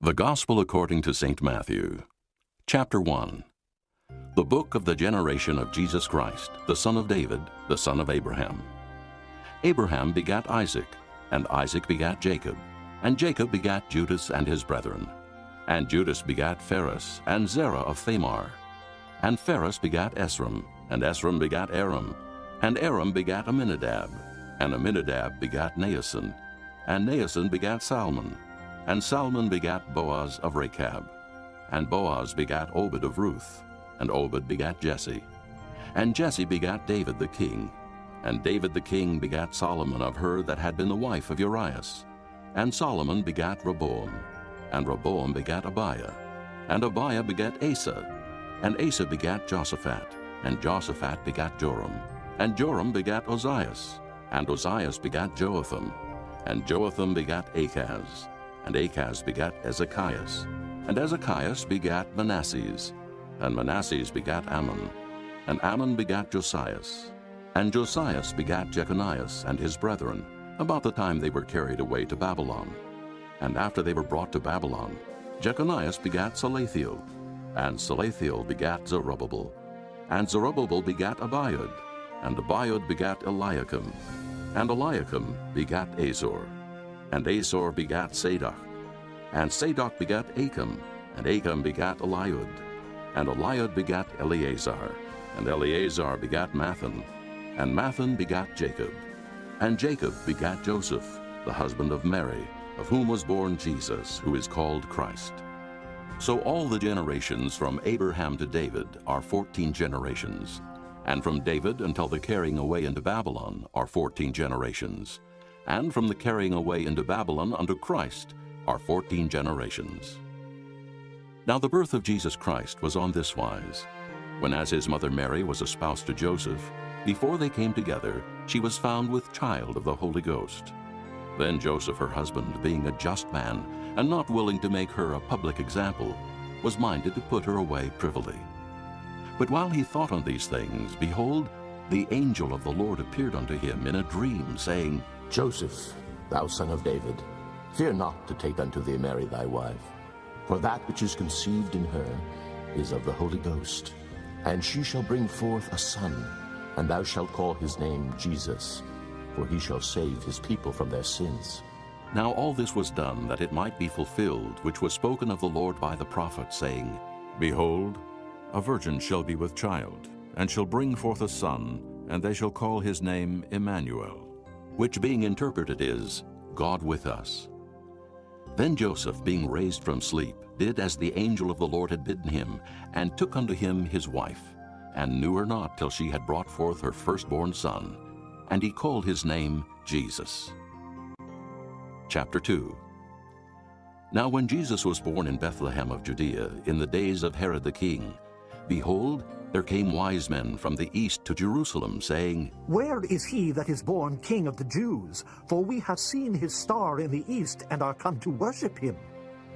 The Gospel according to St. Matthew, Chapter 1. The book of the generation of Jesus Christ, the son of David, the son of Abraham. Abraham begat Isaac, and Isaac begat Jacob, and Jacob begat Judas and his brethren. And Judas begat Phares, and Zerah of Thamar. And Phares begat Esrom, and Esrom begat Aram, and Aram begat Amminadab, and Amminadab begat Naasson, and Naasson begat Salmon, and Salmon begat Boaz of Rechab, and Boaz begat Obed of Ruth, and Obed begat Jesse. And Jesse begat David the king, and David the king begat Solomon of her that had been the wife of Urias. And Solomon begat Rehoboam, and Rehoboam begat Abiah, and Abiah begat Asa, and Asa begat Joshaphat, and Joshaphat begat Joram, and Joram begat Ozias, and Ozias begat Joatham, and Joatham begat Achaz, and Achaz begat Ezekias, and Ezekias begat Manasses, and Manasses begat Ammon, and Ammon begat Josias, and Josias begat Jeconias and his brethren, about the time they were carried away to Babylon. And after they were brought to Babylon, Jeconias begat Salathiel, and Salathiel begat Zerubbabel, and Zerubbabel begat Abiud, and Abiud begat Eliakim, and Eliakim begat Azor, and Azor begat Sadoc, and Sadoc begat Achim, and Achim begat Eliud, and Eliud begat Eleazar, and Eleazar begat Mathan, and Mathan begat Jacob, and Jacob begat Joseph, the husband of Mary, of whom was born Jesus, who is called Christ. So all the generations from Abraham to David are 14 generations, and from David until the carrying away into Babylon are 14 generations, and from the carrying away into Babylon unto Christ are 14 generations. Now the birth of Jesus Christ was on this wise. When as his mother Mary was espoused to Joseph, before they came together, she was found with child of the Holy Ghost. Then Joseph her husband, being a just man, and not willing to make her a public example, was minded to put her away privily. But while he thought on these things, behold, the angel of the Lord appeared unto him in a dream, saying, Joseph, thou son of David, fear not to take unto thee Mary thy wife, for that which is conceived in her is of the Holy Ghost. And she shall bring forth a son, and thou shalt call his name Jesus, for he shall save his people from their sins. Now all this was done that it might be fulfilled, which was spoken of the Lord by the prophet, saying, Behold, a virgin shall be with child, and shall bring forth a son, and they shall call his name Emmanuel, which being interpreted is, God with us. Then Joseph, being raised from sleep, did as the angel of the Lord had bidden him, and took unto him his wife, and knew her not till she had brought forth her firstborn son, and he called his name Jesus. Chapter 2. Now when Jesus was born in Bethlehem of Judea, in the days of Herod the king, behold, there came wise men from the east to Jerusalem, saying, Where is he that is born King of the Jews? For we have seen his star in the east, and are come to worship him.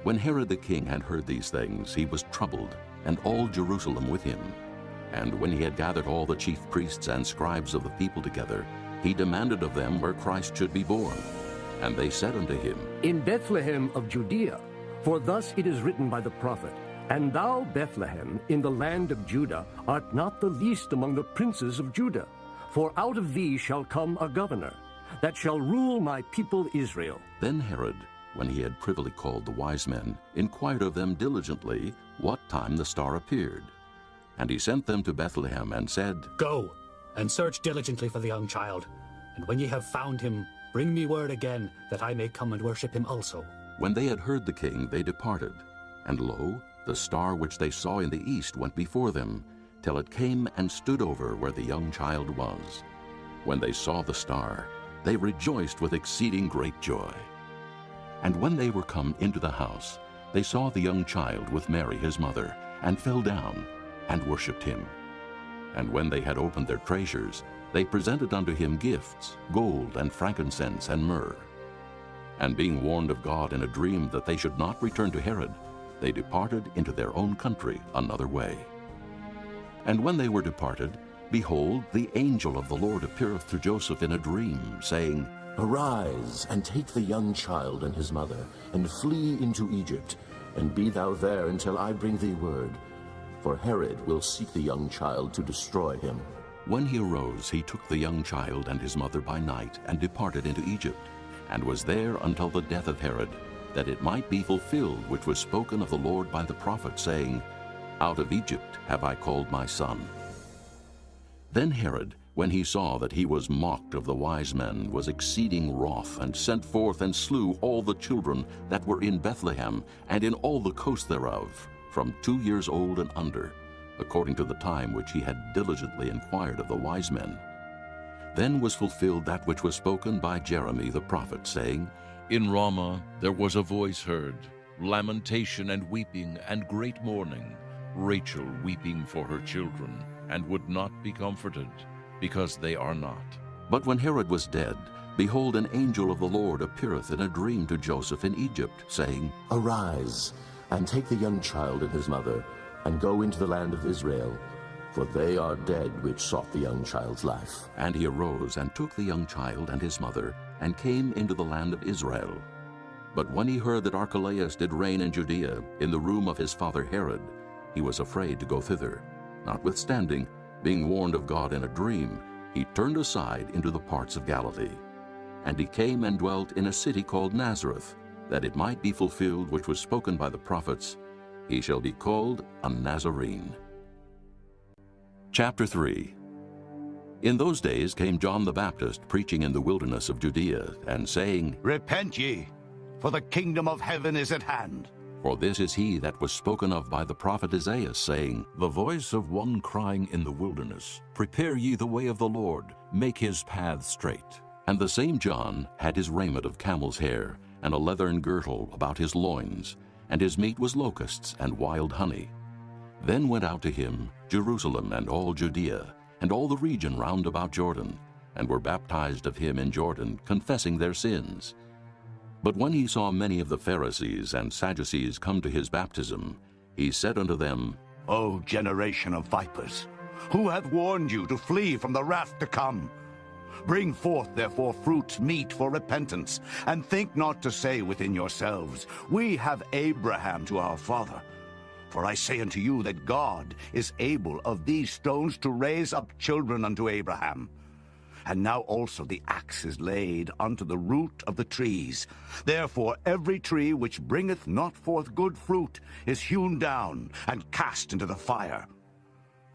When Herod the king had heard these things, he was troubled, and all Jerusalem with him. And when he had gathered all the chief priests and scribes of the people together, he demanded of them where Christ should be born. And they said unto him, In Bethlehem of Judea, for thus it is written by the prophet, And thou, Bethlehem, in the land of Judah, art not the least among the princes of Judah. For out of thee shall come a governor, that shall rule my people Israel. Then Herod, when he had privily called the wise men, inquired of them diligently what time the star appeared. And he sent them to Bethlehem, and said, Go, and search diligently for the young child, and when ye have found him, bring me word again, that I may come and worship him also. When they had heard the king, they departed. And lo, the star which they saw in the east went before them, till it came and stood over where the young child was. When they saw the star, they rejoiced with exceeding great joy. And when they were come into the house, they saw the young child with Mary his mother, and fell down, and worshipped him. And when they had opened their treasures, they presented unto him gifts, gold, and frankincense, and myrrh. And being warned of God in a dream that they should not return to Herod, they departed into their own country another way. And when they were departed, behold, the angel of the Lord appeareth to Joseph in a dream, saying, Arise, and take the young child and his mother, and flee into Egypt, and be thou there until I bring thee word. For Herod will seek the young child to destroy him. When he arose, he took the young child and his mother by night, and departed into Egypt, and was there until the death of Herod, that it might be fulfilled which was spoken of the Lord by the prophet, saying, Out of Egypt have I called my son. Then Herod, when he saw that he was mocked of the wise men, was exceeding wroth, and sent forth and slew all the children that were in Bethlehem, and in all the coast thereof, from 2 years old and under, according to the time which he had diligently inquired of the wise men. Then was fulfilled that which was spoken by Jeremy the prophet, saying, In Ramah there was a voice heard, lamentation and weeping and great mourning, Rachel weeping for her children, and would not be comforted, because they are not. But when Herod was dead, behold, an angel of the Lord appeareth in a dream to Joseph in Egypt, saying, Arise, and take the young child and his mother, and go into the land of Israel, for they are dead which sought the young child's life. And he arose and took the young child and his mother, and came into the land of Israel. But when he heard that Archelaus did reign in Judea, in the room of his father Herod, he was afraid to go thither. Notwithstanding, being warned of God in a dream, he turned aside into the parts of Galilee. And he came and dwelt in a city called Nazareth, that it might be fulfilled which was spoken by the prophets, He shall be called a Nazarene. Chapter 3. In those days came John the Baptist preaching in the wilderness of Judea, and saying, Repent ye, for the kingdom of heaven is at hand. For this is he that was spoken of by the prophet Isaiah, saying, The voice of one crying in the wilderness, Prepare ye the way of the Lord, make his path straight. And the same John had his raiment of camel's hair, and a leathern girdle about his loins, and his meat was locusts and wild honey. Then went out to him Jerusalem and all Judea, and all the region round about Jordan, and were baptized of him in Jordan, confessing their sins. But when he saw many of the Pharisees and Sadducees come to his baptism, he said unto them, O generation of vipers, who hath warned you to flee from the wrath to come? Bring forth therefore fruit meet for repentance, and think not to say within yourselves, We have Abraham to our father. For I say unto you that God is able of these stones to raise up children unto Abraham. And now also the axe is laid unto the root of the trees. Therefore every tree which bringeth not forth good fruit is hewn down and cast into the fire.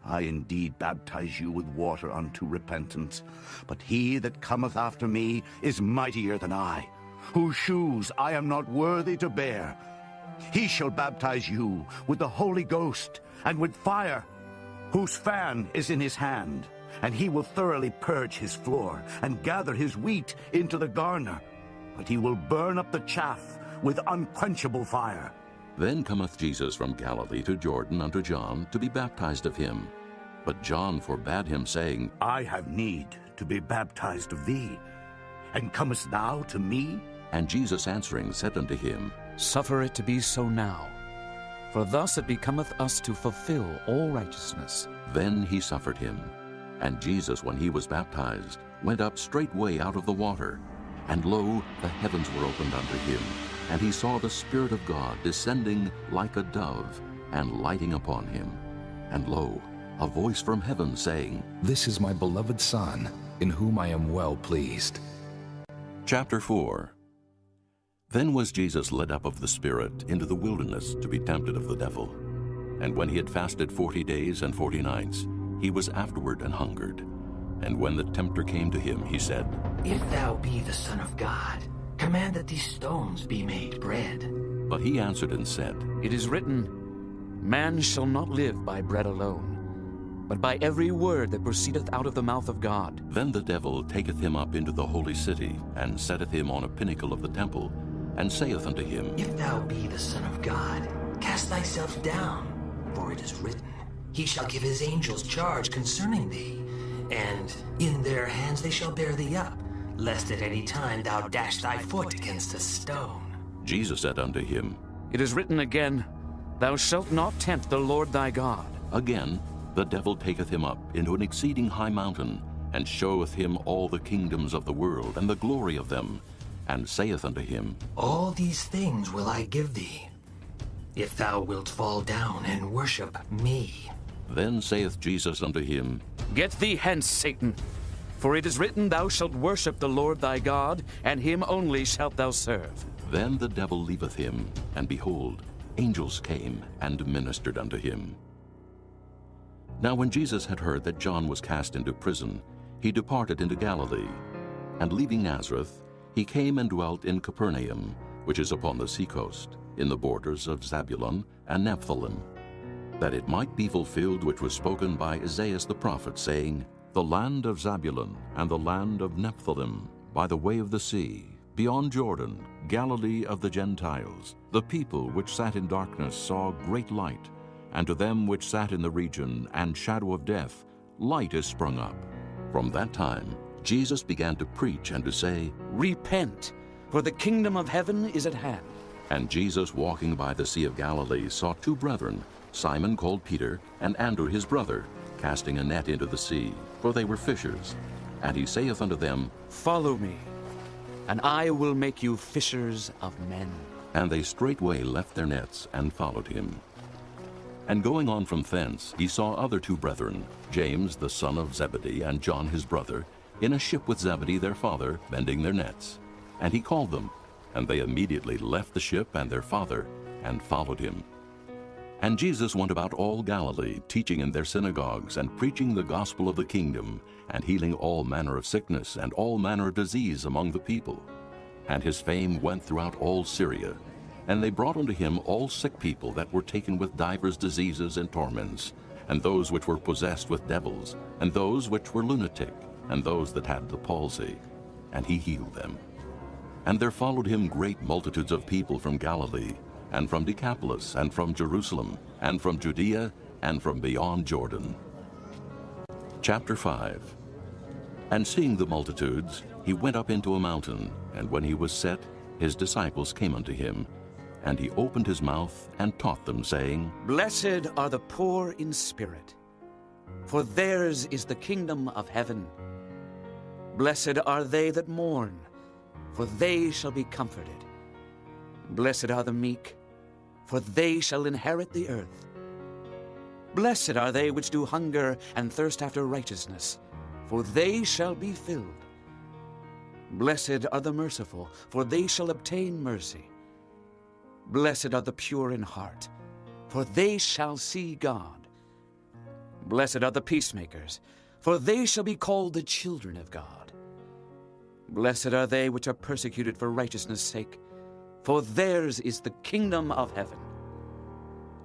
I indeed baptize you with water unto repentance, but he that cometh after me is mightier than I, whose shoes I am not worthy to bear. He shall baptize you with the Holy Ghost and with fire, whose fan is in his hand. And he will thoroughly purge his floor, and gather his wheat into the garner. But he will burn up the chaff with unquenchable fire. Then cometh Jesus from Galilee to Jordan unto John to be baptized of him. But John forbade him, saying, I have need to be baptized of thee, and comest thou to me? And Jesus answering said unto him, Suffer it to be so now, for thus it becometh us to fulfill all righteousness. Then he suffered him. And Jesus, when he was baptized, went up straightway out of the water. And lo, the heavens were opened unto him, and he saw the Spirit of God descending like a dove, and lighting upon him. And lo, a voice from heaven saying, This is my beloved Son, in whom I am well pleased. Chapter 4. Then was Jesus led up of the Spirit into the wilderness to be tempted of the devil. And when he had fasted 40 days and 40 nights, he was afterward and hungered. And when the tempter came to him, he said, If thou be the Son of God, command that these stones be made bread. But he answered and said, It is written, Man shall not live by bread alone, but by every word that proceedeth out of the mouth of God. Then the devil taketh him up into the holy city, and setteth him on a pinnacle of the temple, and saith unto him, If thou be the Son of God, cast thyself down, for it is written, He shall give his angels charge concerning thee, and in their hands they shall bear thee up, lest at any time thou dash thy foot against a stone. Jesus said unto him, It is written again, Thou shalt not tempt the Lord thy God. Again, the devil taketh him up into an exceeding high mountain, and showeth him all the kingdoms of the world, and the glory of them, and saith unto him, All these things will I give thee, if thou wilt fall down and worship me. Then saith Jesus unto him, Get thee hence, Satan. For it is written, Thou shalt worship the Lord thy God, and him only shalt thou serve. Then the devil leaveth him, and behold, angels came and ministered unto him. Now when Jesus had heard that John was cast into prison, he departed into Galilee. And leaving Nazareth, he came and dwelt in Capernaum, which is upon the seacoast, in the borders of Zabulon and Nephthalim, that it might be fulfilled which was spoken by Isaiah the prophet, saying, The land of Zabulon and the land of Nephthalim, by the way of the sea, beyond Jordan, Galilee of the Gentiles, the people which sat in darkness saw great light, and to them which sat in the region and shadow of death, light is sprung up. From that time Jesus began to preach and to say, Repent, for the kingdom of heaven is at hand. And Jesus, walking by the sea of Galilee, saw two brethren, Simon called Peter, and Andrew his brother, casting a net into the sea, for they were fishers. And he saith unto them, Follow me, and I will make you fishers of men. And they straightway left their nets and followed him. And going on from thence, he saw other two brethren, James the son of Zebedee, and John his brother, in a ship with Zebedee their father, mending their nets. And he called them, and they immediately left the ship and their father, and followed him. And Jesus went about all Galilee, teaching in their synagogues, and preaching the gospel of the kingdom, and healing all manner of sickness and all manner of disease among the people. And his fame went throughout all Syria. And they brought unto him all sick people that were taken with divers diseases and torments, and those which were possessed with devils, and those which were lunatic, and those that had the palsy, and he healed them. And there followed him great multitudes of people from Galilee, and from Decapolis, and from Jerusalem, and from Judea, and from beyond Jordan. Chapter 5. And seeing the multitudes, he went up into a mountain, and when he was set, his disciples came unto him. And he opened his mouth and taught them, saying, Blessed are the poor in spirit, for theirs is the kingdom of heaven. Blessed are they that mourn, for they shall be comforted. Blessed are the meek, for they shall inherit the earth. Blessed are they which do hunger and thirst after righteousness, for they shall be filled. Blessed are the merciful, for they shall obtain mercy. Blessed are the pure in heart, for they shall see God. Blessed are the peacemakers, for they shall be called the children of God. Blessed are they which are persecuted for righteousness' sake, for theirs is the kingdom of heaven.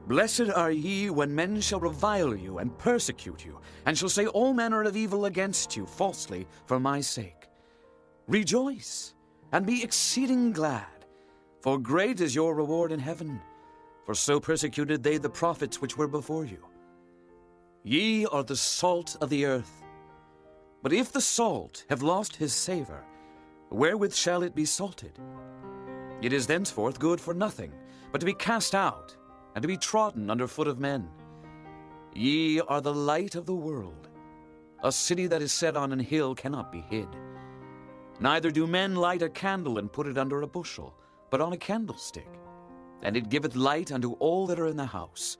Blessed are ye when men shall revile you and persecute you, and shall say all manner of evil against you falsely for my sake. Rejoice, and be exceeding glad, for great is your reward in heaven, for so persecuted they the prophets which were before you. Ye are the salt of the earth. But if the salt have lost his savor, wherewith shall it be salted? It is thenceforth good for nothing, but to be cast out, and to be trodden under foot of men. Ye are the light of the world. A city that is set on an hill cannot be hid. Neither do men light a candle and put it under a bushel, but on a candlestick, and it giveth light unto all that are in the house.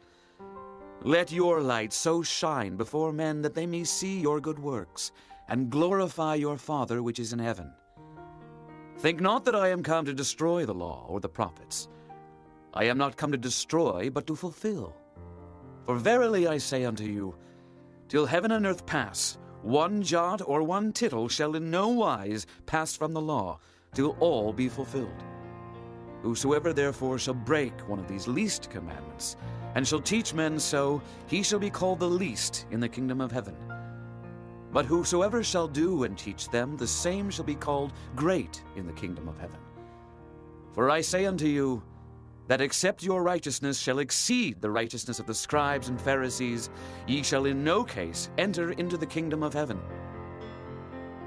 Let your light so shine before men that they may see your good works, and glorify your Father which is in heaven. Think not that I am come to destroy the law or the prophets. I am not come to destroy, but to fulfill. For verily I say unto you, till heaven and earth pass, one jot or one tittle shall in no wise pass from the law, till all be fulfilled. Whosoever therefore shall break one of these least commandments, and shall teach men so, he shall be called the least in the kingdom of heaven. But whosoever shall do and teach them, the same shall be called great in the kingdom of heaven. For I say unto you, that except your righteousness shall exceed the righteousness of the scribes and Pharisees, ye shall in no case enter into the kingdom of heaven.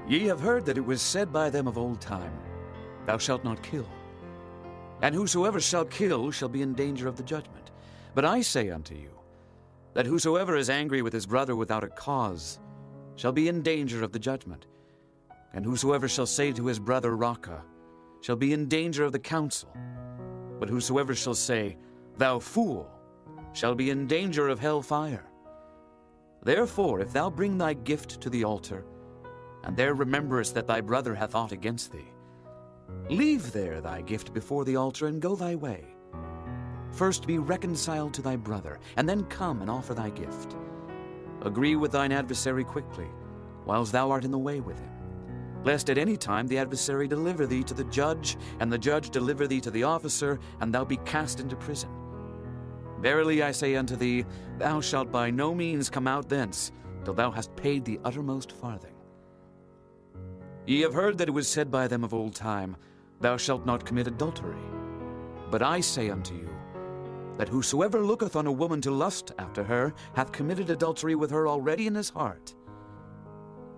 Ye have heard that it was said by them of old time, Thou shalt not kill. And whosoever shall kill shall be in danger of the judgment. But I say unto you, that whosoever is angry with his brother without a cause shall be in danger of the judgment. And whosoever shall say to his brother, Raca, shall be in danger of the council. But whosoever shall say, thou fool, shall be in danger of hell fire. Therefore, if thou bring thy gift to the altar, and there rememberest that thy brother hath aught against thee, leave there thy gift before the altar, and go thy way. First be reconciled to thy brother, and then come and offer thy gift. Agree with thine adversary quickly, whiles thou art in the way with him, lest at any time the adversary deliver thee to the judge, and the judge deliver thee to the officer, and thou be cast into prison. Verily I say unto thee, thou shalt by no means come out thence, till thou hast paid the uttermost farthing. Ye have heard that it was said by them of old time, Thou shalt not commit adultery. But I say unto you, that whosoever looketh on a woman to lust after her hath committed adultery with her already in his heart.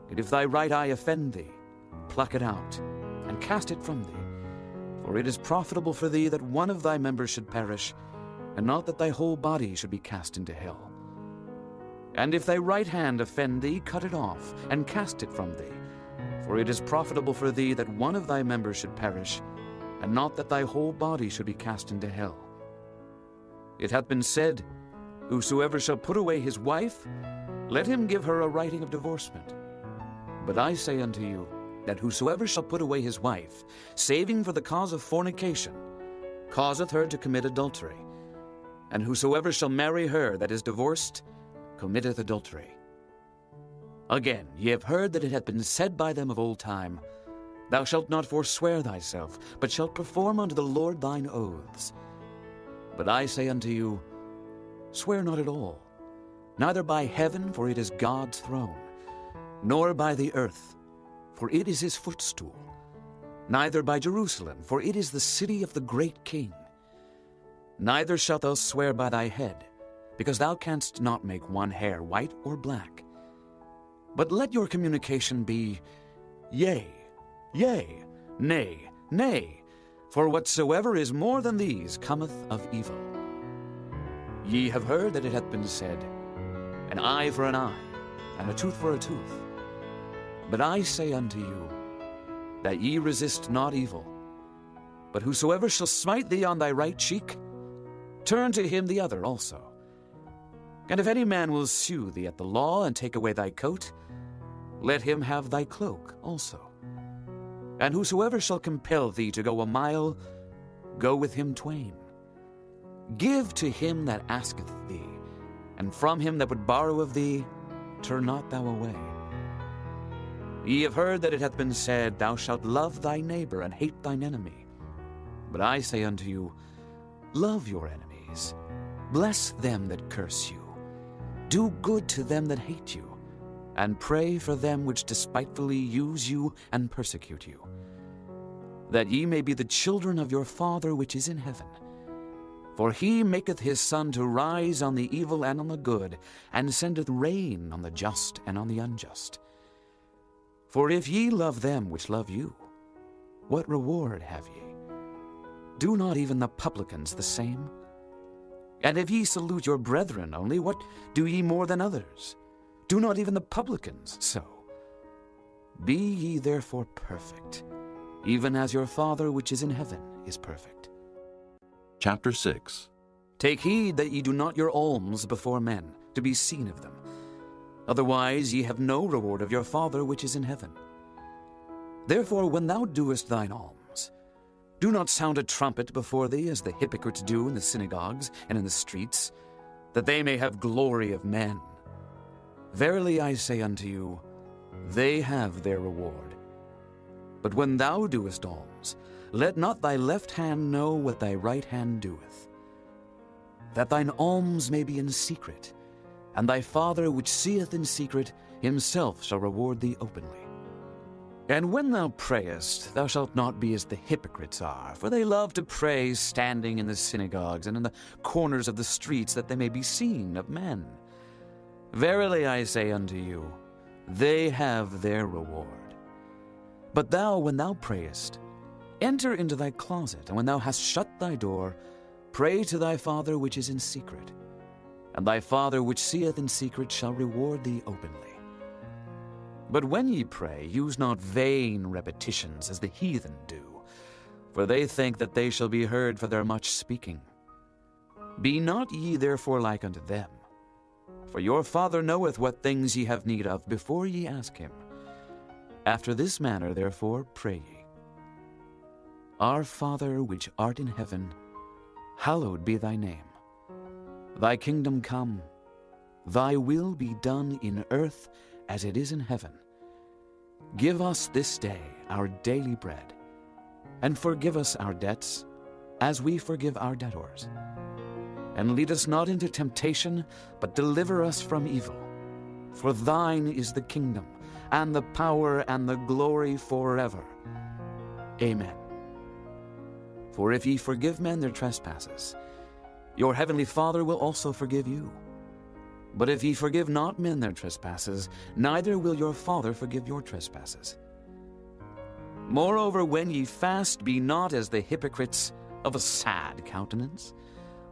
And if thy right eye offend thee, pluck it out, and cast it from thee. For it is profitable for thee that one of thy members should perish, and not that thy whole body should be cast into hell. And if thy right hand offend thee, cut it off, and cast it from thee. For it is profitable for thee that one of thy members should perish, and not that thy whole body should be cast into hell. It hath been said, Whosoever shall put away his wife, let him give her a writing of divorcement. But I say unto you, that whosoever shall put away his wife, saving for the cause of fornication, causeth her to commit adultery. And whosoever shall marry her that is divorced, committeth adultery. Again, ye have heard that it hath been said by them of old time, Thou shalt not forswear thyself, but shalt perform unto the Lord thine oaths. But I say unto you, Swear not at all, neither by heaven, for it is God's throne, nor by the earth, for it is his footstool, neither by Jerusalem, for it is the city of the great King. Neither shalt thou swear by thy head, because thou canst not make one hair white or black. But let your communication be, Yea, yea, nay, nay, for whatsoever is more than these cometh of evil. Ye have heard that it hath been said, An eye for an eye, and a tooth for a tooth. But I say unto you, that ye resist not evil. But whosoever shall smite thee on thy right cheek, turn to him the other also. And if any man will sue thee at the law, and take away thy coat, let him have thy cloak also. And whosoever shall compel thee to go a mile, go with him twain. Give to him that asketh thee, and from him that would borrow of thee, turn not thou away. Ye have heard that it hath been said, Thou shalt love thy neighbor, and hate thine enemy. But I say unto you, Love your enemies, bless them that curse you, do good to them that hate you, and pray for them which despitefully use you and persecute you, that ye may be the children of your Father which is in heaven. For he maketh his sun to rise on the evil and on the good, and sendeth rain on the just and on the unjust. For if ye love them which love you, what reward have ye? Do not even the publicans the same? And if ye salute your brethren only, what do ye more than others? Do not even the publicans so? Be ye therefore perfect, even as your Father which is in heaven is perfect. Chapter 6. Take heed that ye do not your alms before men, to be seen of them. Otherwise ye have no reward of your Father which is in heaven. Therefore when thou doest thine alms, do not sound a trumpet before thee, as the hypocrites do in the synagogues and in the streets, that they may have glory of men. Verily I say unto you, they have their reward. But when thou doest alms, let not thy left hand know what thy right hand doeth, that thine alms may be in secret, and thy Father which seeth in secret himself shall reward thee openly. And when thou prayest, thou shalt not be as the hypocrites are, for they love to pray standing in the synagogues and in the corners of the streets, that they may be seen of men. Verily I say unto you, they have their reward. But thou, when thou prayest, enter into thy closet, and when thou hast shut thy door, pray to thy Father which is in secret, and thy Father which seeth in secret shall reward thee openly. But when ye pray, use not vain repetitions as the heathen do, for they think that they shall be heard for their much speaking. Be not ye therefore like unto them. For your Father knoweth what things ye have need of before ye ask him. After this manner therefore pray ye. Our Father which art in heaven, hallowed be thy name. Thy kingdom come, thy will be done in earth as it is in heaven. Give us this day our daily bread, and forgive us our debts, as we forgive our debtors. And lead us not into temptation, but deliver us from evil. For thine is the kingdom, and the power, and the glory forever. Amen. For if ye forgive men their trespasses, your heavenly Father will also forgive you. But if ye forgive not men their trespasses, neither will your Father forgive your trespasses. Moreover, when ye fast, be not as the hypocrites of a sad countenance,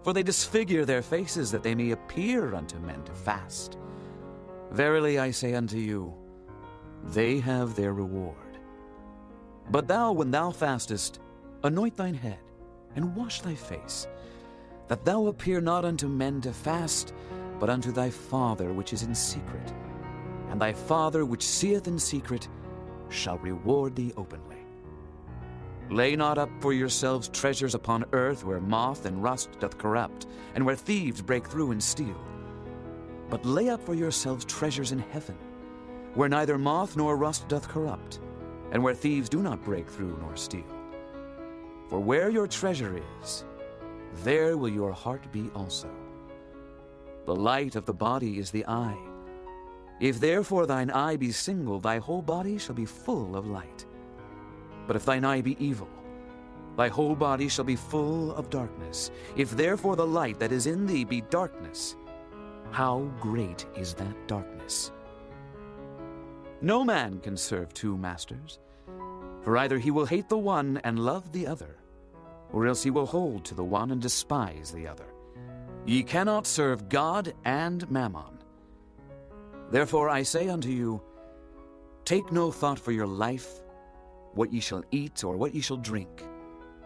for they disfigure their faces, that they may appear unto men to fast. Verily I say unto you, they have their reward. But thou, when thou fastest, anoint thine head, and wash thy face, that thou appear not unto men to fast, but unto thy Father which is in secret. And thy Father which seeth in secret shall reward thee openly. Lay not up for yourselves treasures upon earth, where moth and rust doth corrupt, and where thieves break through and steal. But lay up for yourselves treasures in heaven, where neither moth nor rust doth corrupt, and where thieves do not break through nor steal. For where your treasure is, there will your heart be also. The light of the body is the eye. If therefore thine eye be single, thy whole body shall be full of light. But if thine eye be evil, thy whole body shall be full of darkness. If therefore the light that is in thee be darkness, how great is that darkness? No man can serve two masters, for either he will hate the one and love the other, or else he will hold to the one and despise the other. Ye cannot serve God and Mammon. Therefore I say unto you, take no thought for your life, what ye shall eat or what ye shall drink,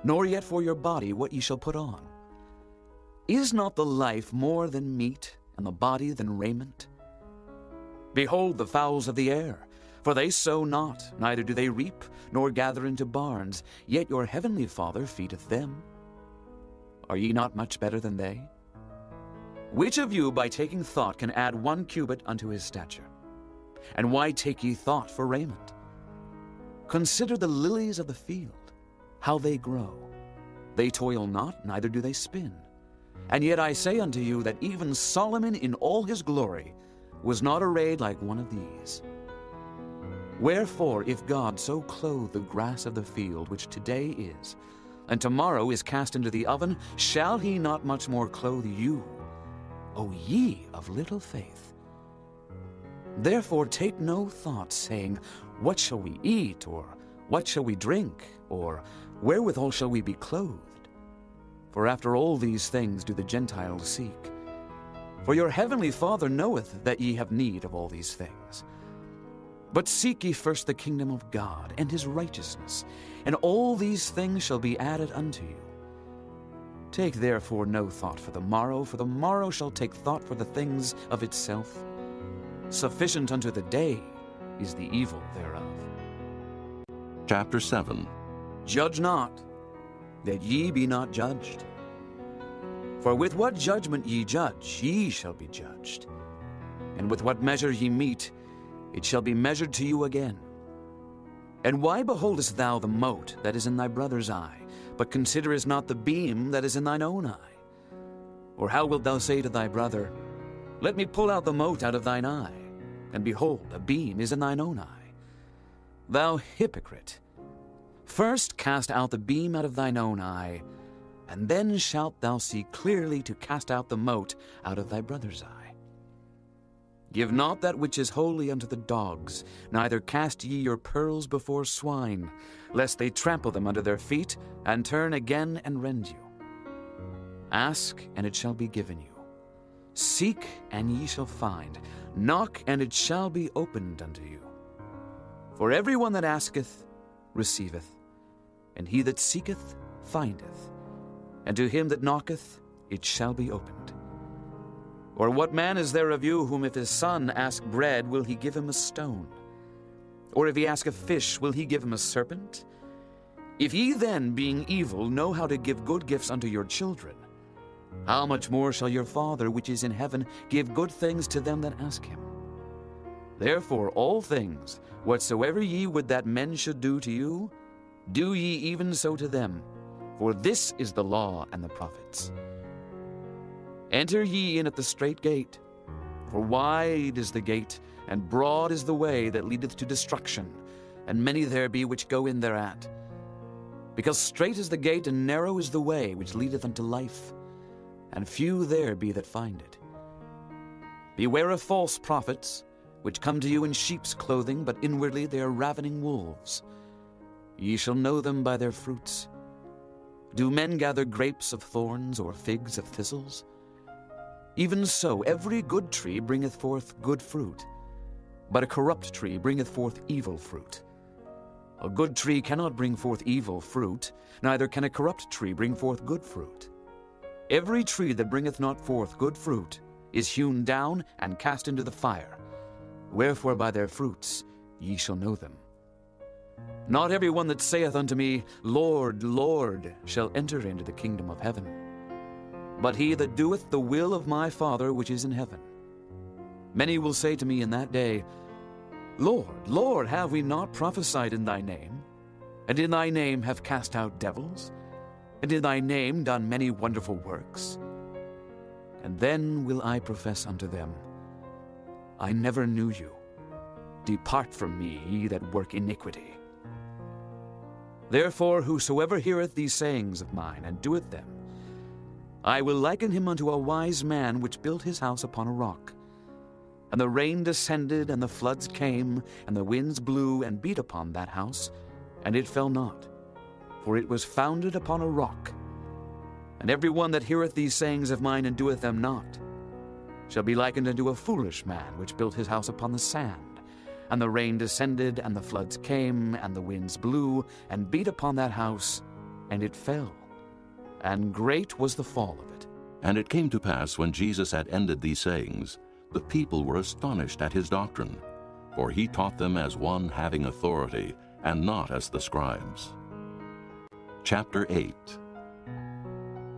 nor yet for your body what ye shall put on. Is not the life more than meat, and the body than raiment? Behold the fowls of the air, for they sow not, neither do they reap, nor gather into barns, yet your heavenly Father feedeth them. Are ye not much better than they? Which of you by taking thought can add 1 cubit unto his stature? And why take ye thought for raiment? Consider the lilies of the field, how they grow. They toil not, neither do they spin. And yet I say unto you that even Solomon in all his glory was not arrayed like one of these. Wherefore, if God so clothe the grass of the field, which today is, and tomorrow is cast into the oven, shall he not much more clothe you, O ye of little faith? Therefore take no thought, saying, what shall we eat, or what shall we drink, or wherewithal shall we be clothed? For after all these things do the Gentiles seek. For your heavenly Father knoweth that ye have need of all these things. But seek ye first the kingdom of God and his righteousness, and all these things shall be added unto you. Take therefore no thought for the morrow shall take thought for the things of itself. Sufficient unto the day is the evil thereof. Chapter 7. Judge not, that ye be not judged. For with what judgment ye judge, ye shall be judged. And with what measure ye mete, it shall be measured to you again. And why beholdest thou the mote that is in thy brother's eye, but considerest not the beam that is in thine own eye? Or how wilt thou say to thy brother, let me pull out the mote out of thine eye, and behold, a beam is in thine own eye? Thou hypocrite, first cast out the beam out of thine own eye, and then shalt thou see clearly to cast out the mote out of thy brother's eye. Give not that which is holy unto the dogs, neither cast ye your pearls before swine, lest they trample them under their feet, and turn again and rend you. Ask, and it shall be given you. Seek, and ye shall find. Knock, and it shall be opened unto you. For every one that asketh, receiveth, and he that seeketh, findeth, and to him that knocketh, it shall be opened. Or what man is there of you whom if his son ask bread, will he give him a stone? Or if he ask a fish, will he give him a serpent? If ye then, being evil, know how to give good gifts unto your children, how much more shall your Father which is in heaven give good things to them that ask him? Therefore all things, whatsoever ye would that men should do to you, do ye even so to them, for this is the law and the prophets. Enter ye in at the strait gate, for wide is the gate, and broad is the way that leadeth to destruction, and many there be which go in thereat. Because strait is the gate, and narrow is the way which leadeth unto life, and few there be that find it. Beware of false prophets, which come to you in sheep's clothing, but inwardly they are ravening wolves. Ye shall know them by their fruits. Do men gather grapes of thorns, or figs of thistles? Even so every good tree bringeth forth good fruit, but a corrupt tree bringeth forth evil fruit. A good tree cannot bring forth evil fruit, neither can a corrupt tree bring forth good fruit. Every tree that bringeth not forth good fruit is hewn down and cast into the fire. Wherefore by their fruits ye shall know them. Not every one that saith unto me, Lord, Lord, shall enter into the kingdom of heaven, but he that doeth the will of my Father which is in heaven. Many will say to me in that day, Lord, Lord, have we not prophesied in thy name? And in thy name have cast out devils? And in thy name done many wonderful works? And then will I profess unto them, I never knew you. Depart from me, ye that work iniquity. Therefore whosoever heareth these sayings of mine, and doeth them, I will liken him unto a wise man which built his house upon a rock. And the rain descended, and the floods came, and the winds blew and beat upon that house, and it fell not, for it was founded upon a rock. And every one that heareth these sayings of mine, and doeth them not, shall be likened unto a foolish man which built his house upon the sand. And the rain descended, and the floods came, and the winds blew, and beat upon that house, and it fell. And great was the fall of it. And it came to pass, when Jesus had ended these sayings, the people were astonished at his doctrine, for he taught them as one having authority, and not as the scribes. Chapter 8.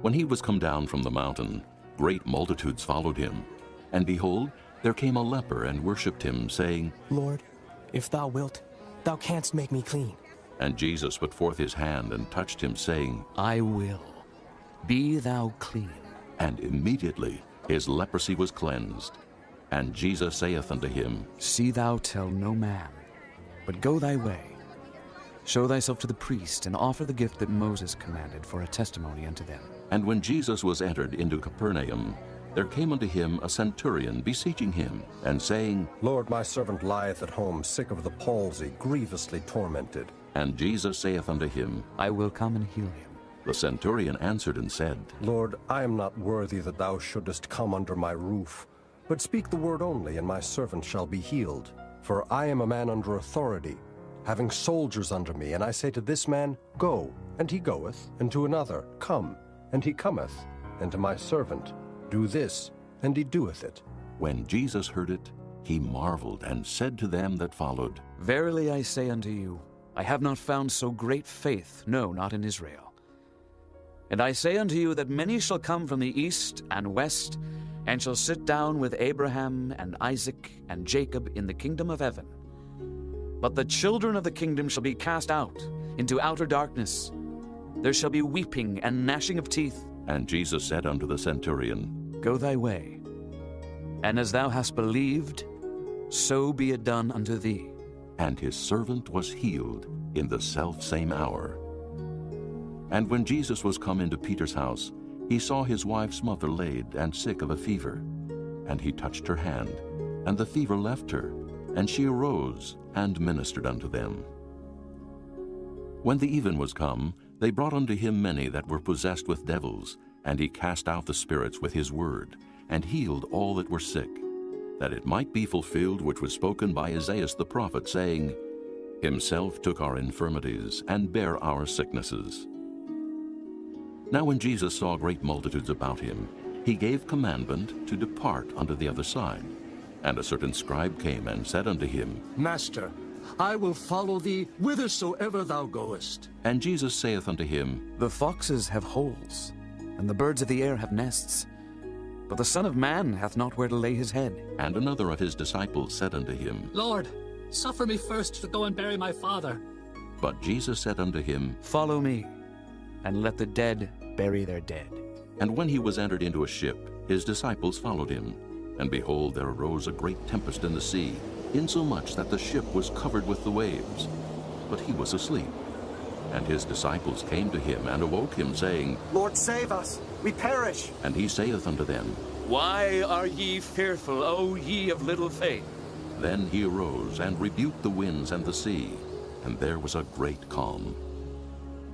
When he was come down from the mountain, great multitudes followed him. And behold, there came a leper and worshipped him, saying, Lord, if thou wilt, thou canst make me clean. And Jesus put forth his hand and touched him, saying, I will. Be thou clean. And immediately his leprosy was cleansed. And Jesus saith unto him, See thou tell no man, but go thy way. Show thyself to the priest, and offer the gift that Moses commanded for a testimony unto them. And when Jesus was entered into Capernaum, there came unto him a centurion, beseeching him, and saying, Lord, my servant lieth at home, sick of the palsy, grievously tormented. And Jesus saith unto him, I will come and heal him. The centurion answered and said, Lord, I am not worthy that thou shouldest come under my roof, but speak the word only, and my servant shall be healed. For I am a man under authority, having soldiers under me, and I say to this man, Go, and he goeth, and to another, Come, and he cometh, and to my servant, Do this, and he doeth it. When Jesus heard it, he marveled, and said to them that followed, Verily I say unto you, I have not found so great faith, no, not in Israel. And I say unto you that many shall come from the east and west, and shall sit down with Abraham and Isaac and Jacob in the kingdom of heaven. But the children of the kingdom shall be cast out into outer darkness. There shall be weeping and gnashing of teeth. And Jesus said unto the centurion, Go thy way, and as thou hast believed, so be it done unto thee. And his servant was healed in the selfsame hour. And when Jesus was come into Peter's house, he saw his wife's mother laid and sick of a fever. And he touched her hand, and the fever left her, and she arose and ministered unto them. When the even was come, they brought unto him many that were possessed with devils, and he cast out the spirits with his word, and healed all that were sick, that it might be fulfilled which was spoken by Isaiah the prophet, saying, Himself took our infirmities, and bare our sicknesses. Now when Jesus saw great multitudes about him, he gave commandment to depart unto the other side. And a certain scribe came and said unto him, Master, I will follow thee whithersoever thou goest. And Jesus saith unto him, The foxes have holes, and the birds of the air have nests, but the Son of Man hath not where to lay his head. And another of his disciples said unto him, Lord, suffer me first to go and bury my father. But Jesus said unto him, Follow me, and let the dead bury their dead. And when he was entered into a ship, his disciples followed him. And behold, there arose a great tempest in the sea, insomuch that the ship was covered with the waves. But he was asleep. And his disciples came to him and awoke him, saying, Lord, save us, we perish. And he saith unto them, Why are ye fearful, O ye of little faith? Then he arose and rebuked the winds and the sea, and there was a great calm.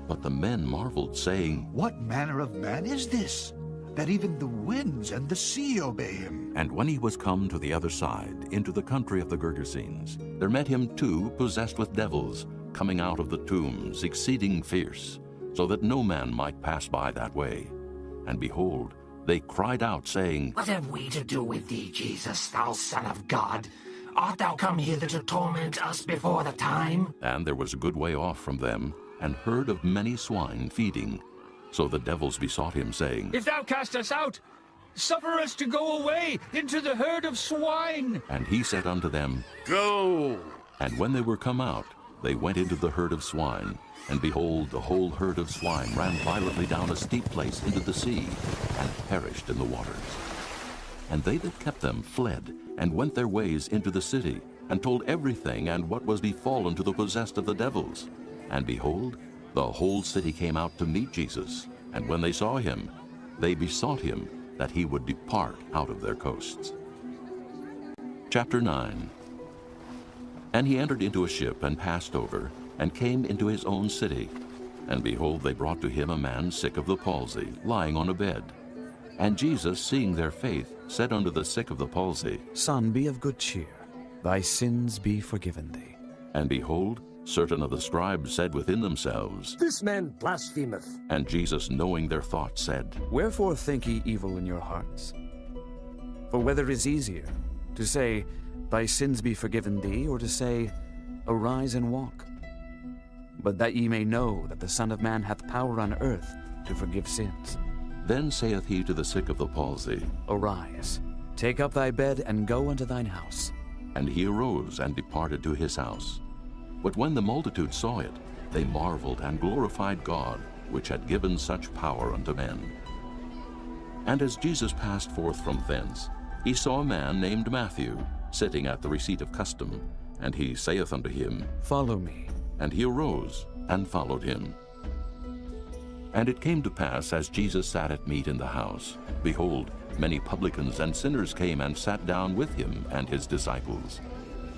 But the men marveled, saying, What manner of man is this, that even the winds and the sea obey him? And when he was come to the other side, into the country of the Gergesenes, there met him two possessed with devils, coming out of the tombs, exceeding fierce, so that no man might pass by that way. And behold, they cried out, saying, What have we to do with thee, Jesus, thou Son of God? Art thou come hither to torment us before the time? And there was a good way off from them, an herd of many swine feeding. So the devils besought him, saying, If thou cast us out, suffer us to go away into the herd of swine. And he said unto them, Go. And when they were come out, they went into the herd of swine. And behold, the whole herd of swine ran violently down a steep place into the sea, and perished in the waters. And they that kept them fled, and went their ways into the city, and told everything and what was befallen to the possessed of the devils. And behold, the whole city came out to meet Jesus, and when they saw him, they besought him that he would depart out of their coasts. Chapter 9. And he entered into a ship and passed over, and came into his own city. And behold, they brought to him a man sick of the palsy, lying on a bed. And Jesus, seeing their faith, said unto the sick of the palsy, Son, be of good cheer, thy sins be forgiven thee. And behold, certain of the scribes said within themselves, This man blasphemeth. And Jesus, knowing their thoughts, said, Wherefore think ye evil in your hearts? For whether is easier, to say, Thy sins be forgiven thee, or to say, Arise and walk? But that ye may know that the Son of Man hath power on earth to forgive sins. Then saith he to the sick of the palsy, Arise, take up thy bed, and go unto thine house. And he arose and departed to his house. But when the multitude saw it, they marveled and glorified God, which had given such power unto men. And as Jesus passed forth from thence, he saw a man named Matthew, sitting at the receipt of custom. And he saith unto him, Follow me. And he arose and followed him. And it came to pass, as Jesus sat at meat in the house, behold, many publicans and sinners came and sat down with him and his disciples.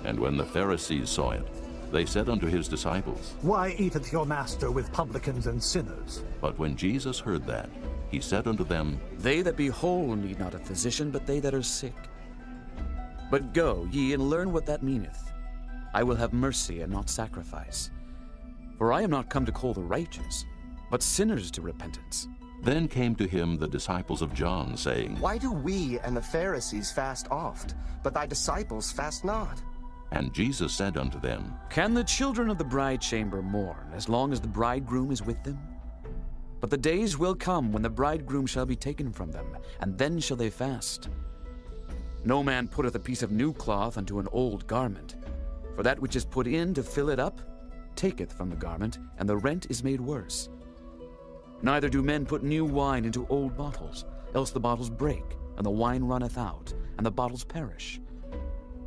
And when the Pharisees saw it, they said unto his disciples, Why eateth your master with publicans and sinners? But when Jesus heard that, he said unto them, They that be whole need not a physician, but they that are sick. But go ye and learn what that meaneth. I will have mercy and not sacrifice. For I am not come to call the righteous, but sinners to repentance. Then came to him the disciples of John, saying, Why do we and the Pharisees fast oft, but thy disciples fast not? And Jesus said unto them, Can the children of the bride chamber mourn as long as the bridegroom is with them? But the days will come when the bridegroom shall be taken from them, and then shall they fast. No man putteth a piece of new cloth unto an old garment, for that which is put in to fill it up taketh from the garment, and the rent is made worse. Neither do men put new wine into old bottles, else the bottles break, and the wine runneth out, and the bottles perish.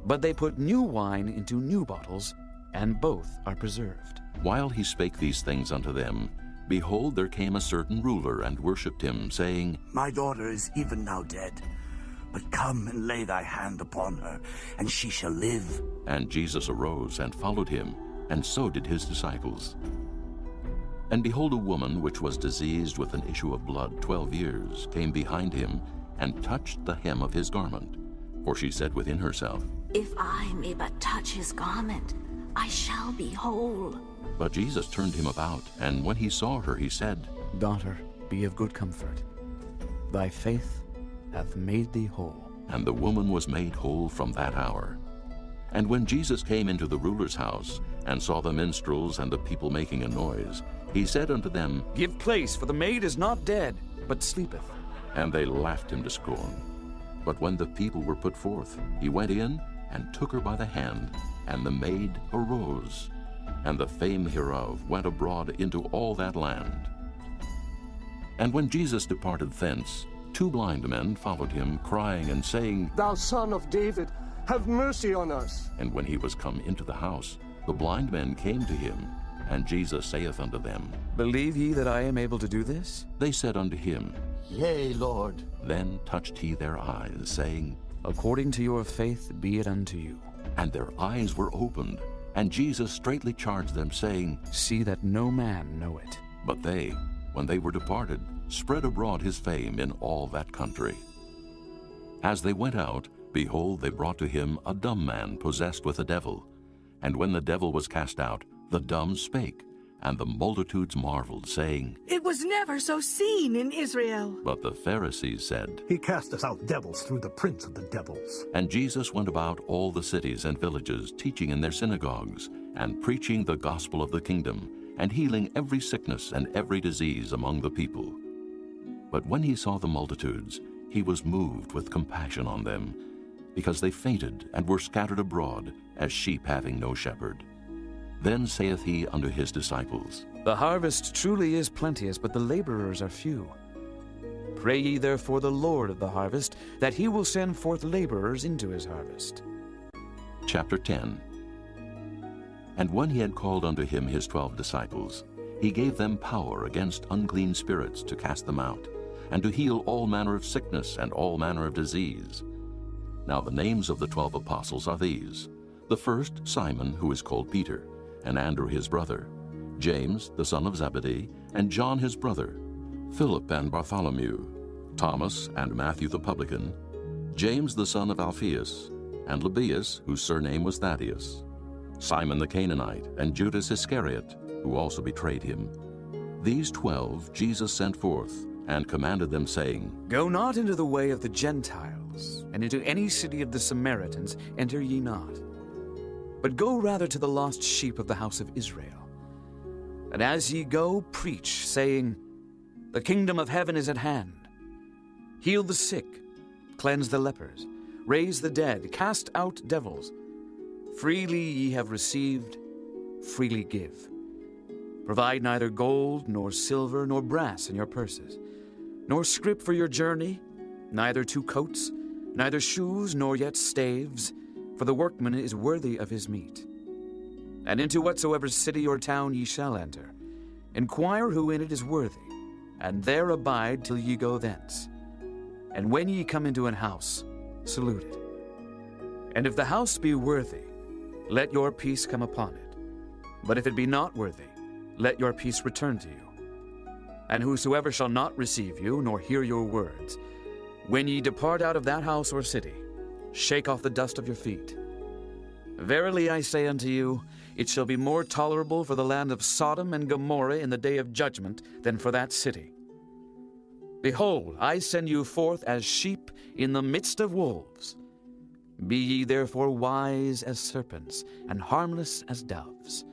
But they put new wine into new bottles, and both are preserved. While he spake these things unto them, behold, there came a certain ruler and worshipped him, saying, My daughter is even now dead, but come and lay thy hand upon her, and she shall live. And Jesus arose and followed him, and so did his disciples. And behold, a woman which was diseased with an issue of blood 12 years came behind him, and touched the hem of his garment. For she said within herself, If I may but touch his garment, I shall be whole. But Jesus turned him about, and when he saw her, he said, Daughter, be of good comfort. Thy faith hath made thee whole. And the woman was made whole from that hour. And when Jesus came into the ruler's house, and saw the minstrels and the people making a noise, he said unto them, Give place, for the maid is not dead, but sleepeth. And they laughed him to scorn. But when the people were put forth, he went in, and took her by the hand, and the maid arose. And the fame hereof went abroad into all that land. And when Jesus departed thence, 2 blind men followed him, crying and saying, Thou Son of David, have mercy on us. And when he was come into the house, the blind men came to him. And Jesus saith unto them, Believe ye that I am able to do this? They said unto him, Yea, Lord. Then touched he their eyes, saying, According to your faith be it unto you. And their eyes were opened. And Jesus straitly charged them, saying, See that no man know it. But they, when they were departed, spread abroad his fame in all that country. As they went out, behold, they brought to him a dumb man possessed with a devil. And when the devil was cast out, the dumb spake, and the multitudes marveled, saying, It was never so seen in Israel. But the Pharisees said, He casteth out devils through the prince of the devils. And Jesus went about all the cities and villages, teaching in their synagogues, and preaching the gospel of the kingdom, and healing every sickness and every disease among the people. But when he saw the multitudes, he was moved with compassion on them, because they fainted and were scattered abroad, as sheep having no shepherd. Then saith he unto his disciples, The harvest truly is plenteous, but the laborers are few. Pray ye therefore the Lord of the harvest, that he will send forth laborers into his harvest. Chapter 10. And when he had called unto him his 12 disciples, he gave them power against unclean spirits to cast them out, and to heal all manner of sickness and all manner of disease. Now the names of the 12 apostles are these: the first, Simon, who is called Peter, and Andrew his brother, James the son of Zebedee, and John his brother, Philip and Bartholomew, Thomas and Matthew the publican, James the son of Alphaeus, and Lebbaeus, whose surname was Thaddeus, Simon the Canaanite, and Judas Iscariot, who also betrayed him. These 12 Jesus sent forth, and commanded them, saying, Go not into the way of the Gentiles, and into any city of the Samaritans enter ye not, but go rather to the lost sheep of the house of Israel. And as ye go, preach, saying, The kingdom of heaven is at hand. Heal the sick, cleanse the lepers, raise the dead, cast out devils. Freely ye have received, freely give. Provide neither gold, nor silver, nor brass in your purses, nor scrip for your journey, neither 2 coats, neither shoes, nor yet staves, for the workman is worthy of his meat. And into whatsoever city or town ye shall enter, inquire who in it is worthy, and there abide till ye go thence. And when ye come into an house, salute it. And if the house be worthy, let your peace come upon it. But if it be not worthy, let your peace return to you. And whosoever shall not receive you, nor hear your words, when ye depart out of that house or city, shake off the dust of your feet. Verily I say unto you, it shall be more tolerable for the land of Sodom and Gomorrah in the day of judgment than for that city. Behold, I send you forth as sheep in the midst of wolves. Be ye therefore wise as serpents, and harmless as doves.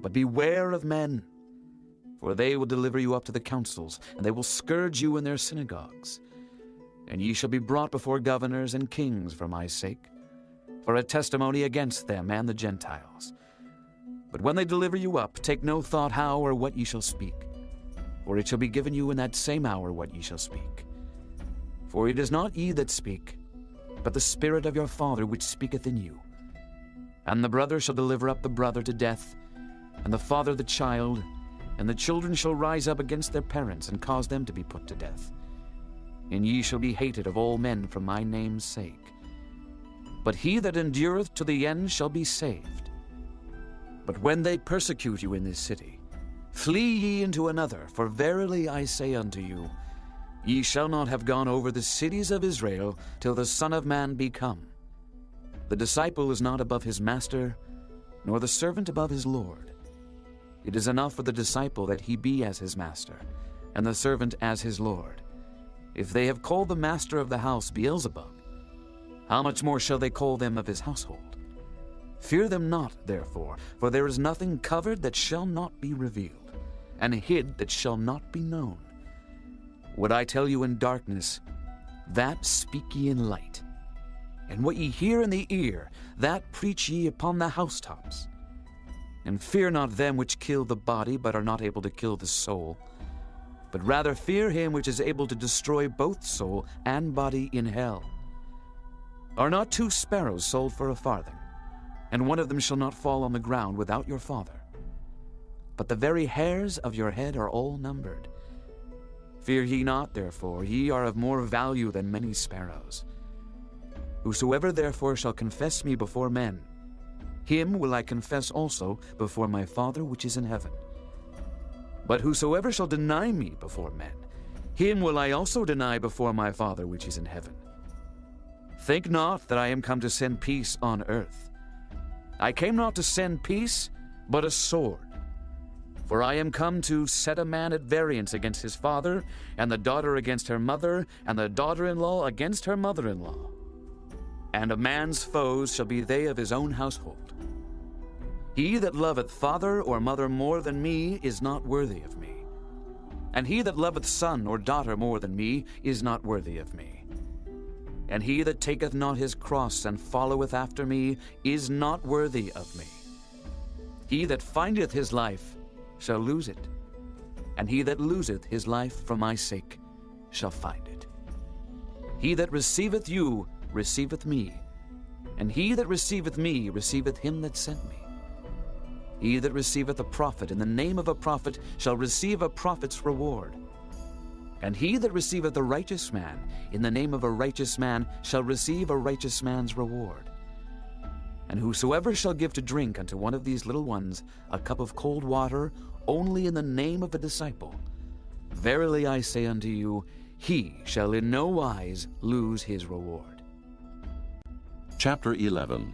But beware of men, for they will deliver you up to the councils, and they will scourge you in their synagogues. And ye shall be brought before governors and kings for my sake, for a testimony against them and the Gentiles. But when they deliver you up, take no thought how or what ye shall speak, for it shall be given you in that same hour what ye shall speak. For it is not ye that speak, but the Spirit of your Father which speaketh in you. And the brother shall deliver up the brother to death, and the father the child, and the children shall rise up against their parents, and cause them to be put to death. And ye shall be hated of all men for my name's sake. But he that endureth to the end shall be saved. But when they persecute you in this city, flee ye into another, for verily I say unto you, ye shall not have gone over the cities of Israel till the Son of Man be come. The disciple is not above his master, nor the servant above his Lord. It is enough for the disciple that he be as his master, and the servant as his lord. If they have called the master of the house Beelzebub, how much more shall they call them of his household? Fear them not, therefore, for there is nothing covered that shall not be revealed, and hid that shall not be known. What I tell you in darkness, that speak ye in light. And what ye hear in the ear, that preach ye upon the housetops. And fear not them which kill the body, but are not able to kill the soul. But rather fear him which is able to destroy both soul and body in hell. Are not 2 sparrows sold for a farthing? And one of them shall not fall on the ground without your Father. But the very hairs of your head are all numbered. Fear ye not, therefore, ye are of more value than many sparrows. Whosoever therefore shall confess me before men, him will I confess also before my Father which is in heaven. But whosoever shall deny me before men, him will I also deny before my Father which is in heaven. Think not that I am come to send peace on earth. I came not to send peace, but a sword. For I am come to set a man at variance against his father, and the daughter against her mother, and the daughter-in-law against her mother-in-law. And a man's foes shall be they of his own household. He that loveth father or mother more than me is not worthy of me. And he that loveth son or daughter more than me is not worthy of me. And he that taketh not his cross and followeth after me is not worthy of me. He that findeth his life shall lose it, and he that loseth his life for my sake shall find it. He that receiveth you receiveth me, and he that receiveth me receiveth him that sent me. He that receiveth a prophet in the name of a prophet shall receive a prophet's reward. And he that receiveth a righteous man in the name of a righteous man shall receive a righteous man's reward. And whosoever shall give to drink unto one of these little ones a cup of cold water only in the name of a disciple, verily I say unto you, he shall in no wise lose his reward. Chapter 11.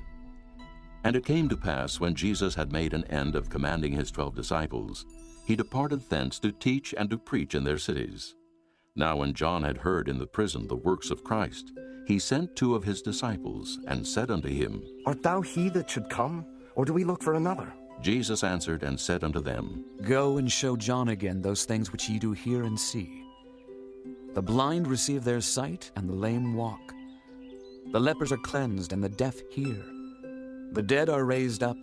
And it came to pass, when Jesus had made an end of commanding his 12 disciples, he departed thence to teach and to preach in their cities. Now when John had heard in the prison the works of Christ, he sent 2 of his disciples, and said unto him, Art thou he that should come, or do we look for another? Jesus answered and said unto them, Go and show John again those things which ye do hear and see. The blind receive their sight, and the lame walk. The lepers are cleansed, and the deaf hear. The dead are raised up,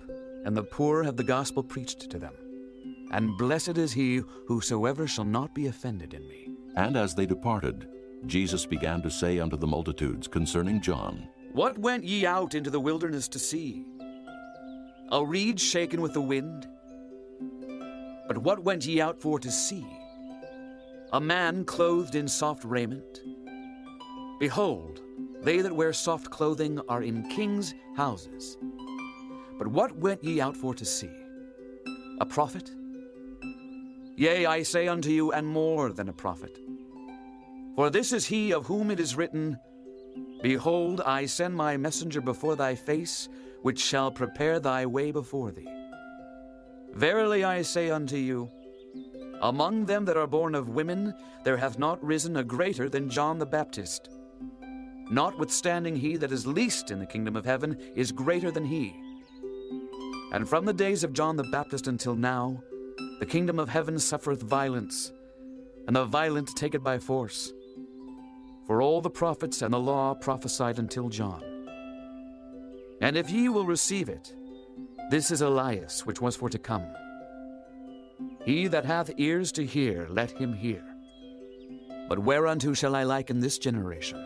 and the poor have the gospel preached to them. And blessed is he whosoever shall not be offended in me. And as they departed, Jesus began to say unto the multitudes concerning John, What went ye out into the wilderness to see? A reed shaken with the wind? But what went ye out for to see? A man clothed in soft raiment? Behold, they that wear soft clothing are in kings' houses. But what went ye out for to see? A prophet? Yea, I say unto you, and more than a prophet. For this is he of whom it is written, Behold, I send my messenger before thy face, which shall prepare thy way before thee. Verily I say unto you, among them that are born of women there hath not risen a greater than John the Baptist. Notwithstanding he that is least in the kingdom of heaven is greater than he. And from the days of John the Baptist until now, the kingdom of heaven suffereth violence, and the violent take it by force. For all the prophets and the law prophesied until John. And if ye will receive it, this is Elias which was for to come. He that hath ears to hear, let him hear. But whereunto shall I liken this generation?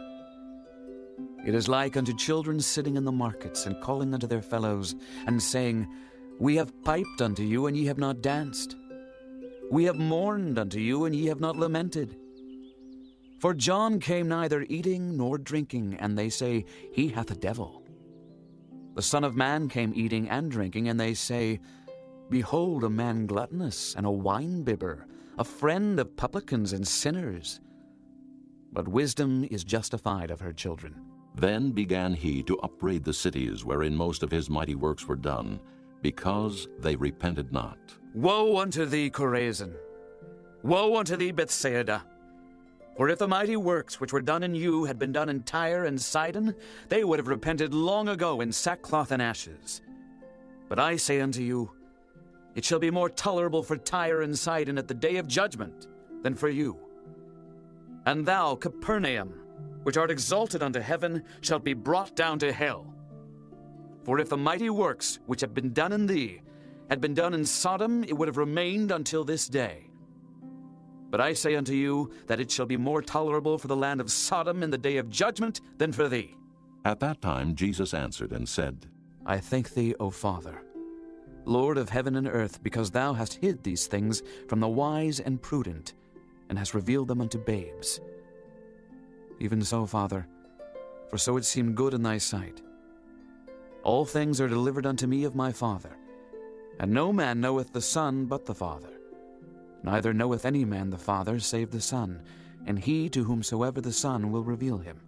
It is like unto children sitting in the markets, and calling unto their fellows, and saying, We have piped unto you, and ye have not danced. We have mourned unto you, and ye have not lamented. For John came neither eating nor drinking, and they say, He hath a devil. The Son of Man came eating and drinking, and they say, Behold, a man gluttonous, and a wine-bibber, a friend of publicans and sinners. But wisdom is justified of her children. Then began he to upbraid the cities wherein most of his mighty works were done, because they repented not. Woe unto thee, Chorazin! Woe unto thee, Bethsaida! For if the mighty works which were done in you had been done in Tyre and Sidon, they would have repented long ago in sackcloth and ashes. But I say unto you, it shall be more tolerable for Tyre and Sidon at the day of judgment than for you. And thou, Capernaum, which art exalted unto heaven, shalt be brought down to hell. For if the mighty works which have been done in thee had been done in Sodom, it would have remained until this day. But I say unto you that it shall be more tolerable for the land of Sodom in the day of judgment than for thee. At that time Jesus answered and said, I thank thee, O Father, Lord of heaven and earth, because thou hast hid these things from the wise and prudent, and hast revealed them unto babes. Even so, Father, for so it seemed good in thy sight. All things are delivered unto me of my Father, and no man knoweth the Son but the Father. Neither knoweth any man the Father save the Son, and he to whomsoever the Son will reveal him.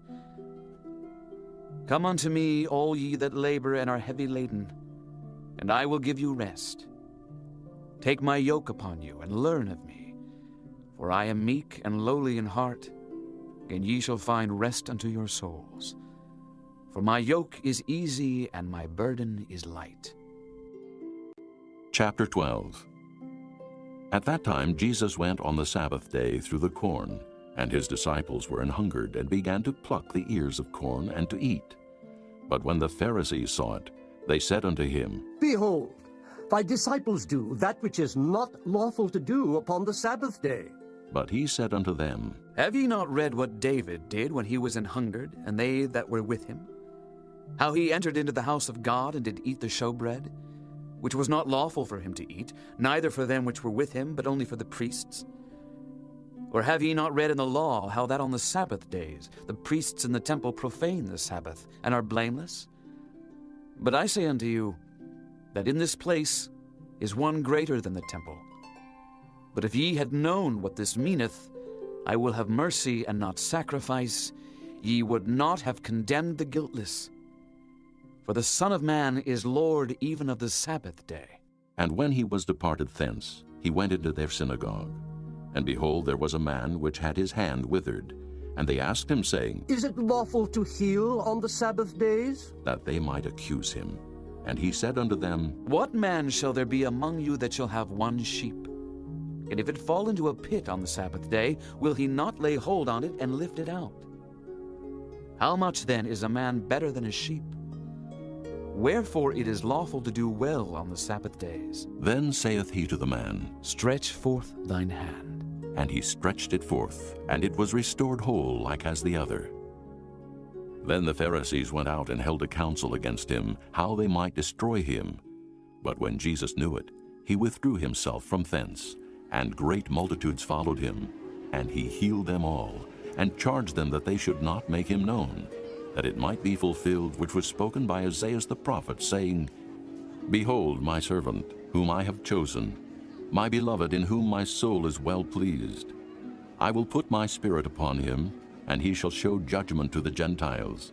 Come unto me, all ye that labor and are heavy laden, and I will give you rest. Take my yoke upon you, and learn of me, for I am meek and lowly in heart, and ye shall find rest unto your souls. For my yoke is easy, and my burden is light. Chapter 12. At that time Jesus went on the Sabbath day through the corn, and his disciples were an hungered, and began to pluck the ears of corn and to eat. But when the Pharisees saw it, they said unto him, Behold, thy disciples do that which is not lawful to do upon the Sabbath day. But he said unto them, Have ye not read what David did when he was an hungered, and they that were with him? How he entered into the house of God, and did eat the showbread, which was not lawful for him to eat, neither for them which were with him, but only for the priests? Or have ye not read in the law how that on the Sabbath days the priests in the temple profane the Sabbath, and are blameless? But I say unto you, that in this place is one greater than the temple. But if ye had known what this meaneth, I will have mercy and not sacrifice, ye would not have condemned the guiltless. For the Son of Man is Lord even of the Sabbath day. And when he was departed thence, he went into their synagogue. And behold, there was a man which had his hand withered. And they asked him, saying, Is it lawful to heal on the Sabbath days? That they might accuse him. And he said unto them, What man shall there be among you that shall have one sheep? And if it fall into a pit on the Sabbath day, will he not lay hold on it and lift it out? How much then is a man better than a sheep? Wherefore it is lawful to do well on the Sabbath days. Then saith he to the man, Stretch forth thine hand. And he stretched it forth, and it was restored whole like as the other. Then the Pharisees went out and held a council against him, how they might destroy him. But when Jesus knew it, he withdrew himself from thence, and great multitudes followed him. And he healed them all, and charged them that they should not make him known, that it might be fulfilled which was spoken by Isaiah the prophet, saying, Behold my servant, whom I have chosen, my beloved, in whom my soul is well pleased. I will put my spirit upon him, and he shall show judgment to the Gentiles.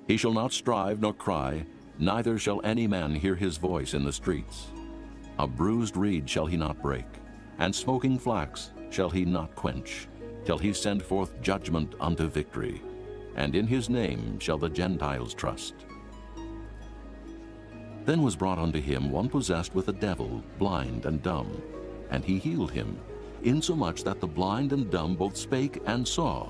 He shall not strive nor cry, neither shall any man hear his voice in the streets. A bruised reed shall he not break, and smoking flax shall he not quench, till he send forth judgment unto victory. And in his name shall the Gentiles trust. Then was brought unto him one possessed with a devil, blind and dumb, and he healed him, insomuch that the blind and dumb both spake and saw.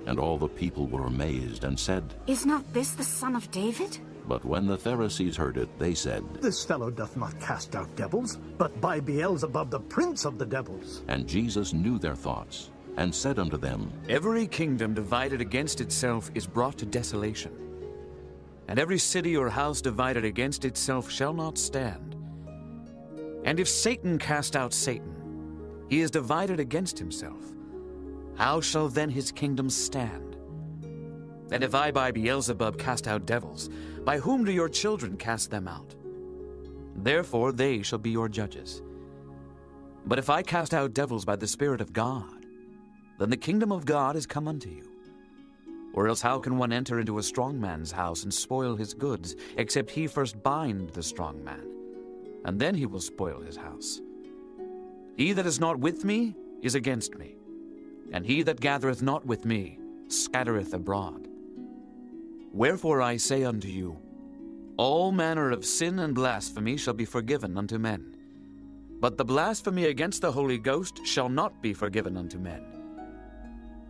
And all the people were amazed, and said, Is not this the son of David? But when the Pharisees heard it, they said, This fellow doth not cast out devils, but by Beelzebub the prince of the devils. And Jesus knew their thoughts, and said unto them, Every kingdom divided against itself is brought to desolation, and every city or house divided against itself shall not stand. And if Satan cast out Satan, he is divided against himself. How shall then his kingdom stand? And if I by Beelzebub cast out devils, by whom do your children cast them out? Therefore they shall be your judges. But if I cast out devils by the Spirit of God, then the kingdom of God is come unto you. Or else how can one enter into a strong man's house and spoil his goods, except he first bind the strong man, and then he will spoil his house? He that is not with me is against me, and he that gathereth not with me scattereth abroad. Wherefore I say unto you, all manner of sin and blasphemy shall be forgiven unto men, but the blasphemy against the Holy Ghost shall not be forgiven unto men.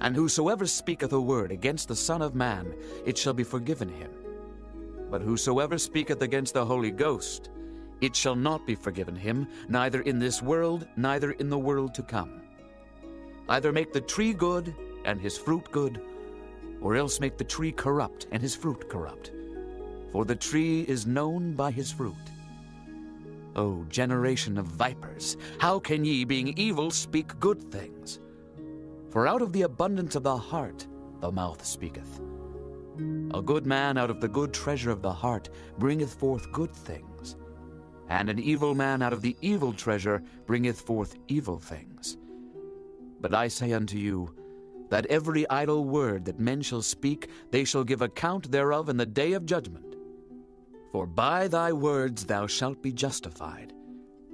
And whosoever speaketh a word against the Son of Man, it shall be forgiven him. But whosoever speaketh against the Holy Ghost, it shall not be forgiven him, neither in this world, neither in the world to come. Either make the tree good, and his fruit good, or else make the tree corrupt, and his fruit corrupt. For the tree is known by his fruit. O generation of vipers, how can ye, being evil, speak good things? For out of the abundance of the heart the mouth speaketh. A good man out of the good treasure of the heart bringeth forth good things, and an evil man out of the evil treasure bringeth forth evil things. But I say unto you, that every idle word that men shall speak, they shall give account thereof in the day of judgment. For by thy words thou shalt be justified,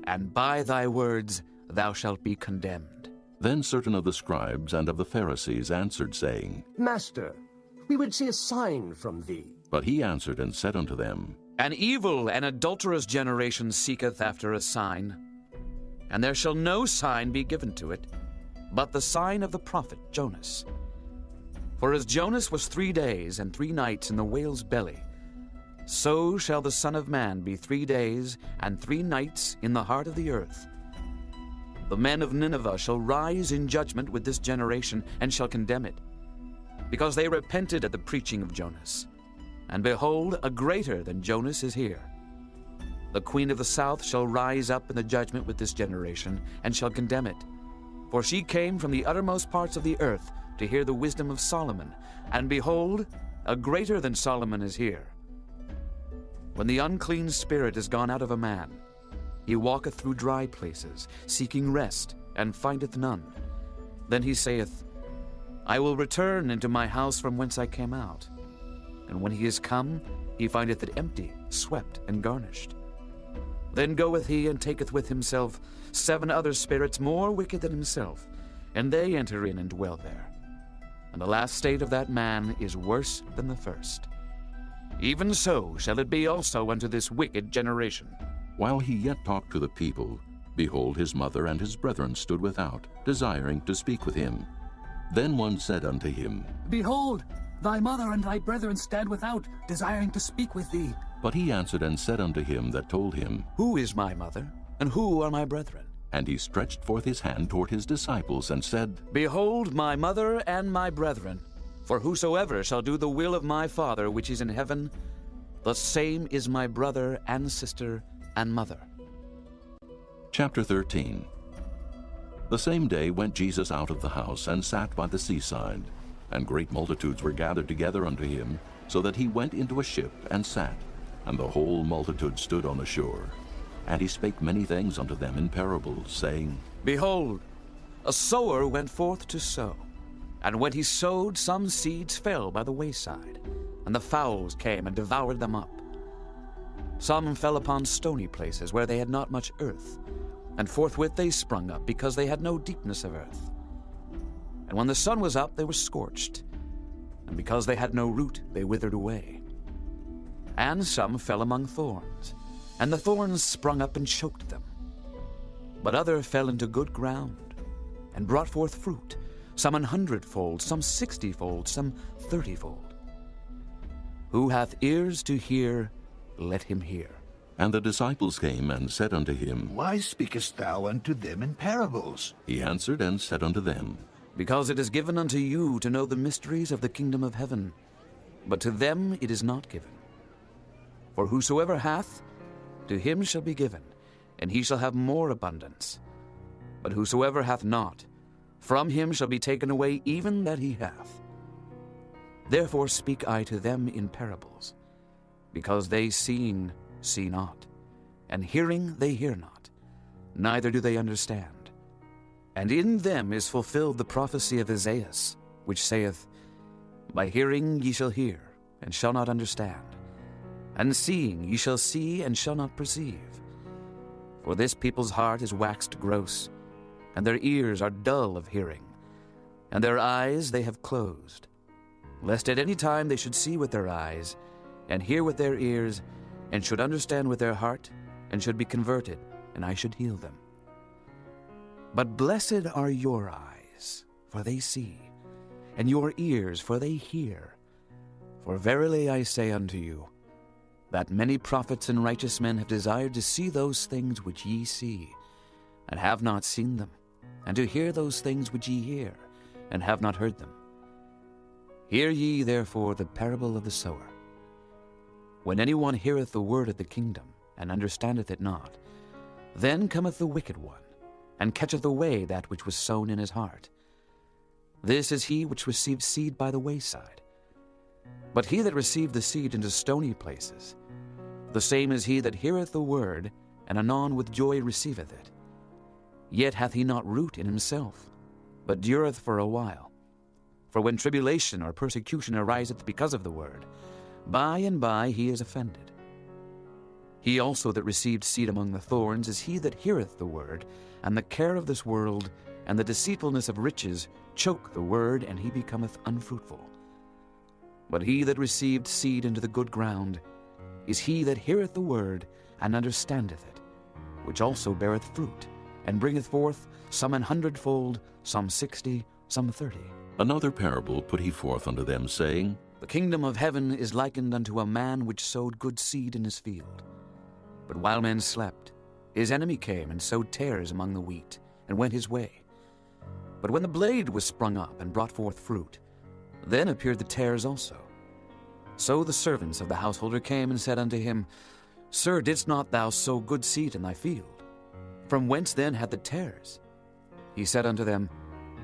and by thy words thou shalt be condemned. Then certain of the scribes and of the Pharisees answered, saying, Master, we would see a sign from thee. But he answered and said unto them, An evil and adulterous generation seeketh after a sign, and there shall no sign be given to it, but the sign of the prophet Jonas. For as Jonas was 3 days and 3 nights in the whale's belly, so shall the Son of Man be 3 days and 3 nights in the heart of the earth. The men of Nineveh shall rise in judgment with this generation, and shall condemn it, because they repented at the preaching of Jonas. And behold, a greater than Jonas is here. The queen of the south shall rise up in the judgment with this generation, and shall condemn it. For she came from the uttermost parts of the earth to hear the wisdom of Solomon, and behold, a greater than Solomon is here. When the unclean spirit is gone out of a man, he walketh through dry places, seeking rest, and findeth none. Then he saith, I will return into my house from whence I came out. And when he is come, he findeth it empty, swept, and garnished. Then goeth he and taketh with himself 7 other spirits more wicked than himself, and they enter in and dwell there. And the last state of that man is worse than the first. Even so shall it be also unto this wicked generation. While he yet talked to the people, behold, his mother and his brethren stood without, desiring to speak with him. Then one said unto him, Behold, thy mother and thy brethren stand without, desiring to speak with thee. But he answered and said unto him that told him, Who is my mother, and who are my brethren? And he stretched forth his hand toward his disciples, and said, Behold my mother and my brethren. For whosoever shall do the will of my Father which is in heaven, the same is my brother and sister and mother. Chapter 13. The same day went Jesus out of the house, and sat by the seaside. And great multitudes were gathered together unto him, so that he went into a ship, and sat. And the whole multitude stood on the shore. And he spake many things unto them in parables, saying, Behold, a sower went forth to sow. And when he sowed, some seeds fell by the wayside, and the fowls came and devoured them up. Some fell upon stony places where they had not much earth, and forthwith they sprung up, because they had no deepness of earth. And when the sun was up, they were scorched, and because they had no root, they withered away. And some fell among thorns, and the thorns sprung up and choked them. But other fell into good ground, and brought forth fruit, some 100-fold, some 60-fold, some 30-fold. Who hath ears to hear, let him hear. And the disciples came and said unto him, Why speakest thou unto them in parables? He answered and said unto them, Because it is given unto you to know the mysteries of the kingdom of heaven, but to them it is not given. For whosoever hath, to him shall be given, and he shall have more abundance. But whosoever hath not, from him shall be taken away even that he hath. Therefore speak I to them in parables, because they seeing see not, and hearing they hear not, neither do they understand. And in them is fulfilled the prophecy of Isaiah, which saith, By hearing ye shall hear, and shall not understand, and seeing ye shall see, and shall not perceive. For this people's heart is waxed gross, and their ears are dull of hearing, and their eyes they have closed, lest at any time they should see with their eyes, and hear with their ears, and should understand with their heart, and should be converted, and I should heal them. But blessed are your eyes, for they see, and your ears, for they hear. For verily I say unto you, that many prophets and righteous men have desired to see those things which ye see, and have not seen them, and to hear those things which ye hear, and have not heard them. Hear ye therefore the parable of the sower. When any one heareth the word of the kingdom, and understandeth it not, then cometh the wicked one, and catcheth away that which was sown in his heart. This is he which received seed by the wayside. But he that received the seed into stony places, the same is he that heareth the word, and anon with joy receiveth it. Yet hath he not root in himself, but dureth for a while. For when tribulation or persecution ariseth because of the word, by and by he is offended. He also that received seed among the thorns is he that heareth the word, and the care of this world, and the deceitfulness of riches choke the word, and he becometh unfruitful. But he that received seed into the good ground is he that heareth the word, and understandeth it, which also beareth fruit, and bringeth forth some 100-fold, some 60, some 30. Another parable put he forth unto them, saying, The kingdom of heaven is likened unto a man which sowed good seed in his field. But while men slept, his enemy came and sowed tares among the wheat, and went his way. But when the blade was sprung up and brought forth fruit, then appeared the tares also. So the servants of the householder came and said unto him, Sir, didst not thou sow good seed in thy field? From whence then had the tares? He said unto them,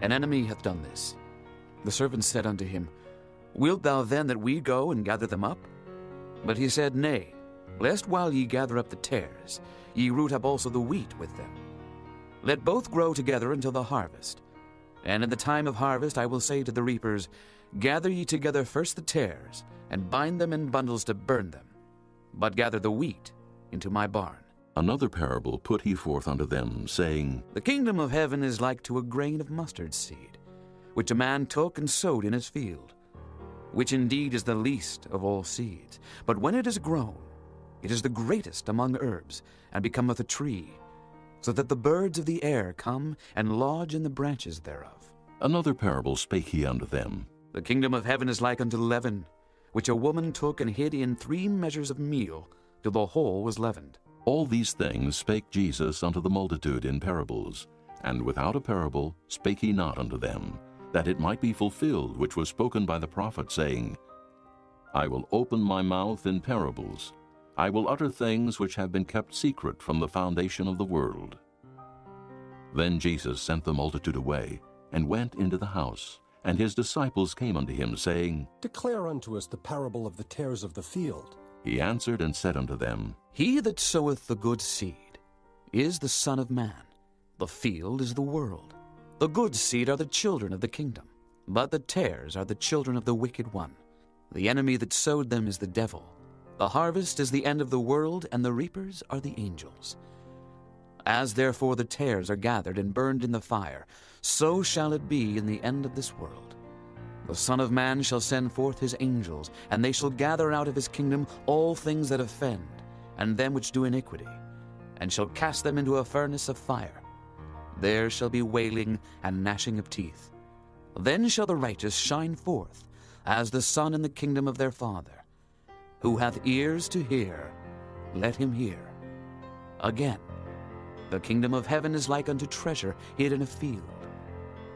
An enemy hath done this. The servants said unto him, Wilt thou then that we go and gather them up? But he said, Nay, lest while ye gather up the tares, ye root up also the wheat with them. Let both grow together until the harvest. And in the time of harvest I will say to the reapers, Gather ye together first the tares, and bind them in bundles to burn them, but gather the wheat into my barn. Another parable put he forth unto them, saying, The kingdom of heaven is like to a grain of mustard seed, which a man took and sowed in his field, which indeed is the least of all seeds. But when it is grown, it is the greatest among herbs, and becometh a tree, so that the birds of the air come and lodge in the branches thereof. Another parable spake he unto them, The kingdom of heaven is like unto leaven, which a woman took and hid in 3 measures of meal, till the whole was leavened. All these things spake Jesus unto the multitude in parables, and without a parable spake he not unto them, that it might be fulfilled which was spoken by the prophet, saying, I will open my mouth in parables. I will utter things which have been kept secret from the foundation of the world. Then Jesus sent the multitude away, and went into the house. And his disciples came unto him, saying, Declare unto us the parable of the tares of the field. He answered and said unto them, He that soweth the good seed is the Son of Man. The field is the world. The good seed are the children of the kingdom, but the tares are the children of the wicked one. The enemy that sowed them is the devil. The harvest is the end of the world, and the reapers are the angels. As therefore the tares are gathered and burned in the fire, so shall it be in the end of this world. The Son of Man shall send forth his angels, and they shall gather out of his kingdom all things that offend, and them which do iniquity, and shall cast them into a furnace of fire. There shall be wailing and gnashing of teeth. Then shall the righteous shine forth, as the sun in the kingdom of their Father. Who hath ears to hear, let him hear. Again, the kingdom of heaven is like unto treasure hid in a field,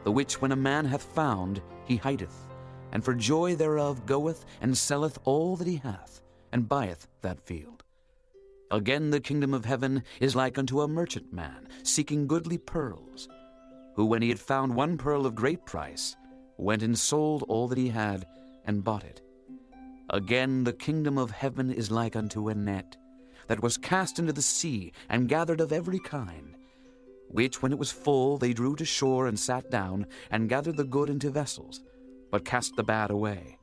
the which when a man hath found, he hideth, and for joy thereof goeth and selleth all that he hath, and buyeth that field. Again the kingdom of heaven is like unto a merchantman seeking goodly pearls, who when he had found one pearl of great price, went and sold all that he had, and bought it. Again the kingdom of heaven is like unto a net, that was cast into the sea, and gathered of every kind, which when it was full they drew to shore, and sat down, and gathered the good into vessels, but cast the bad away.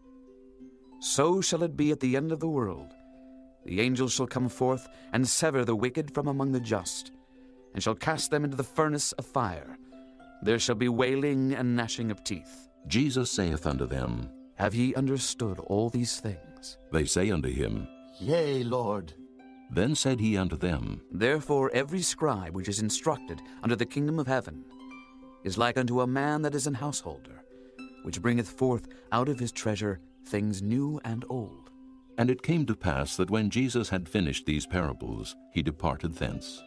So shall it be at the end of the world. The angels shall come forth, and sever the wicked from among the just, and shall cast them into the furnace of fire. There shall be wailing and gnashing of teeth. Jesus saith unto them, Have ye understood all these things? They say unto him, Yea, Lord. Then said he unto them, Therefore every scribe which is instructed unto the kingdom of heaven is like unto a man that is an householder, which bringeth forth out of his treasure things new and old. And it came to pass that when Jesus had finished these parables, he departed thence.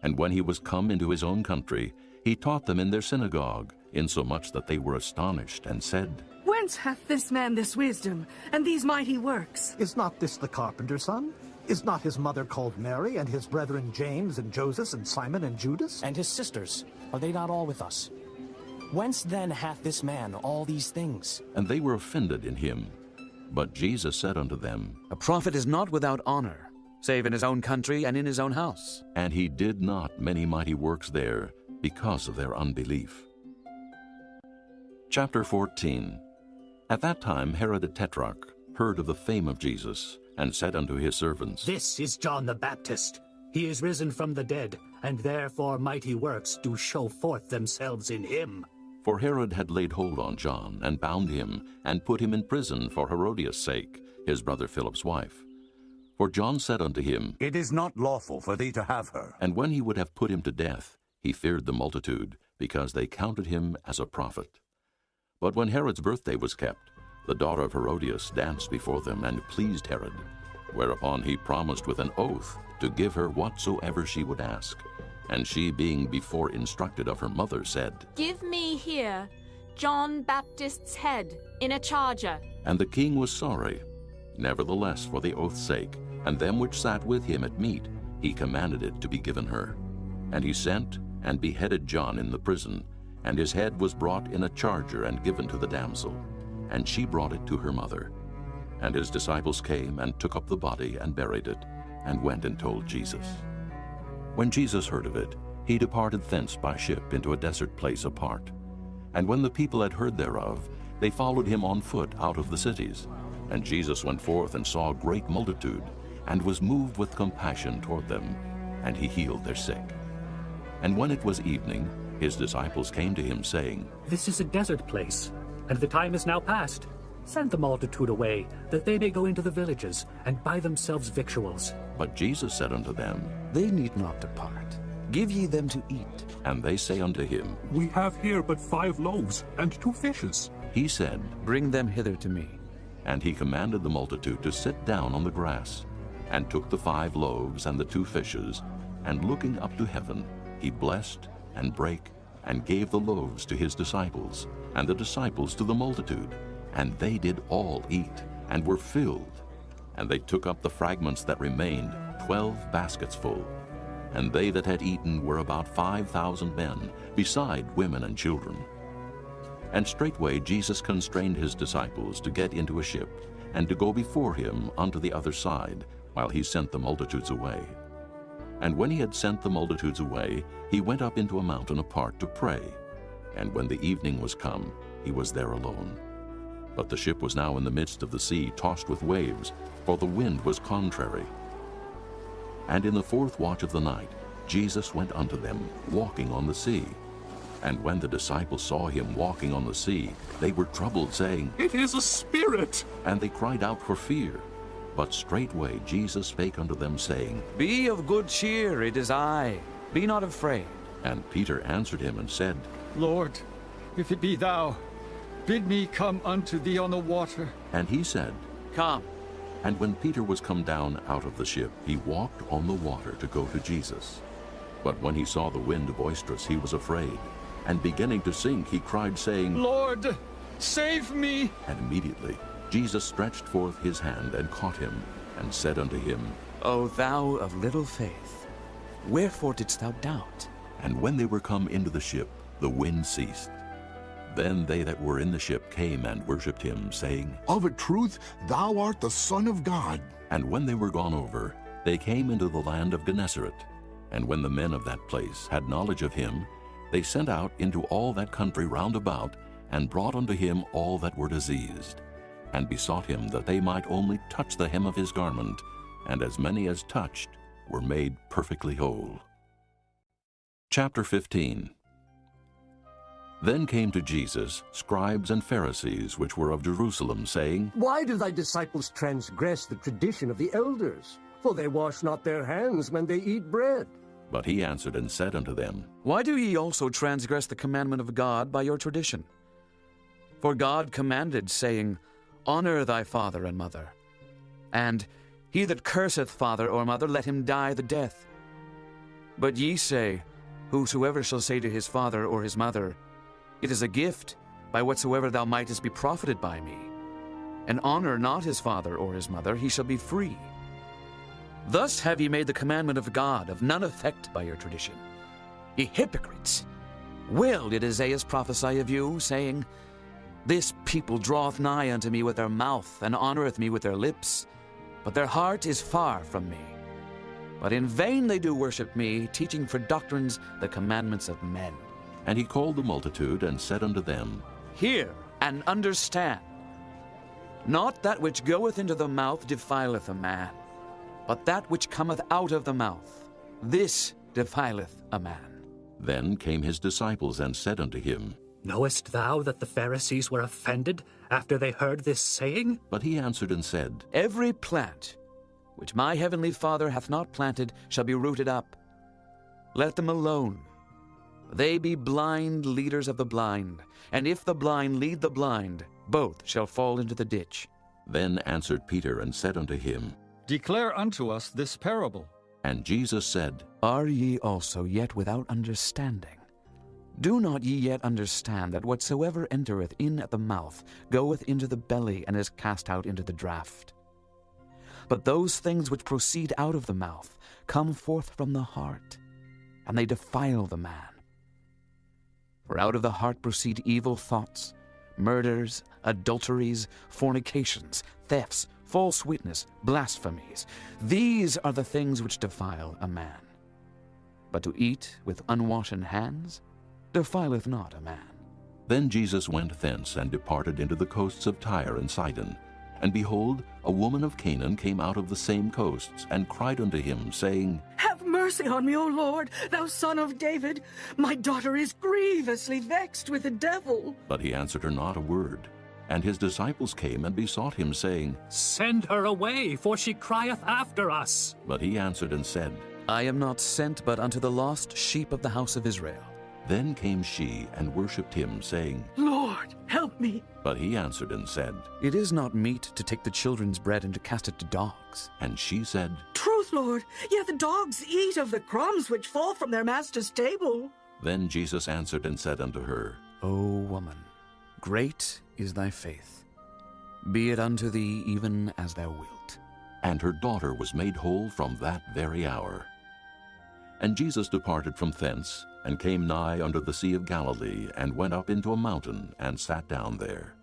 And when he was come into his own country, he taught them in their synagogue, insomuch that they were astonished, and said, Whence hath this man this wisdom, and these mighty works? Is not this the carpenter's son? Is not his mother called Mary, and his brethren James and Joseph and Simon and Judas? And his sisters, are they not all with us? Whence then hath this man all these things? And they were offended in him. But Jesus said unto them, A prophet is not without honor, save in his own country and in his own house. And he did not many mighty works there, because of their unbelief. Chapter 14. At that time Herod the Tetrarch heard of the fame of Jesus, and said unto his servants, This is John the Baptist. He is risen from the dead, and therefore mighty works do show forth themselves in him. For Herod had laid hold on John, and bound him, and put him in prison for Herodias' sake, his brother Philip's wife. For John said unto him, It is not lawful for thee to have her. And when he would have put him to death, he feared the multitude, because they counted him as a prophet. But when Herod's birthday was kept, the daughter of Herodias danced before them, and pleased Herod. Whereupon he promised with an oath to give her whatsoever she would ask. And she, being before instructed of her mother, said, Give me here John Baptist's head in a charger. And the king was sorry. Nevertheless, for the oath's sake, and them which sat with him at meat, he commanded it to be given her. And he sent and beheaded John in the prison, and his head was brought in a charger and given to the damsel. And she brought it to her mother. And his disciples came and took up the body and buried it, and went and told Jesus. When Jesus heard of it, he departed thence by ship into a desert place apart. And when the people had heard thereof, they followed him on foot out of the cities. And Jesus went forth and saw a great multitude, and was moved with compassion toward them, and he healed their sick. And when it was evening, his disciples came to him, saying, This is a desert place, and the time is now past. Send the multitude away, that they may go into the villages, and buy themselves victuals. But Jesus said unto them, They need not depart. Give ye them to eat. And they say unto him, We have here but 5 loaves and 2 fishes. He said, Bring them hither to me. And he commanded the multitude to sit down on the grass, and took the 5 loaves and the 2 fishes, and looking up to heaven, he blessed, and brake, and gave the loaves to his disciples, and the disciples to the multitude. And they did all eat, and were filled. And they took up the fragments that remained, 12 baskets full. And they that had eaten were about 5,000 men, beside women and children. And straightway Jesus constrained his disciples to get into a ship, and to go before him unto the other side, while he sent the multitudes away. And when he had sent the multitudes away, he went up into a mountain apart to pray. And when the evening was come, he was there alone. But the ship was now in the midst of the sea, tossed with waves, for the wind was contrary. And in the 4th watch of the night, Jesus went unto them, walking on the sea. And when the disciples saw him walking on the sea, they were troubled, saying, It is a spirit! And they cried out for fear. But straightway Jesus spake unto them, saying, Be of good cheer, it is I. Be not afraid. And Peter answered him and said, Lord, if it be thou, bid me come unto thee on the water. And he said, Come. And when Peter was come down out of the ship, he walked on the water to go to Jesus. But when he saw the wind boisterous, he was afraid. And beginning to sink, he cried, saying, Lord, save me! And immediately Jesus stretched forth his hand and caught him, and said unto him, O thou of little faith, wherefore didst thou doubt? And when they were come into the ship, the wind ceased. Then they that were in the ship came and worshipped him, saying, Of a truth, thou art the Son of God. And when they were gone over, they came into the land of Gennesaret. And when the men of that place had knowledge of him, they sent out into all that country round about, and brought unto him all that were diseased, and besought him that they might only touch the hem of his garment, and as many as touched were made perfectly whole. Chapter 15. Then came to Jesus scribes and Pharisees which were of Jerusalem, saying, Why do thy disciples transgress the tradition of the elders? For they wash not their hands when they eat bread. But he answered and said unto them, Why do ye also transgress the commandment of God by your tradition? For God commanded, saying, Honor thy father and mother. And, He that curseth father or mother, let him die the death. But ye say, Whosoever shall say to his father or his mother, It is a gift, by whatsoever thou mightest be profited by me, and honor not his father or his mother, he shall be free. Thus have ye made the commandment of God of none effect by your tradition. Ye hypocrites! Well did Isaiah prophesy of you, saying, This people draweth nigh unto me with their mouth, and honoreth me with their lips, but their heart is far from me. But in vain they do worship me, teaching for doctrines the commandments of men. And he called the multitude, and said unto them, Hear and understand. Not that which goeth into the mouth defileth a man, but that which cometh out of the mouth, this defileth a man. Then came his disciples, and said unto him, Knowest thou that the Pharisees were offended after they heard this saying? But he answered and said, Every plant which my heavenly Father hath not planted shall be rooted up. Let them alone. They be blind leaders of the blind, and if the blind lead the blind, both shall fall into the ditch. Then answered Peter and said unto him, Declare unto us this parable. And Jesus said, Are ye also yet without understanding? Do not ye yet understand that whatsoever entereth in at the mouth goeth into the belly, and is cast out into the draught? But those things which proceed out of the mouth come forth from the heart, and they defile the man. For out of the heart proceed evil thoughts, murders, adulteries, fornications, thefts, false witness, blasphemies. These are the things which defile a man. But to eat with unwashen hands defileth not a man. Then Jesus went thence, and departed into the coasts of Tyre and Sidon. And behold, a woman of Canaan came out of the same coasts, and cried unto him, saying, Have mercy on me, O Lord, thou son of David. My daughter is grievously vexed with the devil. But he answered her not a word. And his disciples came and besought him, saying, Send her away, for she crieth after us. But he answered and said, I am not sent but unto the lost sheep of the house of Israel. Then came she and worshipped him, saying, Lord, help me. But he answered and said, It is not meet to take the children's bread and to cast it to dogs. And she said, Truth, Lord, yet the dogs eat of the crumbs which fall from their master's table. Then Jesus answered and said unto her, O woman, great is thy faith. Be it unto thee even as thou wilt. And her daughter was made whole from that very hour. And Jesus departed from thence, and came nigh unto the sea of Galilee, and went up into a mountain, and sat down there.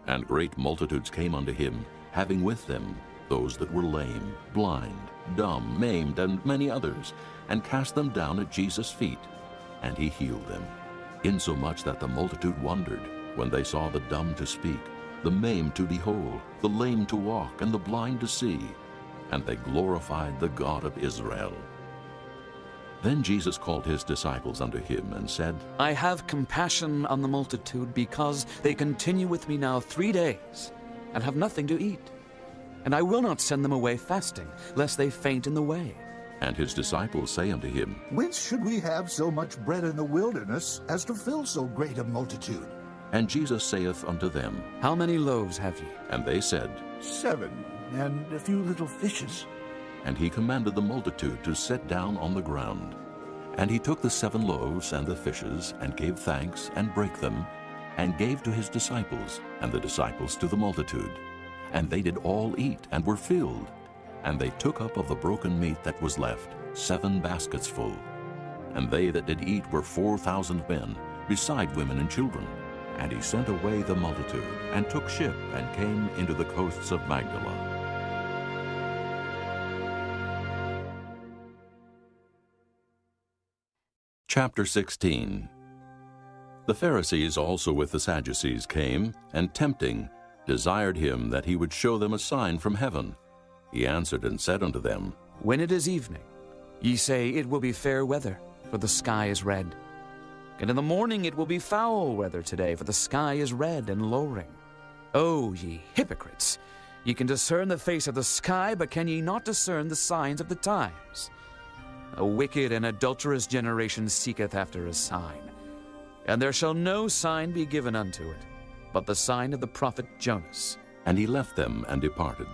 And great multitudes came unto him, having with them those that were lame, blind, dumb, maimed, and many others, and cast them down at Jesus' feet. And he healed them, insomuch that the multitude wondered, when they saw the dumb to speak, the maimed to be whole, the lame to walk, and the blind to see. And they glorified the God of Israel. Then Jesus called his disciples unto him, and said, I have compassion on the multitude, because they continue with me now 3 days, and have nothing to eat. And I will not send them away fasting, lest they faint in the way. And his disciples say unto him, Whence should we have so much bread in the wilderness, as to fill so great a multitude? And Jesus saith unto them, How many loaves have ye? And they said, 7, and a few little fishes. And he commanded the multitude to sit down on the ground. And he took the 7 loaves and the fishes, and gave thanks, and brake them, and gave to his disciples, and the disciples to the multitude. And they did all eat, and were filled. And they took up of the broken meat that was left 7 baskets full. And they that did eat were 4,000 men, beside women and children. And he sent away the multitude, and took ship, and came into the coasts of Magdala. Chapter 16. The Pharisees also with the Sadducees came, and tempting, desired him that he would show them a sign from heaven. He answered and said unto them, When it is evening, ye say, It will be fair weather, for the sky is red. And in the morning it will be foul weather today, for the sky is red and lowering. O ye hypocrites! Ye can discern the face of the sky, but can ye not discern the signs of the times? A wicked and adulterous generation seeketh after a sign, and there shall no sign be given unto it, but the sign of the prophet Jonas. And he left them and departed.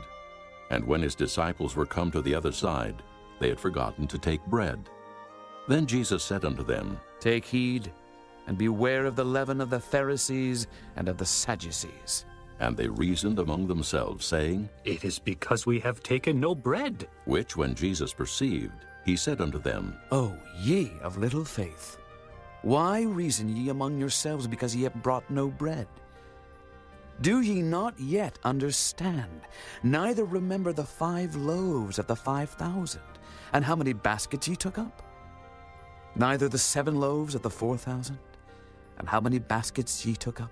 And when his disciples were come to the other side, they had forgotten to take bread. Then Jesus said unto them, Take heed, and beware of the leaven of the Pharisees and of the Sadducees. And they reasoned among themselves, saying, It is because we have taken no bread. Which when Jesus perceived, he said unto them, O ye of little faith, why reason ye among yourselves, because ye have brought no bread? Do ye not yet understand, neither remember the 5 loaves of the 5,000, and how many baskets ye took up? Neither the 7 loaves of the 4,000, and how many baskets ye took up?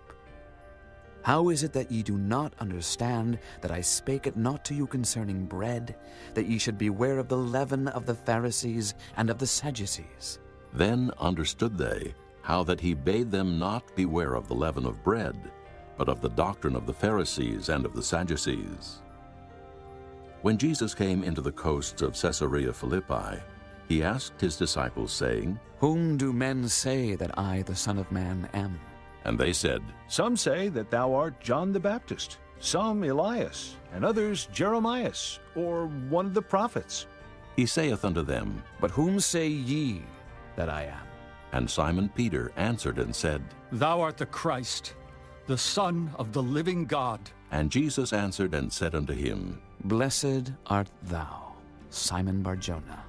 How is it that ye do not understand that I spake it not to you concerning bread, that ye should beware of the leaven of the Pharisees and of the Sadducees? Then understood they how that he bade them not beware of the leaven of bread, but of the doctrine of the Pharisees and of the Sadducees. When Jesus came into the coasts of Caesarea Philippi, he asked his disciples, saying, Whom do men say that I, the Son of Man, am? And they said, Some say that thou art John the Baptist, some Elias, and others Jeremias, or one of the prophets. He saith unto them, But whom say ye that I am? And Simon Peter answered and said, Thou art the Christ, the Son of the living God. And Jesus answered and said unto him, Blessed art thou, Simon Bar-Jonah.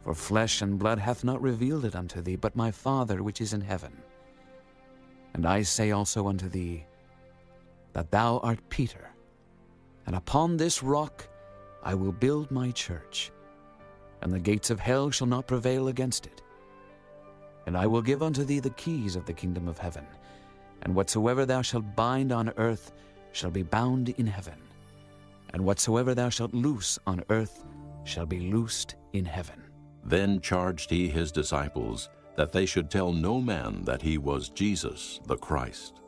For flesh and blood hath not revealed it unto thee, but my Father which is in heaven. And I say also unto thee, that thou art Peter, and upon this rock I will build my church, and the gates of hell shall not prevail against it. And I will give unto thee the keys of the kingdom of heaven, and whatsoever thou shalt bind on earth shall be bound in heaven, and whatsoever thou shalt loose on earth shall be loosed in heaven. Then charged he his disciples that they should tell no man that he was Jesus the Christ.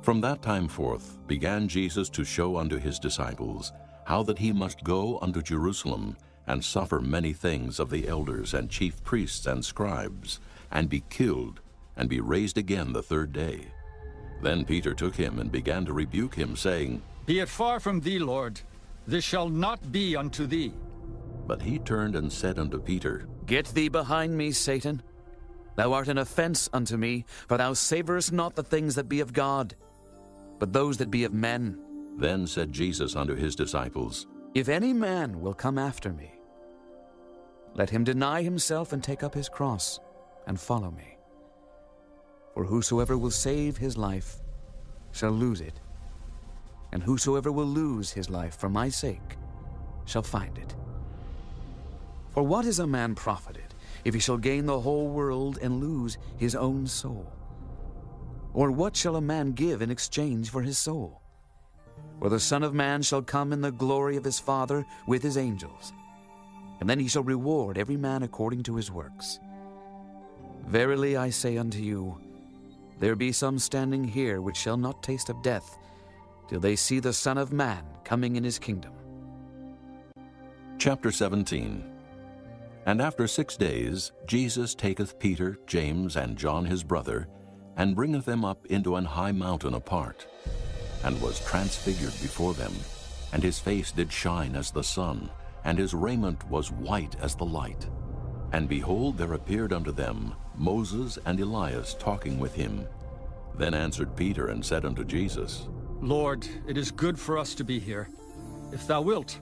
From that time forth began Jesus to show unto his disciples how that he must go unto Jerusalem and suffer many things of the elders and chief priests and scribes, and be killed, and be raised again the 3rd day. Then Peter took him and began to rebuke him, saying, Be it far from thee, Lord. This shall not be unto thee. But he turned and said unto Peter, Get thee behind me, Satan. Thou art an offense unto me, for thou savorest not the things that be of God, but those that be of men. Then said Jesus unto his disciples, If any man will come after me, let him deny himself and take up his cross, and follow me. For whosoever will save his life shall lose it, and whosoever will lose his life for my sake shall find it. For what is a man profited, if he shall gain the whole world and lose his own soul? Or what shall a man give in exchange for his soul? For the Son of Man shall come in the glory of his Father with his angels, and then he shall reward every man according to his works. Verily I say unto you, there be some standing here which shall not taste of death, till they see the Son of Man coming in his kingdom. Chapter 17. And after 6 days Jesus taketh Peter, James, and John his brother, and bringeth them up into an high mountain apart, and was transfigured before them, and his face did shine as the sun, and his raiment was white as the light. And behold, there appeared unto them Moses and Elias talking with him. Then answered Peter and said unto Jesus, Lord, it is good for us to be here. If thou wilt,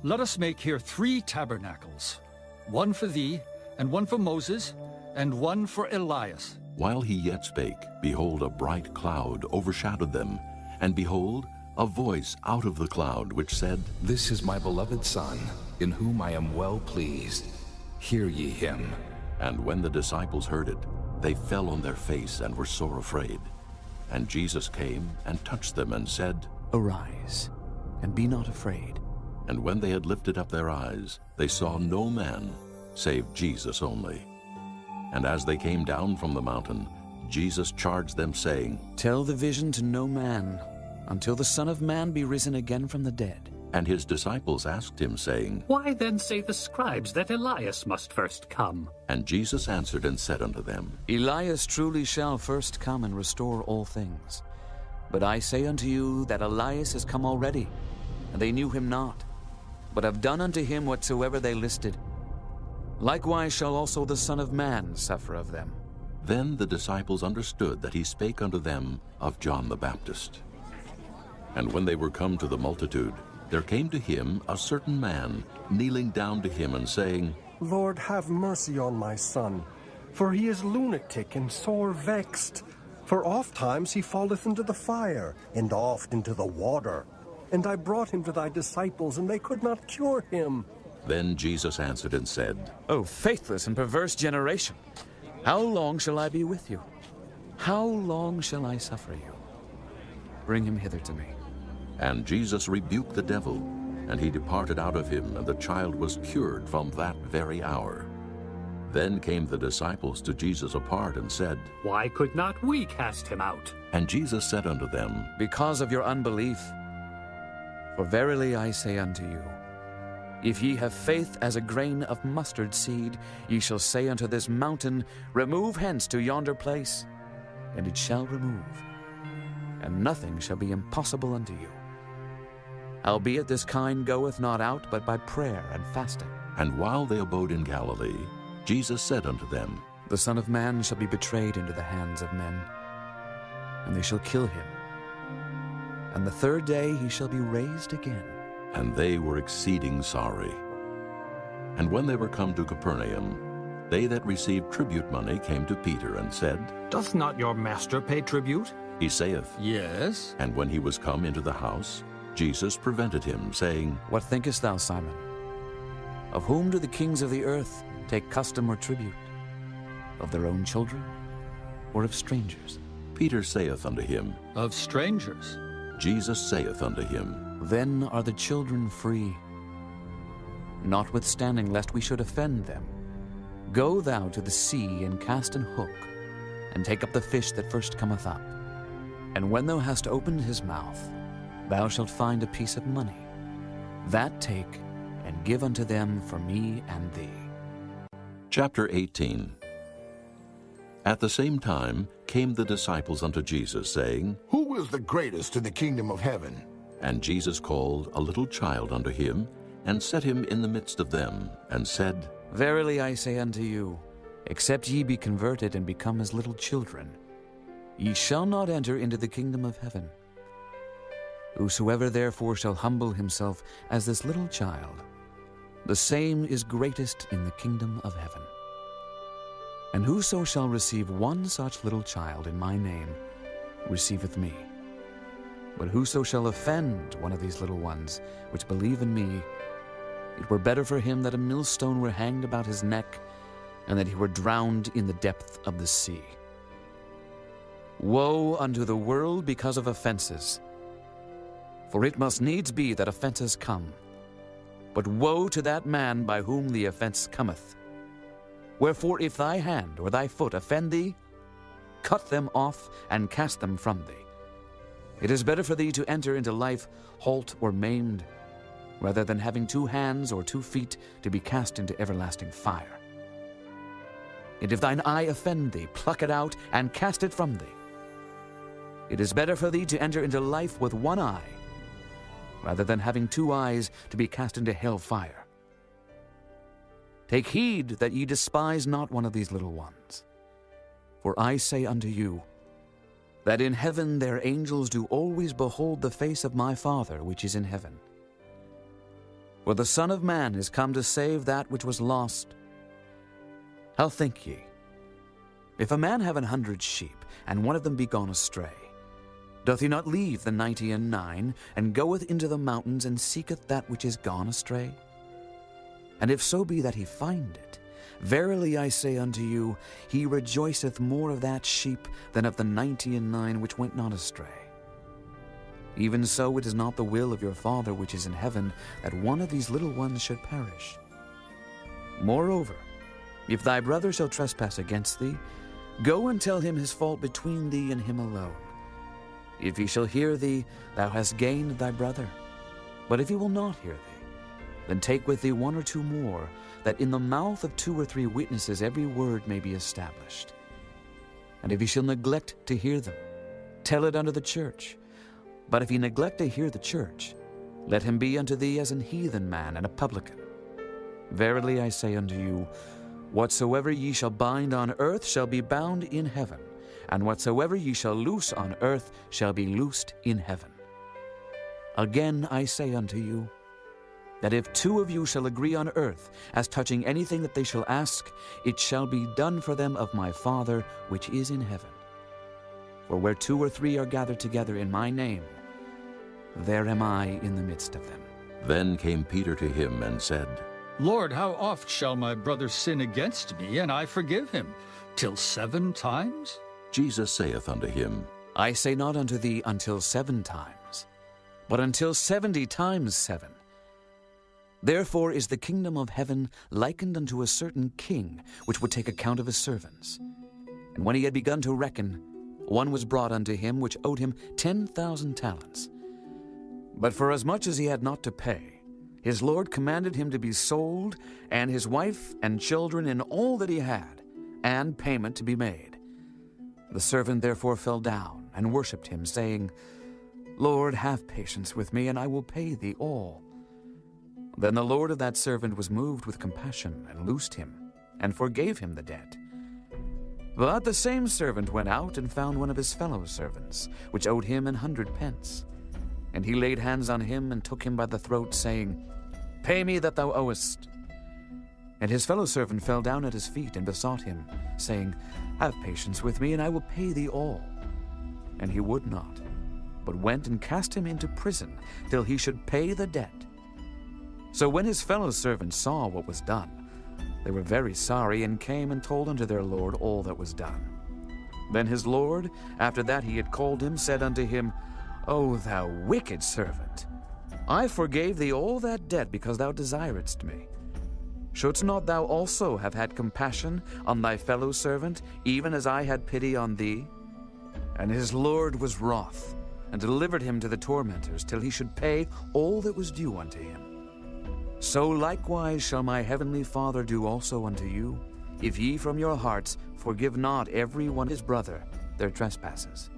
let us make here 3 tabernacles, one for thee, and one for Moses, and one for Elias. While he yet spake, behold, a bright cloud overshadowed them, and behold, a voice out of the cloud which said, This is my beloved Son, in whom I am well pleased. Hear ye him. And when the disciples heard it, they fell on their face and were sore afraid. And Jesus came and touched them and said, Arise, and be not afraid. And when they had lifted up their eyes, they saw no man, save Jesus only. And as they came down from the mountain, Jesus charged them, saying, Tell the vision to no man, until the Son of Man be risen again from the dead. And his disciples asked him, saying, Why then say the scribes that Elias must first come? And Jesus answered and said unto them, Elias truly shall first come and restore all things. But I say unto you that Elias is come already, and they knew him not, but have done unto him whatsoever they listed. Likewise shall also the Son of Man suffer of them. Then the disciples understood that he spake unto them of John the Baptist. And when they were come to the multitude, there came to him a certain man, kneeling down to him and saying, Lord, have mercy on my son, for he is lunatic and sore vexed. For oft times he falleth into the fire, and oft into the water. And I brought him to thy disciples, and they could not cure him. Then Jesus answered and said, O faithless and perverse generation, how long shall I be with you? How long shall I suffer you? Bring him hither to me. And Jesus rebuked the devil, and he departed out of him, and the child was cured from that very hour. Then came the disciples to Jesus apart and said, Why could not we cast him out? And Jesus said unto them, Because of your unbelief. For verily I say unto you, if ye have faith as a grain of mustard seed, ye shall say unto this mountain, Remove hence to yonder place, and it shall remove. And nothing shall be impossible unto you. Howbeit this kind goeth not out but by prayer and fasting. And while they abode in Galilee, Jesus said unto them, The Son of Man shall be betrayed into the hands of men, and they shall kill him. And the third day he shall be raised again. And they were exceeding sorry. And when they were come to Capernaum, they that received tribute money came to Peter and said, Doth not your master pay tribute? He saith, Yes. And when he was come into the house, Jesus prevented him, saying, What thinkest thou, Simon? Of whom do the kings of the earth take custom or tribute? Of their own children, or of strangers? Peter saith unto him, Of strangers. Jesus saith unto him, Then are the children free. Notwithstanding, lest we should offend them, go thou to the sea and cast an hook, and take up the fish that first cometh up. And when thou hast opened his mouth, thou shalt find a piece of money. That take, and give unto them for me and thee. Chapter 18. At the same time came the disciples unto Jesus, saying, Who is the greatest in the kingdom of heaven? And Jesus called a little child unto him, and set him in the midst of them, and said, Verily I say unto you, except ye be converted and become as little children, ye shall not enter into the kingdom of heaven. Whosoever therefore shall humble himself as this little child, the same is greatest in the kingdom of heaven. And whoso shall receive one such little child in my name, receiveth me. But whoso shall offend one of these little ones, which believe in me, it were better for him that a millstone were hanged about his neck, and that he were drowned in the depth of the sea. Woe unto the world because of offenses! For it must needs be that offenses come. But woe to that man by whom the offense cometh. Wherefore if thy hand or thy foot offend thee, cut them off and cast them from thee. It is better for thee to enter into life halt or maimed, rather than having 2 hands or 2 feet to be cast into everlasting fire. And if thine eye offend thee, pluck it out and cast it from thee. It is better for thee to enter into life with 1 eye, rather than having 2 eyes to be cast into hell fire. Take heed that ye despise not one of these little ones. For I say unto you, that in heaven their angels do always behold the face of my Father which is in heaven. For the Son of Man is come to save that which was lost. How think ye? If a man have 100 sheep, and one of them be gone astray, doth he not leave the 99, and goeth into the mountains, and seeketh that which is gone astray? And if so be that he find it, verily I say unto you, he rejoiceth more of that sheep than of the 99 which went not astray. Even so it is not the will of your Father which is in heaven that one of these little ones should perish. Moreover, If thy brother shall trespass against thee, go and tell him his fault between thee and him alone. If he shall hear thee, thou hast gained thy brother. But if he will not hear thee, then take with thee 1 or 2 more, that in the mouth of 2 or 3 witnesses every word may be established. And if he shall neglect to hear them, tell it unto the church. But if he neglect to hear the church, let him be unto thee as an heathen man and a publican. Verily I say unto you, whatsoever ye shall bind on earth shall be bound in heaven, and whatsoever ye shall loose on earth shall be loosed in heaven. Again I say unto you, that if 2 of you shall agree on earth as touching anything that they shall ask, it shall be done for them of my Father which is in heaven. For where 2 or 3 are gathered together in my name, there am I in the midst of them. Then came Peter to him and said, Lord, how oft shall my brother sin against me, and I forgive him? Till 7 times? Jesus saith unto him, I say not unto thee until 7 times, but until 70 times 7. Therefore is the kingdom of heaven likened unto a certain king, which would take account of his servants. And when he had begun to reckon, one was brought unto him which owed him 10,000 talents. But for as much as he had not to pay, his Lord commanded him to be sold, and his wife and children and all that he had, and payment to be made. The servant therefore fell down and worshipped him, saying, Lord, have patience with me, and I will pay thee all. Then the Lord of that servant was moved with compassion, and loosed him, and forgave him the debt. But the same servant went out and found one of his fellow servants, which owed him 100 pence. And he laid hands on him, and took him by the throat, saying, Pay me that thou owest. And his fellow servant fell down at his feet, and besought him, saying, Have patience with me, and I will pay thee all. And he would not, but went and cast him into prison, till he should pay the debt. So when his fellow servants saw what was done, they were very sorry, and came and told unto their Lord all that was done. Then his Lord, after that he had called him, said unto him, O thou wicked servant, I forgave thee all that debt, because thou desiredst me. Shouldst not thou also have had compassion on thy fellow servant, even as I had pity on thee? And his Lord was wroth, and delivered him to the tormentors, till he should pay all that was due unto him. So likewise shall my heavenly Father do also unto you, if ye from your hearts forgive not every one his brother their trespasses.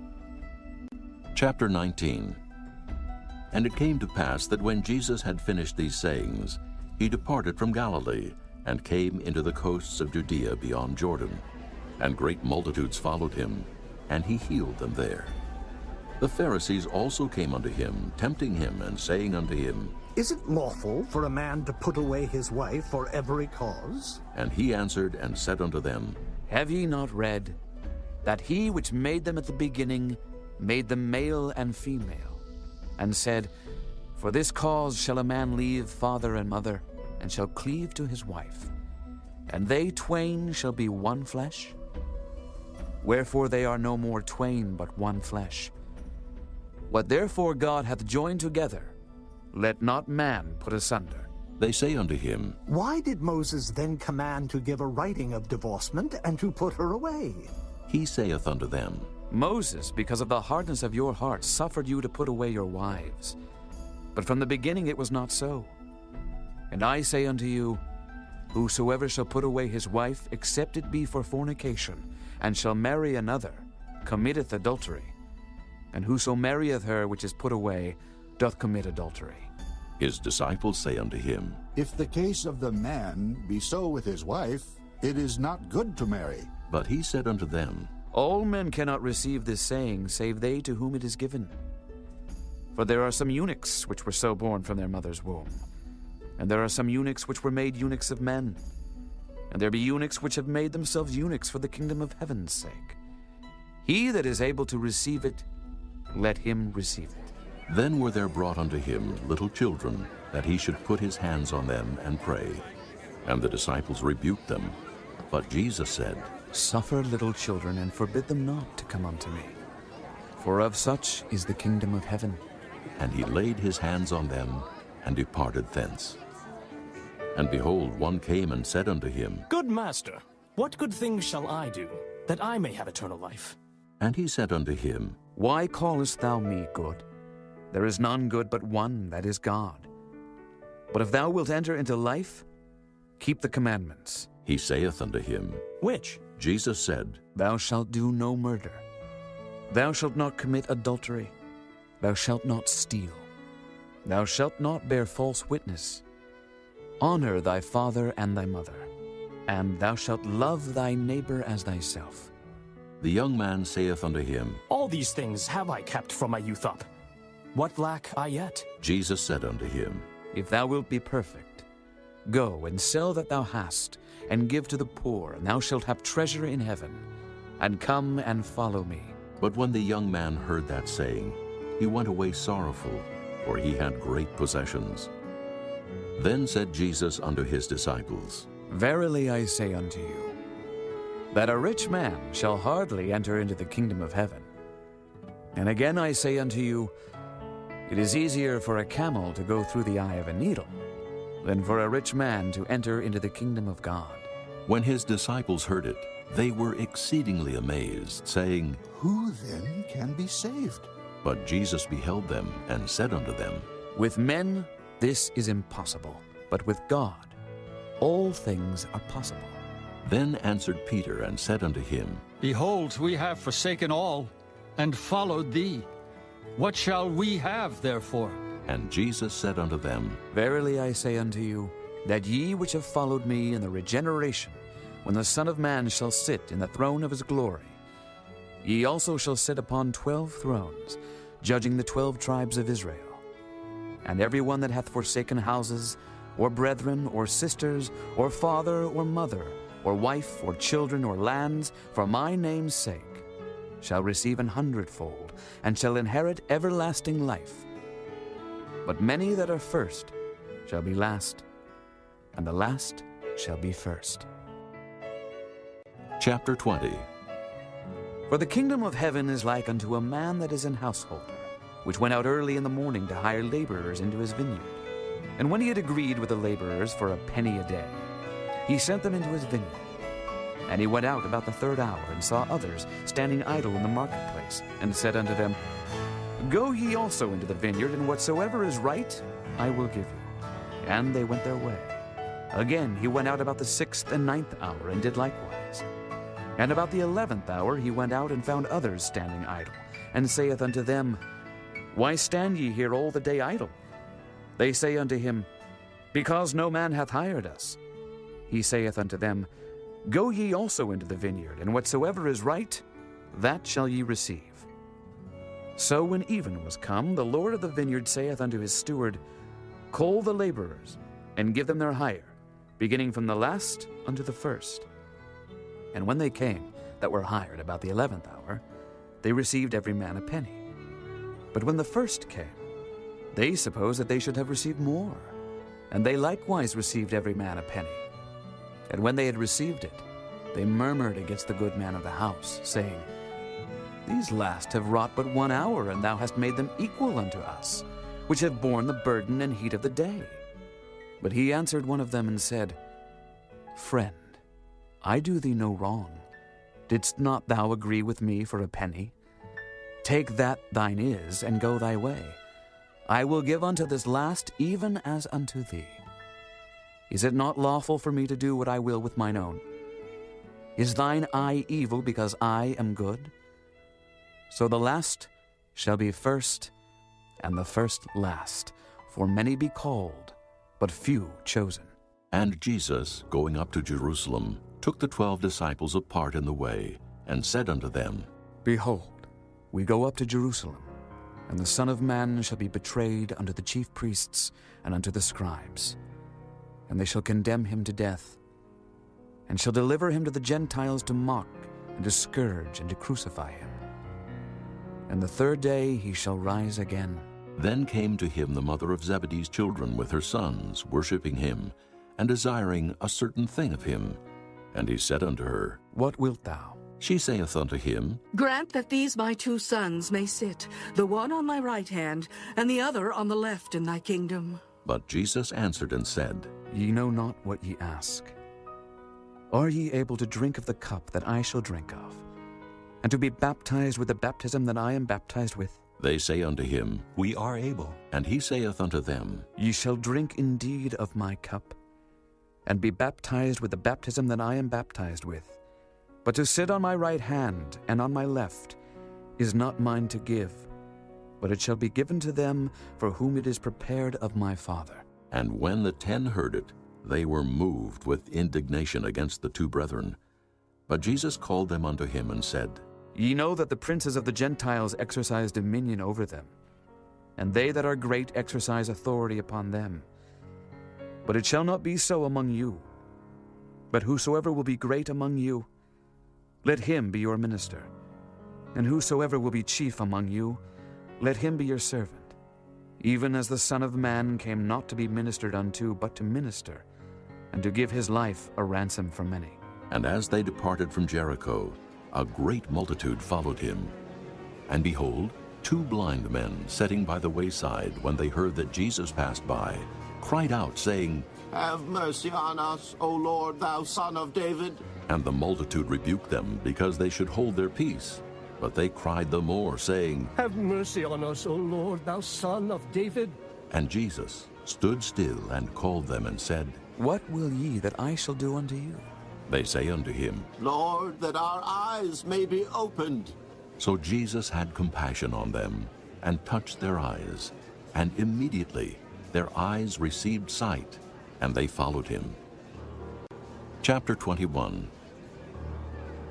Chapter 19. And it came to pass that when Jesus had finished these sayings, he departed from Galilee, and came into the coasts of Judea beyond Jordan. And great multitudes followed him, and he healed them there. The Pharisees also came unto him, tempting him, and saying unto him, Is it lawful for a man to put away his wife for every cause? And he answered and said unto them, Have ye not read, that he which made them at the beginning made them male and female, and said, For this cause shall a man leave father and mother, and shall cleave to his wife, and they twain shall be one flesh? Wherefore they are no more twain, but one flesh. What therefore God hath joined together, let not man put asunder. They say unto him, Why did Moses then command to give a writing of divorcement, and to put her away? He saith unto them, Moses, because of the hardness of your hearts, suffered you to put away your wives. But from the beginning it was not so. And I say unto you, Whosoever shall put away his wife, except it be for fornication, and shall marry another, committeth adultery. And whoso marrieth her which is put away, doth commit adultery. His disciples say unto him, If the case of the man be so with his wife, it is not good to marry. But he said unto them, All men cannot receive this saying, save they to whom it is given. For there are some eunuchs which were so born from their mother's womb, and there are some eunuchs which were made eunuchs of men, and there be eunuchs which have made themselves eunuchs for the kingdom of heaven's sake. He that is able to receive it, let him receive it. Then were there brought unto him little children, that he should put his hands on them and pray. And the disciples rebuked them. But Jesus said, Suffer little children, and forbid them not to come unto me, for of such is the kingdom of heaven. And he laid his hands on them, and departed thence. And behold, one came and said unto him, Good master, what good things shall I do, that I may have eternal life? And he said unto him, Why callest thou me good? There is none good but one, that is God. But if thou wilt enter into life, keep the commandments. He saith unto him, Which? Jesus said, Thou shalt do no murder. Thou shalt not commit adultery. Thou shalt not steal. Thou shalt not bear false witness. Honor thy father and thy mother. And thou shalt love thy neighbor as thyself. The young man saith unto him, All these things have I kept from my youth up. What lack I yet? Jesus said unto him, If thou wilt be perfect, go and sell that thou hast, and give to the poor, and thou shalt have treasure in heaven. And come and follow me. But when the young man heard that saying, he went away sorrowful, for he had great possessions. Then said Jesus unto his disciples, Verily I say unto you, that a rich man shall hardly enter into the kingdom of heaven. And again I say unto you, it is easier for a camel to go through the eye of a needle than for a rich man to enter into the kingdom of God. When his disciples heard it, they were exceedingly amazed, saying, Who then can be saved? But Jesus beheld them, and said unto them, With men this is impossible, but with God all things are possible. Then answered Peter, and said unto him, Behold, we have forsaken all, and followed thee. What shall we have, therefore? And Jesus said unto them, Verily I say unto you, that ye which have followed me in the regeneration, when the Son of Man shall sit in the throne of his glory, ye also shall sit upon 12 thrones, judging the 12 tribes of Israel. And every one that hath forsaken houses, or brethren, or sisters, or father, or mother, or wife, or children, or lands, for my name's sake, shall receive 100-fold, and shall inherit everlasting life. But many that are first shall be last, and the last shall be first. Chapter 20. For the kingdom of heaven is like unto a man that is an householder, which went out early in the morning to hire laborers into his vineyard. And when he had agreed with the laborers for a penny a day, he sent them into his vineyard. And he went out about the 3rd hour, and saw others standing idle in the marketplace, and said unto them, Go ye also into the vineyard, and whatsoever is right I will give you. And they went their way. Again he went out about the 6th and 9th hour, and did likewise. And about the 11th hour he went out, and found others standing idle, and saith unto them, Why stand ye here all the day idle? They say unto him, Because no man hath hired us. He saith unto them, Go ye also into the vineyard, and whatsoever is right, that shall ye receive. So when even was come, the Lord of the vineyard saith unto his steward, Call the laborers, and give them their hire, beginning from the last unto the first. And when they came, that were hired about the 11th hour, they received every man a penny. But when the first came, they supposed that they should have received more, and they likewise received every man a penny. And when they had received it, they murmured against the good man of the house, saying, These last have wrought but 1 hour, and thou hast made them equal unto us, which have borne the burden and heat of the day. But he answered one of them and said, Friend, I do thee no wrong. Didst not thou agree with me for a penny? Take that thine is, and go thy way. I will give unto this last even as unto thee. Is it not lawful for me to do what I will with mine own? Is thine eye evil because I am good? So the last shall be first, and the first last. For many be called, but few chosen. And Jesus, going up to Jerusalem, took the 12 disciples apart in the way, and said unto them, Behold, we go up to Jerusalem, and the Son of Man shall be betrayed unto the chief priests and unto the scribes. And they shall condemn him to death, and shall deliver him to the Gentiles to mock, and to scourge, and to crucify him. And the 3rd day he shall rise again. Then came to him the mother of Zebedee's children with her sons, worshipping him, and desiring a certain thing of him. And he said unto her, What wilt thou? She saith unto him, Grant that these my 2 sons may sit, the one on thy right hand, and the other on the left in thy kingdom. But Jesus answered and said, Ye know not what ye ask. Are ye able to drink of the cup that I shall drink of, and to be baptized with the baptism that I am baptized with? They say unto him, We are able. And he saith unto them, Ye shall drink indeed of my cup, and be baptized with the baptism that I am baptized with. But to sit on my right hand and on my left is not mine to give, but it shall be given to them for whom it is prepared of my Father. And when the 10 heard it, they were moved with indignation against the 2 brethren. But Jesus called them unto him and said, Ye know that the princes of the Gentiles exercise dominion over them, and they that are great exercise authority upon them. But it shall not be so among you. But whosoever will be great among you, let him be your minister. And whosoever will be chief among you, let him be your servant. Even as the Son of Man came not to be ministered unto, but to minister, and to give his life a ransom for many. And as they departed from Jericho, a great multitude followed him. And behold, 2 blind men sitting by the wayside, when they heard that Jesus passed by, cried out, saying, Have mercy on us, O Lord, thou Son of David. And the multitude rebuked them, because they should hold their peace. But they cried the more, saying, Have mercy on us, O Lord, thou Son of David. And Jesus stood still and called them and said, What will ye that I shall do unto you? They say unto him, Lord, that our eyes may be opened. So Jesus had compassion on them, and touched their eyes. And immediately their eyes received sight, and they followed him. Chapter 21.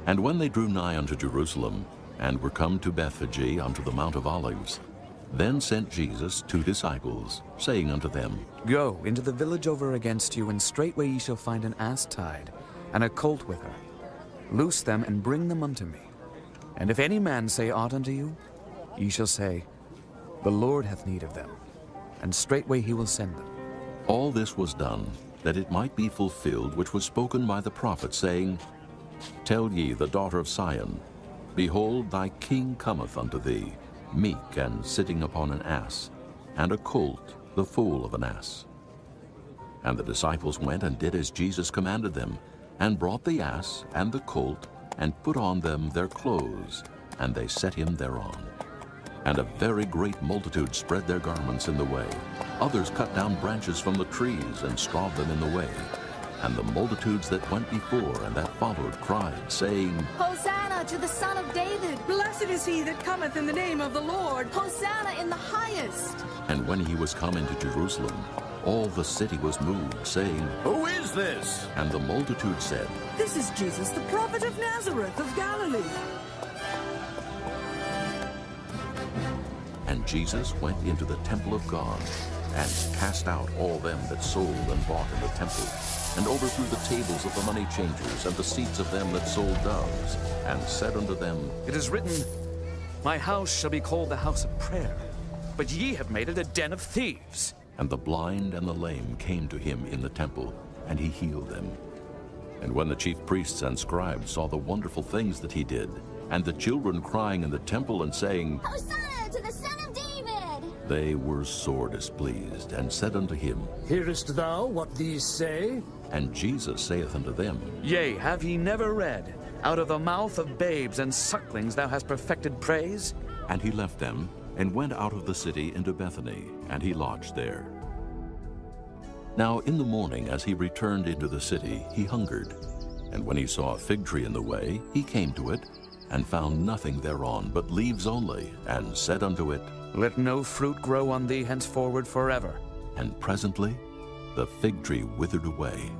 And when they drew nigh unto Jerusalem, and were come to Bethphage unto the Mount of Olives, then sent Jesus 2 disciples, saying unto them, Go into the village over against you, and straightway ye shall find an ass tied, and a colt with her. Loose them, and bring them unto me. And if any man say aught unto you, ye shall say, The Lord hath need of them, and straightway he will send them. All this was done, that it might be fulfilled which was spoken by the prophet, saying, Tell ye the daughter of Sion, Behold, thy king cometh unto thee, meek and sitting upon an ass, and a colt, the foal of an ass. And the disciples went and did as Jesus commanded them, and brought the ass and the colt, and put on them their clothes, and they set him thereon. And a very great multitude spread their garments in the way. Others cut down branches from the trees, and strawed them in the way. And the multitudes that went before and that followed cried, saying, Hosanna to the Son of David! Blessed is he that cometh in the name of the Lord! Hosanna in the highest! And when he was come into Jerusalem, all the city was moved, saying, Who is this? And the multitude said, This is Jesus, the prophet of Nazareth of Galilee. And Jesus went into the temple of God, and cast out all them that sold and bought in the temple, and overthrew the tables of the money changers, and the seats of them that sold doves, and said unto them, It is written, My house shall be called the house of prayer, but ye have made it a den of thieves. And the blind and the lame came to him in the temple, and he healed them. And when the chief priests and scribes saw the wonderful things that he did, and the children crying in the temple and saying, Hosanna to the Son of David! They were sore displeased, and said unto him, Hearest thou what these say? And Jesus saith unto them, Yea, have ye never read, Out of the mouth of babes and sucklings thou hast perfected praise? And he left them, and went out of the city into Bethany, and he lodged there. Now in the morning, as he returned into the city, he hungered. And when he saw a fig tree in the way, he came to it, and found nothing thereon but leaves only, and said unto it, Let no fruit grow on thee henceforward forever. And presently the fig tree withered away.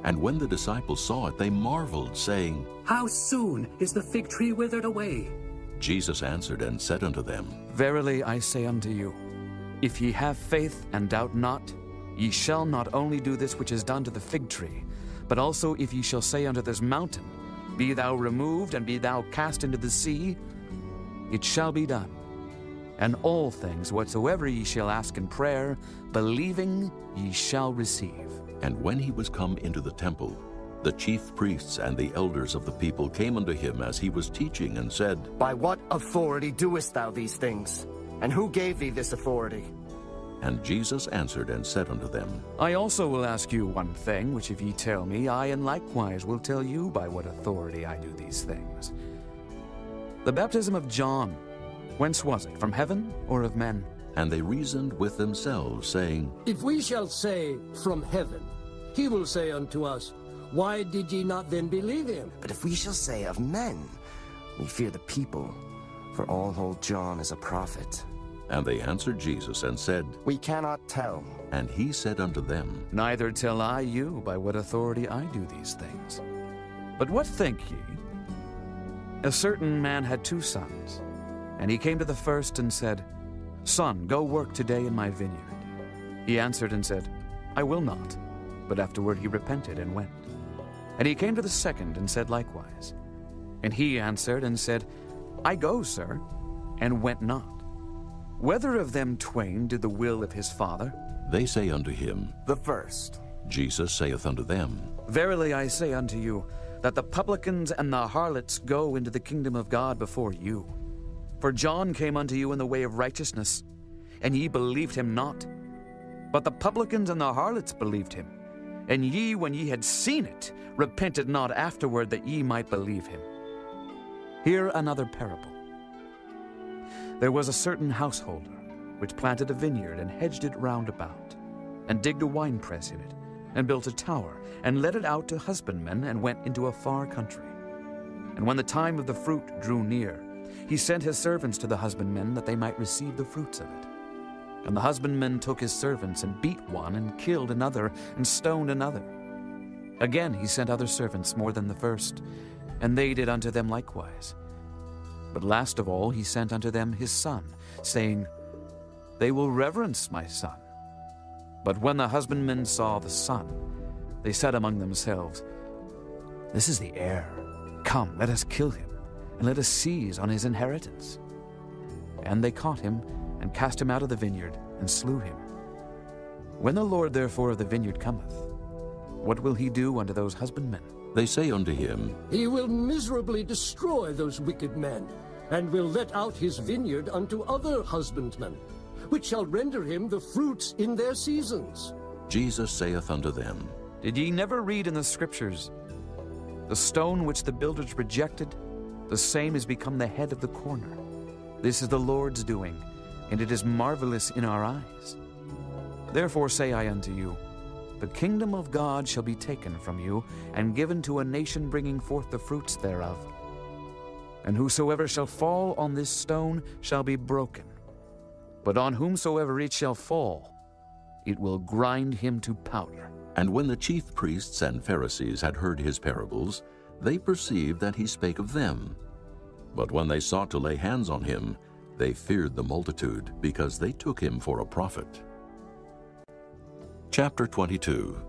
And when the disciples saw it, they marveled, saying, How soon is the fig tree withered away? Jesus answered and said unto them, Verily I say unto you, if ye have faith and doubt not, ye shall not only do this which is done to the fig tree, but also if ye shall say unto this mountain, Be thou removed, and be thou cast into the sea, it shall be done. And all things whatsoever ye shall ask in prayer, believing, ye shall receive. And when he was come into the temple, the chief priests and the elders of the people came unto him as he was teaching, and said, By what authority doest thou these things? And who gave thee this authority? And Jesus answered and said unto them, I also will ask you one thing, which if ye tell me, I in likewise will tell you by what authority I do these things. The baptism of John, whence was it, from heaven or of men? And they reasoned with themselves, saying, If we shall say, from heaven, he will say unto us, Why did ye not then believe him? But if we shall say of men, we fear the people, for all hold John as a prophet. And they answered Jesus and said, We cannot tell. And he said unto them, Neither tell I you by what authority I do these things. But what think ye? A certain man had 2 sons, and he came to the first and said, Son, go work today in my vineyard. He answered and said, I will not. But afterward he repented and went. And he came to the second and said likewise. And he answered and said, I go, sir, and went not. Whether of them twain did the will of his father? They say unto him, The first. Jesus saith unto them, Verily I say unto you, that the publicans and the harlots go into the kingdom of God before you. For John came unto you in the way of righteousness, and ye believed him not. But the publicans and the harlots believed him. And ye, when ye had seen it, repented not afterward that ye might believe him. Hear another parable. There was a certain householder, which planted a vineyard, and hedged it round about, and digged a winepress in it, and built a tower, and let it out to husbandmen, and went into a far country. And when the time of the fruit drew near, he sent his servants to the husbandmen, that they might receive the fruits of it. And the husbandmen took his servants, and beat one, and killed another, and stoned another. Again he sent other servants more than the first, and they did unto them likewise. But last of all he sent unto them his son, saying, They will reverence my son. But when the husbandmen saw the son, they said among themselves, This is the heir. Come, let us kill him, and let us seize on his inheritance. And they caught him, and cast him out of the vineyard, and slew him. When the Lord therefore of the vineyard cometh, what will he do unto those husbandmen? They say unto him, He will miserably destroy those wicked men, and will let out his vineyard unto other husbandmen, which shall render him the fruits in their seasons. Jesus saith unto them, Did ye never read in the Scriptures, The stone which the builders rejected, the same is become the head of the corner. This is the Lord's doing, and it is marvelous in our eyes. Therefore say I unto you, The kingdom of God shall be taken from you, and given to a nation bringing forth the fruits thereof. And whosoever shall fall on this stone shall be broken. But on whomsoever it shall fall, it will grind him to powder. And when the chief priests and Pharisees had heard his parables, they perceived that he spake of them. But when they sought to lay hands on him, they feared the multitude, because they took him for a prophet. Chapter 22.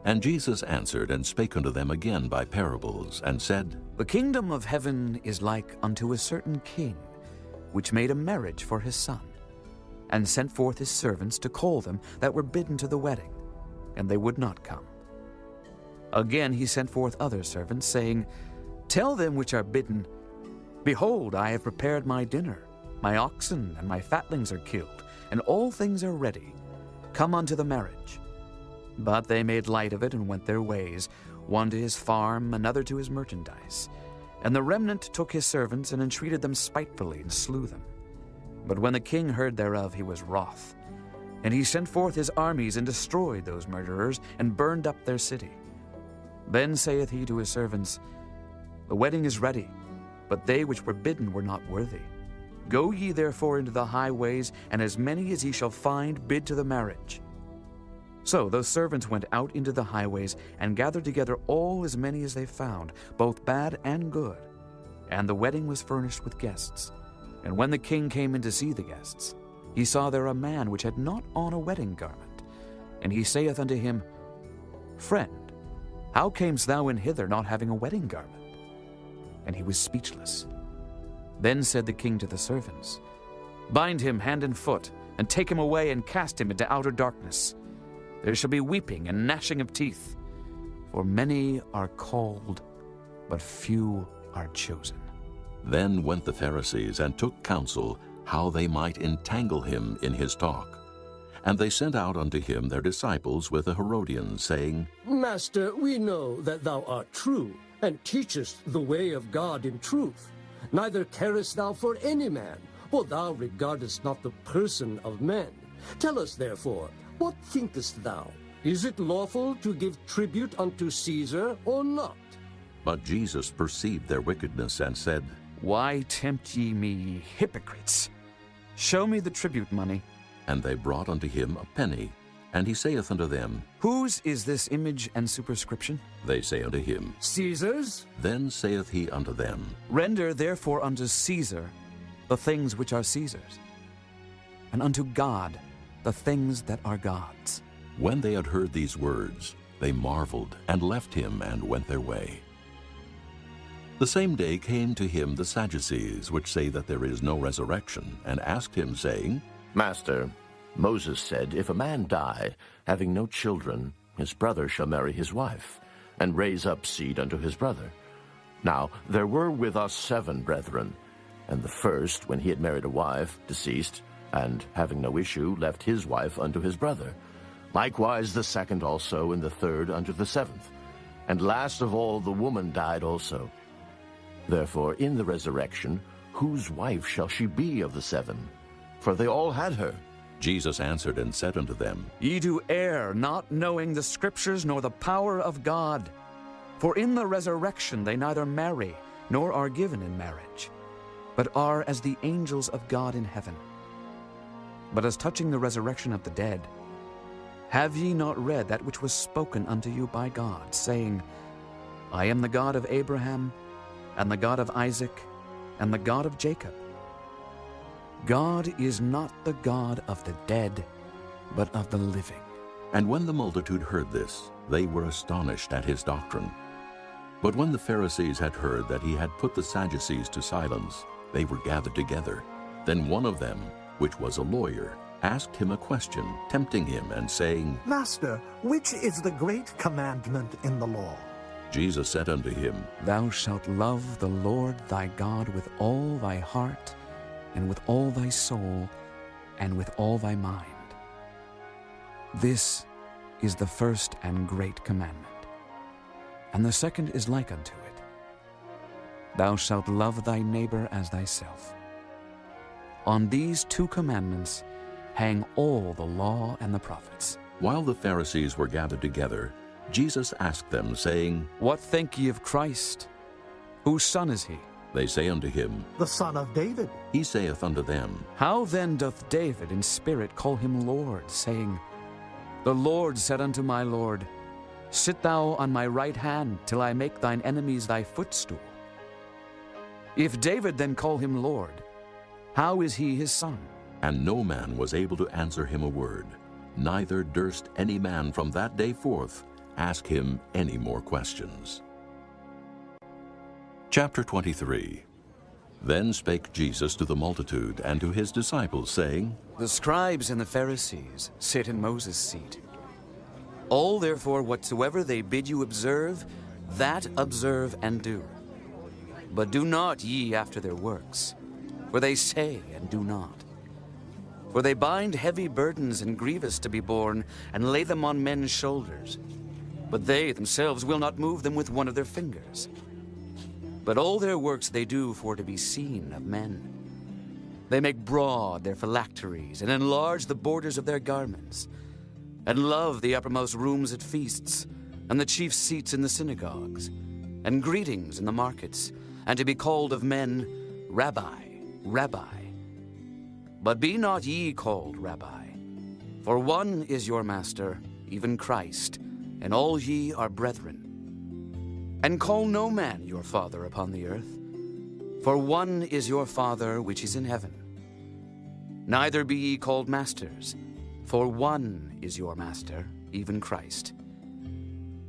And Jesus answered and spake unto them again by parables, and said, The kingdom of heaven is like unto a certain king, which made a marriage for his son, and sent forth his servants to call them that were bidden to the wedding, and they would not come. Again he sent forth other servants, saying, Tell them which are bidden, Behold, I have prepared my dinner. My oxen and my fatlings are killed, and all things are ready. Come unto the marriage. But they made light of it and went their ways, one to his farm, another to his merchandise. And the remnant took his servants and entreated them spitefully, and slew them. But when the king heard thereof, he was wroth. And he sent forth his armies, and destroyed those murderers, and burned up their city. Then saith he to his servants, The wedding is ready, but they which were bidden were not worthy. Go ye therefore into the highways, and as many as ye shall find, bid to the marriage. So those servants went out into the highways, and gathered together all as many as they found, both bad and good. And the wedding was furnished with guests. And when the king came in to see the guests, he saw there a man which had not on a wedding garment. And he saith unto him, Friend, how camest thou in hither, not having a wedding garment? And he was speechless. Then said the king to the servants, Bind him hand and foot, and take him away, and cast him into outer darkness. There shall be weeping and gnashing of teeth, for many are called, but few are chosen. Then went the Pharisees and took counsel how they might entangle him in his talk. And they sent out unto him their disciples with the Herodians, saying, Master, we know that thou art true, and teachest the way of God in truth. Neither carest thou for any man, for thou regardest not the person of men. Tell us therefore, what thinkest thou? Is it lawful to give tribute unto Caesar or not? But Jesus perceived their wickedness, and said, Why tempt ye me, hypocrites? Show me the tribute money. And they brought unto him a penny. And he saith unto them, Whose is this image and superscription? They say unto him, Caesar's. Then saith he unto them, Render therefore unto Caesar the things which are Caesar's, and unto God the things that are God's. When they had heard these words, they marveled, and left him, and went their way. The same day came to him the Sadducees, which say that there is no resurrection, and asked him, saying, Master, Moses said, if a man die, having no children, his brother shall marry his wife, and raise up seed unto his brother. Now there were with us 7 brethren, and the first, when he had married a wife, deceased, and having no issue, left his wife unto his brother. Likewise the second also, and the third unto the 7th. And last of all the woman died also. Therefore in the resurrection, whose wife shall she be of the 7? For they all had her. Jesus answered and said unto them, Ye do err, not knowing the Scriptures nor the power of God. For in the resurrection they neither marry, nor are given in marriage, but are as the angels of God in heaven. But as touching the resurrection of the dead, have ye not read that which was spoken unto you by God, saying, I am the God of Abraham, and the God of Isaac, and the God of Jacob? God is not the God of the dead, but of the living. And when the multitude heard this, they were astonished at his doctrine. But when the Pharisees had heard that he had put the Sadducees to silence, they were gathered together. Then one of them, which was a lawyer, asked him a question, tempting him, and saying, Master, which is the great commandment in the law? Jesus said unto him, Thou shalt love the Lord thy God with all thy heart, and with all thy soul, and with all thy mind. This is the first and great commandment. And the second is like unto it. Thou shalt love thy neighbor as thyself. On these 2 commandments hang all the law and the prophets. While the Pharisees were gathered together, Jesus asked them, saying, What think ye of Christ? Whose son is he? They say unto him, The son of David. He saith unto them, How then doth David in spirit call him Lord, saying, The Lord said unto my Lord, Sit thou on my right hand, till I make thine enemies thy footstool? If David then call him Lord, how is he his son? And no man was able to answer him a word, neither durst any man from that day forth ask him any more questions. Chapter 23. Then spake Jesus to the multitude and to his disciples, saying, The scribes and the Pharisees sit in Moses' seat. All therefore whatsoever they bid you observe, that observe and do. But do not ye after their works, for they say and do not. For they bind heavy burdens and grievous to be borne, and lay them on men's shoulders. But they themselves will not move them with one of their fingers. But all their works they do for to be seen of men. They make broad their phylacteries, and enlarge the borders of their garments, and love the uppermost rooms at feasts, and the chief seats in the synagogues, and greetings in the markets, and to be called of men, Rabbi, Rabbi. But be not ye called Rabbi, for one is your master, even Christ, and all ye are brethren. And call no man your father upon the earth, for one is your Father which is in heaven. Neither be ye called masters, for one is your master, even Christ.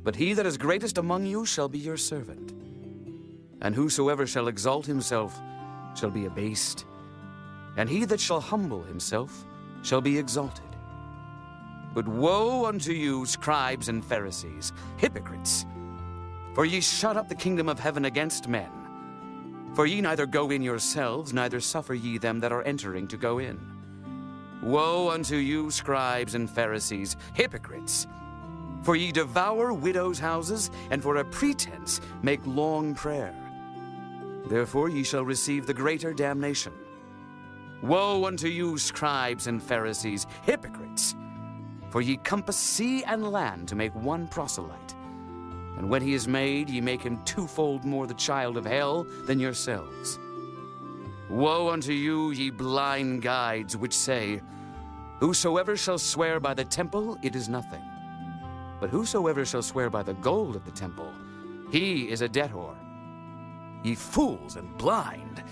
But he that is greatest among you shall be your servant. And whosoever shall exalt himself shall be abased, and he that shall humble himself shall be exalted. But woe unto you, scribes and Pharisees, hypocrites! For ye shut up the kingdom of heaven against men. For ye neither go in yourselves, neither suffer ye them that are entering to go in. Woe unto you, scribes and Pharisees, hypocrites! For ye devour widows' houses, and for a pretense make long prayer. Therefore ye shall receive the greater damnation. Woe unto you, scribes and Pharisees, hypocrites! For ye compass sea and land to make one proselyte. And when he is made, ye make him twofold more the child of hell than yourselves. Woe unto you, ye blind guides, which say, Whosoever shall swear by the temple, it is nothing. But whosoever shall swear by the gold of the temple, he is a debtor. Ye fools and blind!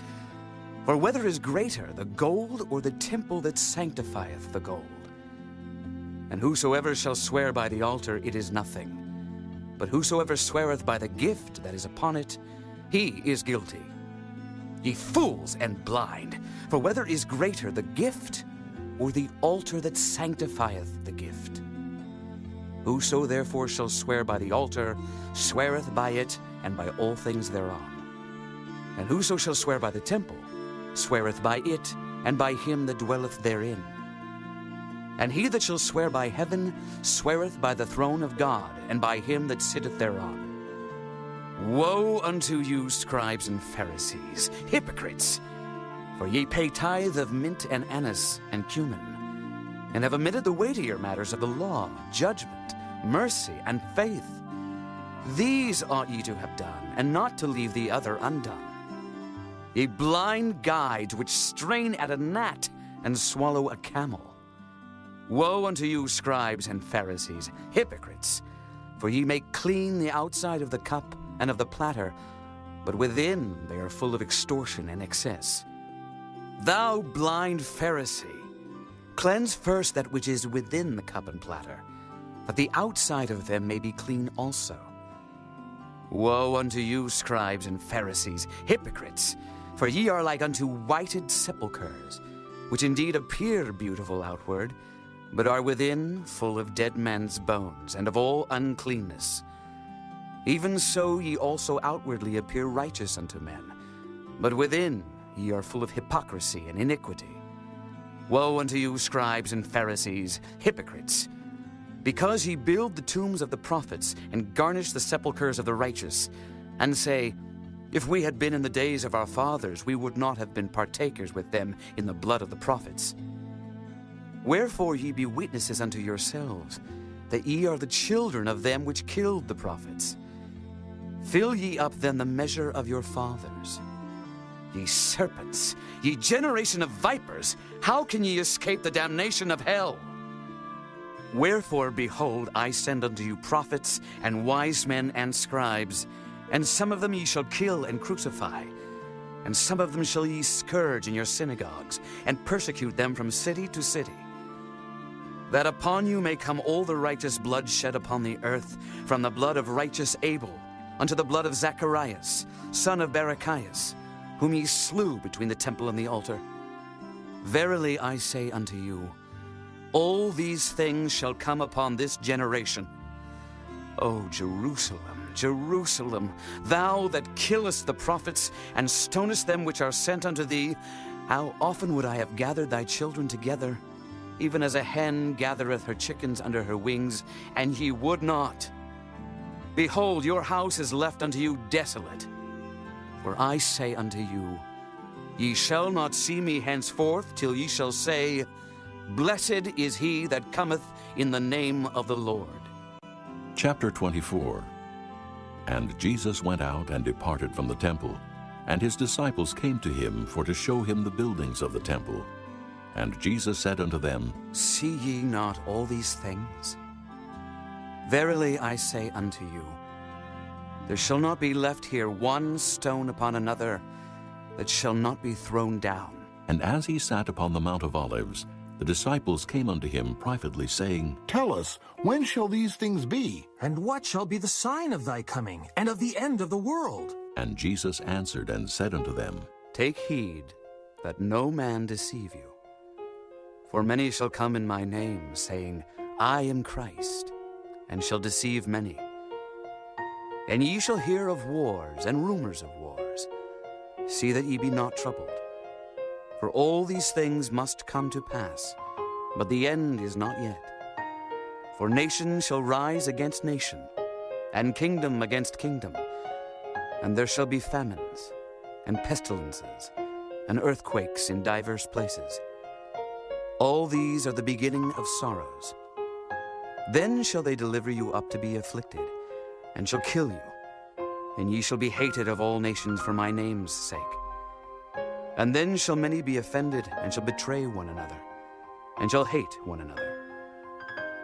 For whether is greater, the gold or the temple that sanctifieth the gold? And whosoever shall swear by the altar, it is nothing. But whosoever sweareth by the gift that is upon it, he is guilty. Ye fools and blind! For whether is greater, the gift or the altar that sanctifieth the gift? Whoso therefore shall swear by the altar, sweareth by it, and by all things thereon. And whoso shall swear by the temple, sweareth by it, and by him that dwelleth therein. And he that shall swear by heaven, sweareth by the throne of God, and by him that sitteth thereon. Woe unto you, scribes and Pharisees, hypocrites! For ye pay tithe of mint and anise and cumin, and have omitted the weightier matters of the law, judgment, mercy, and faith. These ought ye to have done, and not to leave the other undone. Ye blind guides, which strain at a gnat and swallow a camel. Woe unto you, scribes and Pharisees, hypocrites! For ye make clean the outside of the cup and of the platter, but within they are full of extortion and excess. Thou blind Pharisee, cleanse first that which is within the cup and platter, that the outside of them may be clean also. Woe unto you, scribes and Pharisees, hypocrites! For ye are like unto whited sepulchres, which indeed appear beautiful outward, but are within full of dead men's bones, and of all uncleanness. Even so ye also outwardly appear righteous unto men, but within ye are full of hypocrisy and iniquity. Woe unto you, scribes and Pharisees, hypocrites! Because ye build the tombs of the prophets, and garnish the sepulchres of the righteous, and say, If we had been in the days of our fathers, we would not have been partakers with them in the blood of the prophets. Wherefore ye be witnesses unto yourselves, that ye are the children of them which killed the prophets. Fill ye up then the measure of your fathers. Ye serpents, ye generation of vipers, how can ye escape the damnation of hell? Wherefore, behold, I send unto you prophets, and wise men, and scribes, and some of them ye shall kill and crucify, and some of them shall ye scourge in your synagogues, and persecute them from city to city, that upon you may come all the righteous blood shed upon the earth, from the blood of righteous Abel unto the blood of Zacharias, son of Barachias, whom ye slew between the temple and the altar. Verily I say unto you, all these things shall come upon this generation. O Jerusalem, Jerusalem, thou that killest the prophets, and stonest them which are sent unto thee, how often would I have gathered thy children together, even as a hen gathereth her chickens under her wings, and ye would not. Behold, your house is left unto you desolate. For I say unto you, ye shall not see me henceforth, till ye shall say, Blessed is he that cometh in the name of the Lord. Chapter 24. And Jesus went out and departed from the temple, and his disciples came to him for to show him the buildings of the temple. And Jesus said unto them, See ye not all these things? Verily I say unto you, there shall not be left here one stone upon another that shall not be thrown down. And as he sat upon the Mount of Olives, the disciples came unto him privately, saying, Tell us, when shall these things be? And what shall be the sign of thy coming, and of the end of the world? And Jesus answered and said unto them, Take heed that no man deceive you. For many shall come in my name, saying, I am Christ, and shall deceive many. And ye shall hear of wars and rumors of wars. See that ye be not troubled. For all these things must come to pass, but the end is not yet. For nation shall rise against nation, and kingdom against kingdom, and there shall be famines, and pestilences, and earthquakes in divers places. All these are the beginning of sorrows. Then shall they deliver you up to be afflicted, and shall kill you, and ye shall be hated of all nations for my name's sake. And then shall many be offended, and shall betray one another, and shall hate one another.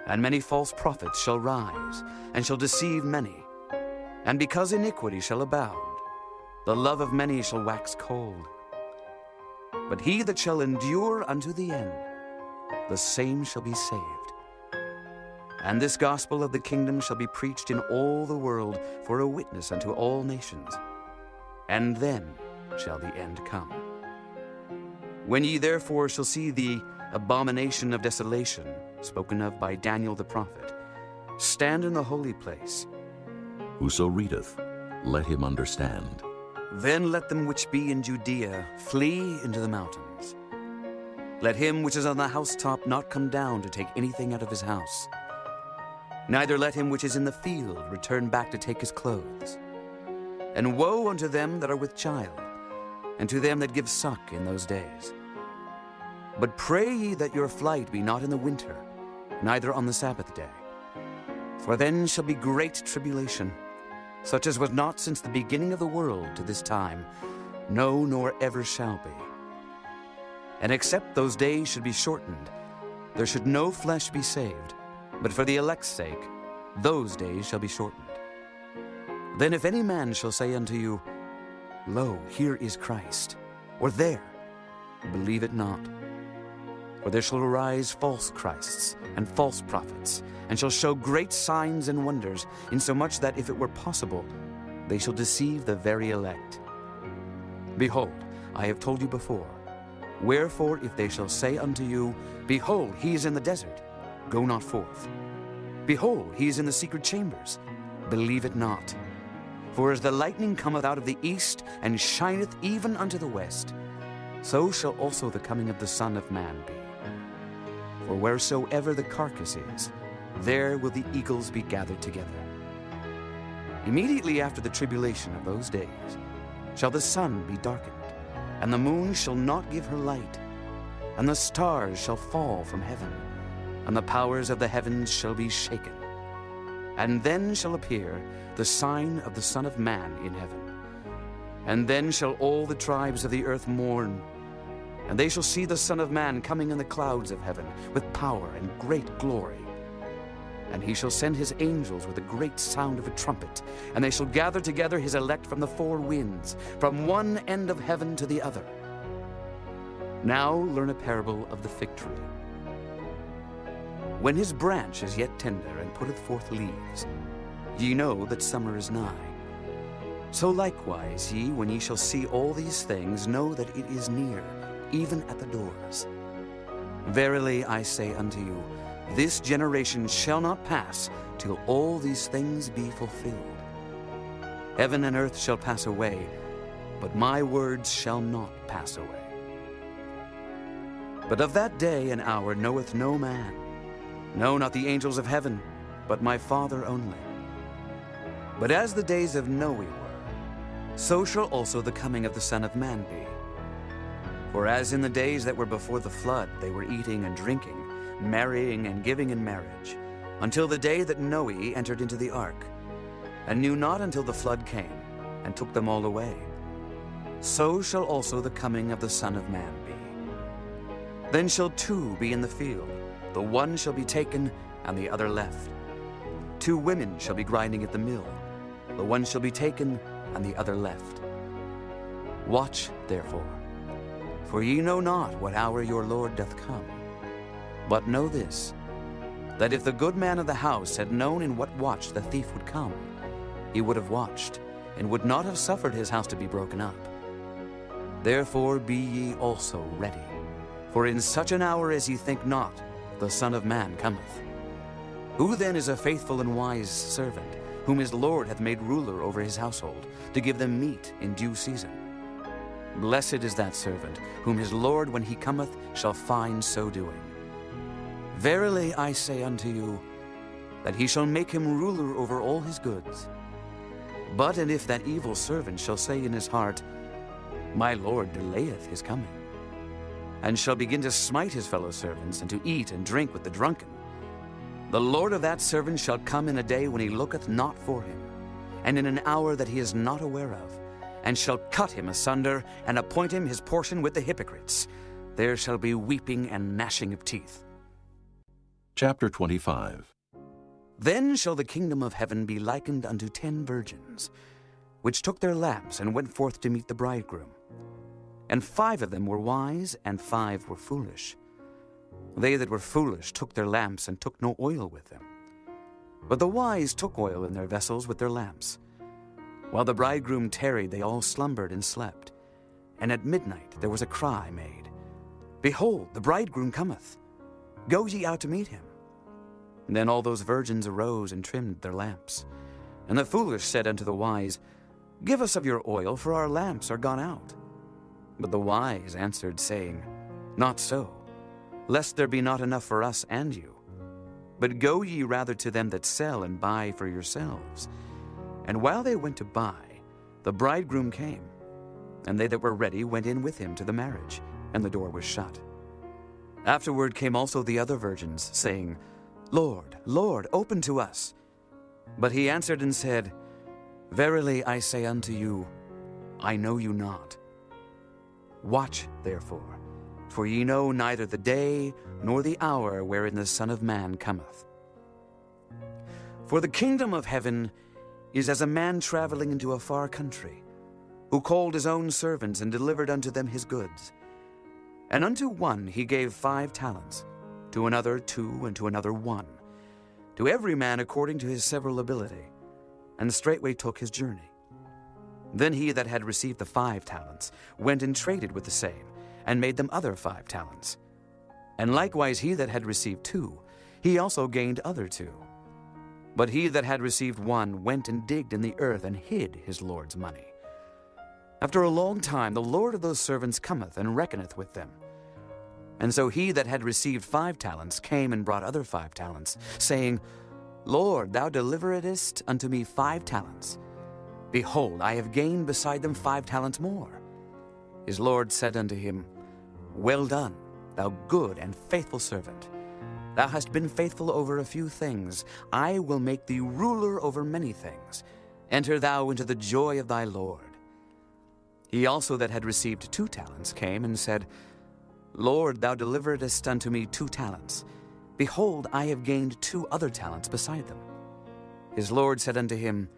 And many false prophets shall rise, and shall deceive many. And because iniquity shall abound, the love of many shall wax cold. But he that shall endure unto the end, the same shall be saved. And this gospel of the kingdom shall be preached in all the world for a witness unto all nations. And then shall the end come. When ye therefore shall see the abomination of desolation, spoken of by Daniel the prophet, stand in the holy place. Whoso readeth, let him understand. Then let them which be in Judea flee into the mountains. Let him which is on the housetop not come down to take anything out of his house. Neither let him which is in the field return back to take his clothes. And woe unto them that are with child, and to them that give suck in those days. But pray ye that your flight be not in the winter, neither on the Sabbath day. For then shall be great tribulation, such as was not since the beginning of the world to this time, no, nor ever shall be. And except those days should be shortened, there should no flesh be saved, but for the elect's sake, those days shall be shortened. Then if any man shall say unto you, Lo, here is Christ, or there, believe it not. For there shall arise false Christs and false prophets, and shall show great signs and wonders, insomuch that if it were possible, they shall deceive the very elect. Behold, I have told you before. Wherefore, if they shall say unto you, Behold, he is in the desert, go not forth. Behold, he is in the secret chambers, believe it not. For as the lightning cometh out of the east, and shineth even unto the west, so shall also the coming of the Son of Man be. For wheresoever the carcass is, there will the eagles be gathered together. Immediately after the tribulation of those days shall the sun be darkened, and the moon shall not give her light, and the stars shall fall from heaven, and the powers of the heavens shall be shaken. And then shall appear the sign of the Son of Man in heaven. And then shall all the tribes of the earth mourn, and they shall see the Son of Man coming in the clouds of heaven with power and great glory. And he shall send his angels with a great sound of a trumpet, and they shall gather together his elect from the four winds, from one end of heaven to the other. Now learn a parable of the fig tree. When his branch is yet tender and putteth forth leaves, ye know that summer is nigh. So likewise ye, when ye shall see all these things, know that it is near, even at the doors. Verily I say unto you, this generation shall not pass till all these things be fulfilled. Heaven and earth shall pass away, but my words shall not pass away. But of that day and hour knoweth no man, no, not the angels of heaven, but my Father only. But as the days of Noe were, so shall also the coming of the Son of Man be. For as in the days that were before the flood, they were eating and drinking, marrying and giving in marriage, until the day that Noe entered into the ark, and knew not until the flood came, and took them all away. So shall also the coming of the Son of Man be. Then shall two be in the field, the one shall be taken, and the other left. Two women shall be grinding at the mill, the one shall be taken, and the other left. Watch, therefore, for ye know not what hour your Lord doth come. But know this, that if the good man of the house had known in what watch the thief would come, he would have watched, and would not have suffered his house to be broken up. Therefore be ye also ready, for in such an hour as ye think not, the Son of Man cometh. Who then is a faithful and wise servant, whom his Lord hath made ruler over his household, to give them meat in due season? Blessed is that servant, whom his Lord, when he cometh, shall find so doing. Verily I say unto you, that he shall make him ruler over all his goods. But and if that evil servant shall say in his heart, My Lord delayeth his coming, and shall begin to smite his fellow servants, and to eat and drink with the drunken, the Lord of that servant shall come in a day when he looketh not for him, and in an hour that he is not aware of, and shall cut him asunder, and appoint him his portion with the hypocrites. There shall be weeping and gnashing of teeth. Chapter 25. Then shall the kingdom of heaven be likened unto 10 virgins, which took their lamps and went forth to meet the bridegroom. And 5 of them were wise, and 5 were foolish. They that were foolish took their lamps, and took no oil with them. But the wise took oil in their vessels with their lamps. While the bridegroom tarried, they all slumbered and slept. And at midnight there was a cry made, Behold, the bridegroom cometh. Go ye out to meet him. And then all those virgins arose and trimmed their lamps. And the foolish said unto the wise, Give us of your oil, for our lamps are gone out. But the wise answered, saying, Not so, lest there be not enough for us and you. But go ye rather to them that sell, and buy for yourselves. And while they went to buy, the bridegroom came. And they that were ready went in with him to the marriage, and the door was shut. Afterward came also the other virgins, saying, Lord, Lord, open to us. But he answered and said, Verily I say unto you, I know you not. Watch therefore, for ye know neither the day nor the hour wherein the Son of Man cometh. For the kingdom of heaven is as a man traveling into a far country, who called his own servants and delivered unto them his goods. And unto one he gave 5 talents, to another 2, and to another 1, to every man according to his several ability, and straightway took his journey. Then he that had received the 5 talents went and traded with the same, and made them other 5 talents. And likewise he that had received 2, he also gained other 2. But he that had received 1 went and digged in the earth, and hid his Lord's money. After a long time the Lord of those servants cometh, and reckoneth with them. And so he that had received 5 talents came and brought other 5 talents, saying, Lord, thou deliveredst unto me 5 talents. Behold, I have gained beside them 5 talents more. His Lord said unto him, Well done, thou good and faithful servant. Thou hast been faithful over a few things. I will make thee ruler over many things. Enter thou into the joy of thy Lord. He also that had received 2 talents came and said, Lord, thou deliveredst unto me 2 talents. Behold, I have gained 2 other talents beside them. His Lord said unto him,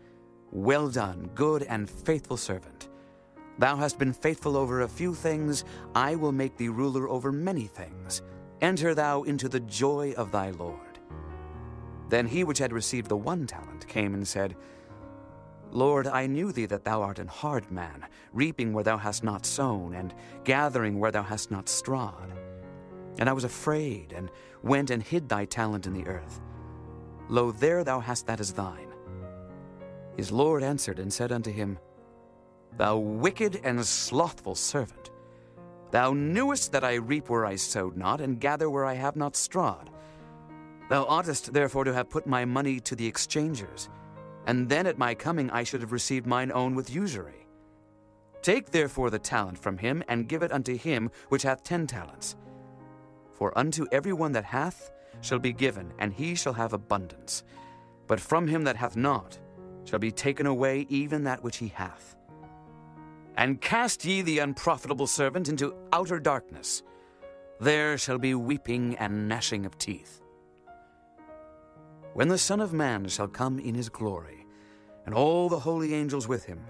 Well done, good and faithful servant. Thou hast been faithful over a few things. I will make thee ruler over many things. Enter thou into the joy of thy Lord. Then he which had received the 1 talent came and said, Lord, I knew thee that thou art an hard man, reaping where thou hast not sown, and gathering where thou hast not strawed. And I was afraid, and went and hid thy talent in the earth. Lo, there thou hast that is thine. His Lord answered and said unto him, Thou wicked and slothful servant, thou knewest that I reap where I sowed not, and gather where I have not strawed. Thou oughtest therefore to have put my money to the exchangers, and then at my coming I should have received mine own with usury. Take therefore the talent from him, and give it unto him which hath 10 talents. For unto every one that hath shall be given, and he shall have abundance. But from him that hath not shall be taken away even that which he hath. And cast ye the unprofitable servant into outer darkness. There shall be weeping and gnashing of teeth. When the Son of Man shall come in his glory, and all the holy angels with him,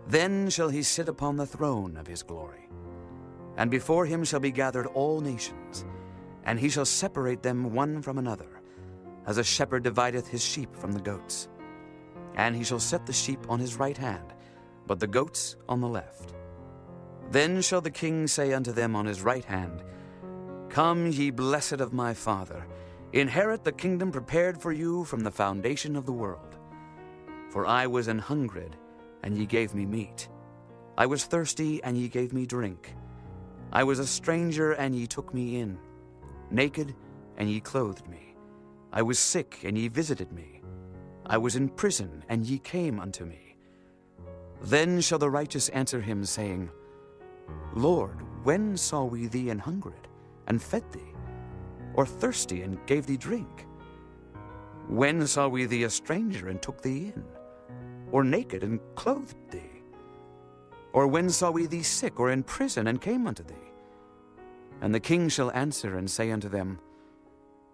then shall he sit upon the throne of his glory. And before him shall be gathered all nations, and he shall separate them one from another, as a shepherd divideth his sheep from the goats. And he shall set the sheep on his right hand, but the goats on the left. Then shall the king say unto them on his right hand, Come, ye blessed of my Father, inherit the kingdom prepared for you from the foundation of the world. For I was an hungred, and ye gave me meat. I was thirsty, and ye gave me drink. I was a stranger, and ye took me in. Naked, and ye clothed me. I was sick, and ye visited me. I was in prison, and ye came unto me. Then shall the righteous answer him, saying, Lord, when saw we thee an hungered, and fed thee, or thirsty, and gave thee drink? When saw we thee a stranger, and took thee in, or naked, and clothed thee? Or when saw we thee sick, or in prison, and came unto thee? And the king shall answer and say unto them,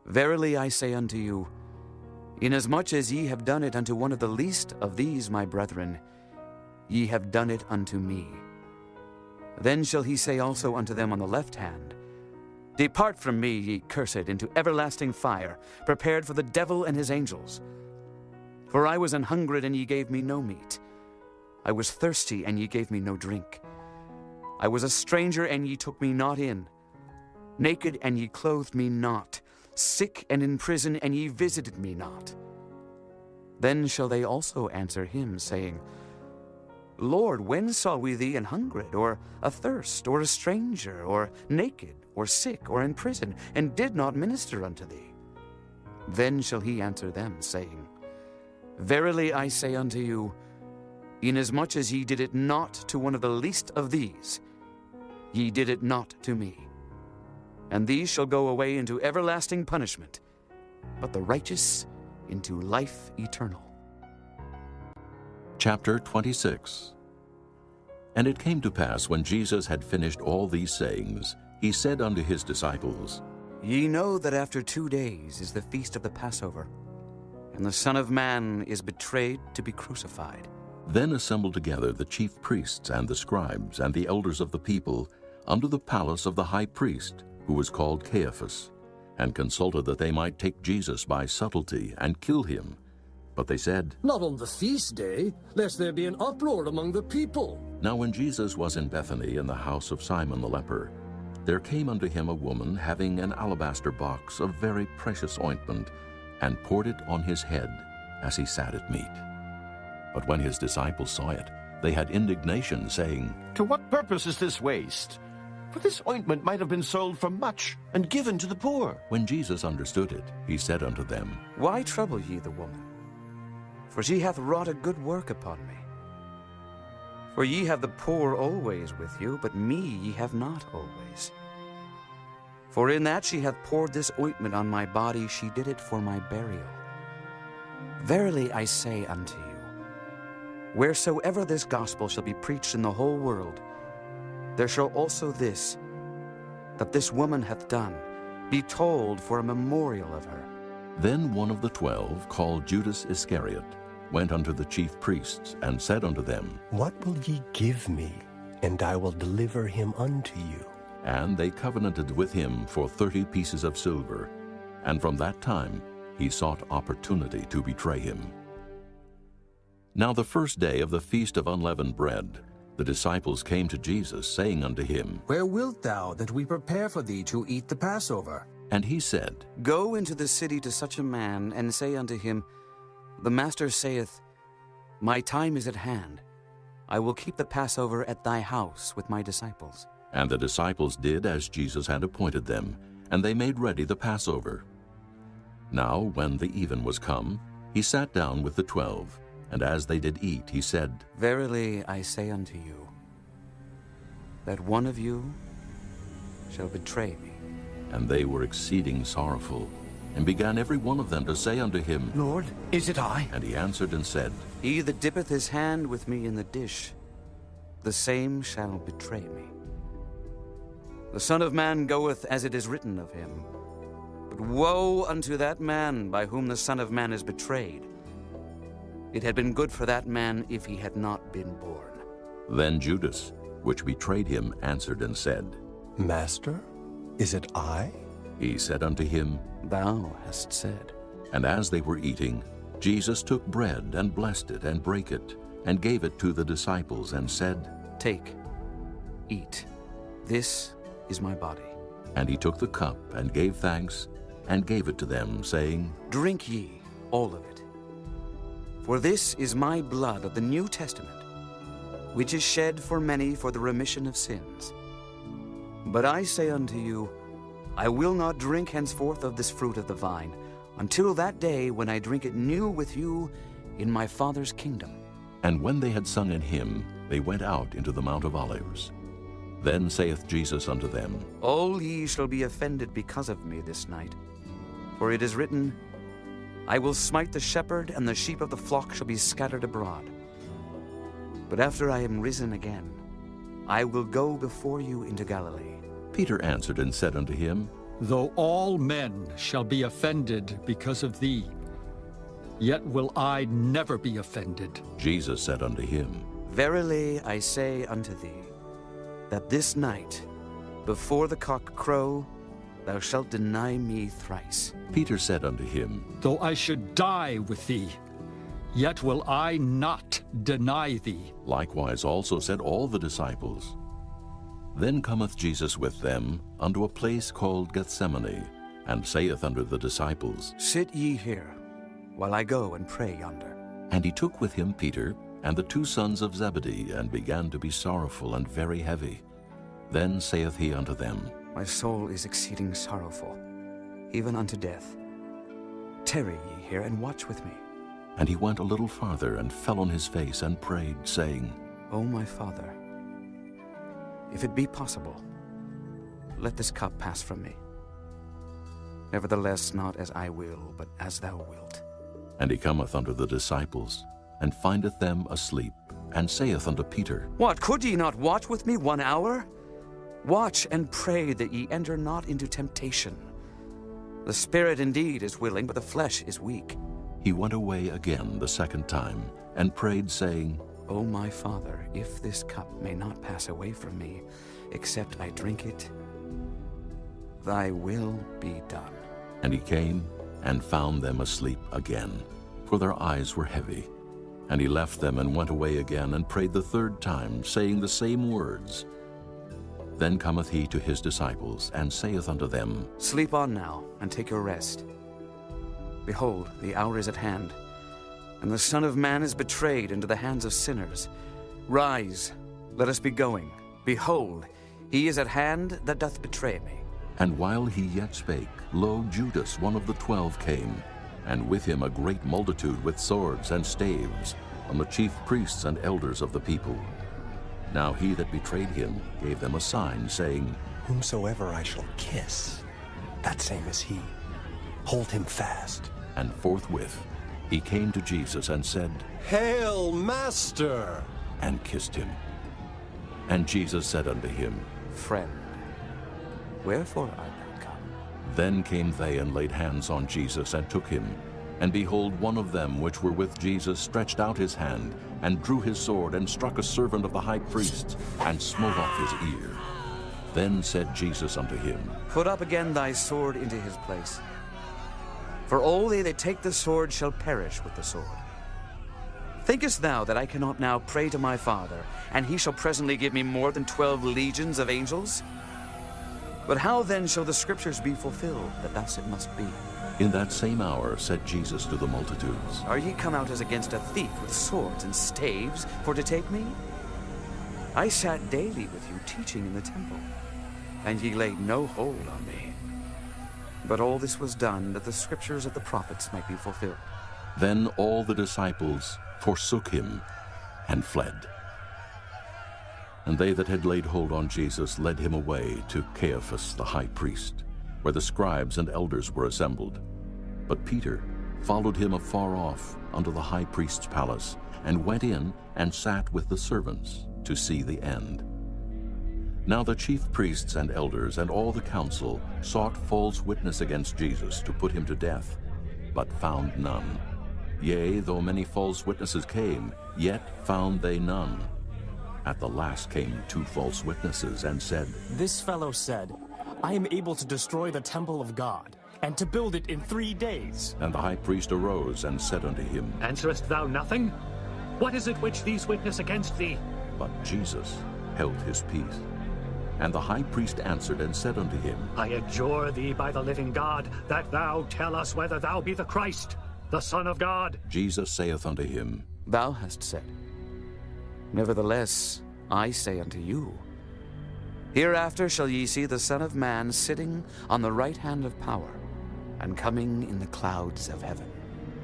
Verily I say unto you, inasmuch as ye have done it unto one of the least of these my brethren, ye have done it unto me. Then shall he say also unto them on the left hand, Depart from me, ye cursed, into everlasting fire, prepared for the devil and his angels. For I was an hungered, and ye gave me no meat. I was thirsty, and ye gave me no drink. I was a stranger, and ye took me not in. Naked, and ye clothed me not. Sick and in prison, and ye visited me not. Then shall they also answer him, saying, Lord, when saw we thee an hungered, or athirst, or a stranger, or naked, or sick, or in prison, and did not minister unto thee? Then shall he answer them, saying, Verily I say unto you, inasmuch as ye did it not to one of the least of these, ye did it not to me. And these shall go away into everlasting punishment, but the righteous into life eternal. Chapter 26. And it came to pass, when Jesus had finished all these sayings, he said unto his disciples, Ye know that after 2 days is the feast of the Passover, and the Son of Man is betrayed to be crucified. Then assembled together the chief priests and the scribes and the elders of the people unto the palace of the high priest, who was called Caiaphas, and consulted that they might take Jesus by subtlety and kill him. But they said, Not on the feast day, lest there be an uproar among the people. Now when Jesus was in Bethany in the house of Simon the leper, there came unto him a woman having an alabaster box of very precious ointment, and poured it on his head as he sat at meat. But when his disciples saw it, they had indignation, saying, To what purpose is this waste? For this ointment might have been sold for much, and given to the poor. When Jesus understood it, he said unto them, Why trouble ye the woman? For she hath wrought a good work upon me. For ye have the poor always with you, but me ye have not always. For in that she hath poured this ointment on my body, she did it for my burial. Verily I say unto you, wheresoever this gospel shall be preached in the whole world, there shall also this, that this woman hath done, be told for a memorial of her. Then one of the 12, called Judas Iscariot, went unto the chief priests, and said unto them, What will ye give me, and I will deliver him unto you? And they covenanted with him for 30 pieces of silver. And from that time he sought opportunity to betray him. Now the first day of the feast of unleavened bread, the disciples came to Jesus, saying unto him, Where wilt thou that we prepare for thee to eat the Passover? And he said, Go into the city to such a man, and say unto him, The Master saith, My time is at hand. I will keep the Passover at thy house with my disciples. And the disciples did as Jesus had appointed them, and they made ready the Passover. Now when the even was come, he sat down with the 12, and as they did eat, he said, Verily I say unto you, that one of you shall betray me. And they were exceeding sorrowful, and began every one of them to say unto him, Lord, is it I? And he answered and said, He that dippeth his hand with me in the dish, the same shall betray me. The Son of Man goeth as it is written of him. But woe unto that man by whom the Son of Man is betrayed. It had been good for that man if he had not been born. Then Judas, which betrayed him, answered and said, Master, is it I? He said unto him, Thou hast said. And as they were eating, Jesus took bread, and blessed it, and brake it, and gave it to the disciples, and said, Take, eat, this is my body. And he took the cup, and gave thanks, and gave it to them, saying, Drink ye all of it. For this is my blood of the New Testament, which is shed for many for the remission of sins. But I say unto you, I will not drink henceforth of this fruit of the vine, until that day when I drink it new with you in my Father's kingdom. And when they had sung an hymn, they went out into the Mount of Olives. Then saith Jesus unto them, All ye shall be offended because of me this night. For it is written, I will smite the shepherd, and the sheep of the flock shall be scattered abroad. But after I am risen again, I will go before you into Galilee. Peter answered and said unto him, Though all men shall be offended because of thee, yet will I never be offended. Jesus said unto him, Verily I say unto thee, that this night, before the cock crow, thou shalt deny me thrice. Peter said unto him, Though I should die with thee, yet will I not deny thee. Likewise also said all the disciples. Then cometh Jesus with them unto a place called Gethsemane, and saith unto the disciples, Sit ye here, while I go and pray yonder. And he took with him Peter and the 2 sons of Zebedee, and began to be sorrowful and very heavy. Then saith he unto them, My soul is exceeding sorrowful, even unto death. Tarry ye here, and watch with me. And he went a little farther, and fell on his face, and prayed, saying, O my Father, if it be possible, let this cup pass from me. Nevertheless, not as I will, but as thou wilt. And he cometh unto the disciples, and findeth them asleep, and saith unto Peter, What, could ye not watch with me 1 hour? Watch and pray that ye enter not into temptation. The spirit indeed is willing, but the flesh is weak. He went away again the 2nd time, and prayed, saying, O my Father, if this cup may not pass away from me, except I drink it, thy will be done. And he came, and found them asleep again, for their eyes were heavy. And he left them, and went away again, and prayed the 3rd time, saying the same words. Then cometh he to his disciples, and saith unto them, Sleep on now, and take your rest. Behold, the hour is at hand, and the Son of Man is betrayed into the hands of sinners. Rise, let us be going. Behold, he is at hand that doth betray me. And while he yet spake, lo, Judas, one of the 12, came, and with him a great multitude with swords and staves, and the chief priests and elders of the people. Now he that betrayed him gave them a sign, saying, Whomsoever I shall kiss, that same is he. Hold him fast. And forthwith he came to Jesus and said, Hail, Master! And kissed him. And Jesus said unto him, Friend, wherefore art thou come? Then came they and laid hands on Jesus, and took him. And behold, one of them which were with Jesus stretched out his hand, and drew his sword, and struck a servant of the high priest, and smote off his ear. Then said Jesus unto him, Put up again thy sword into his place. For all they that take the sword shall perish with the sword. Thinkest thou that I cannot now pray to my Father, and he shall presently give me more than 12 legions of angels? But how then shall the scriptures be fulfilled, that thus it must be? In that same hour said Jesus to the multitudes, Are ye come out as against a thief with swords and staves for to take me? I sat daily with you teaching in the temple, and ye laid no hold on me. But all this was done that the scriptures of the prophets might be fulfilled. Then all the disciples forsook him and fled. And they that had laid hold on Jesus led him away to Caiaphas the high priest, where the scribes and elders were assembled. But Peter followed him afar off unto the high priest's palace, and went in and sat with the servants to see the end. Now the chief priests and elders and all the council sought false witness against Jesus to put him to death, but found none. Yea, though many false witnesses came, yet found they none. At the last came 2 false witnesses, and said, This fellow said, I am able to destroy the temple of God, and to build it in 3 days. And the high priest arose and said unto him, Answerest thou nothing? What is it which these witness against thee? But Jesus held his peace. And the high priest answered and said unto him, I adjure thee by the living God, that thou tell us whether thou be the Christ, the Son of God. Jesus saith unto him, Thou hast said. Nevertheless, I say unto you, Hereafter shall ye see the Son of Man sitting on the right hand of power, and coming in the clouds of heaven.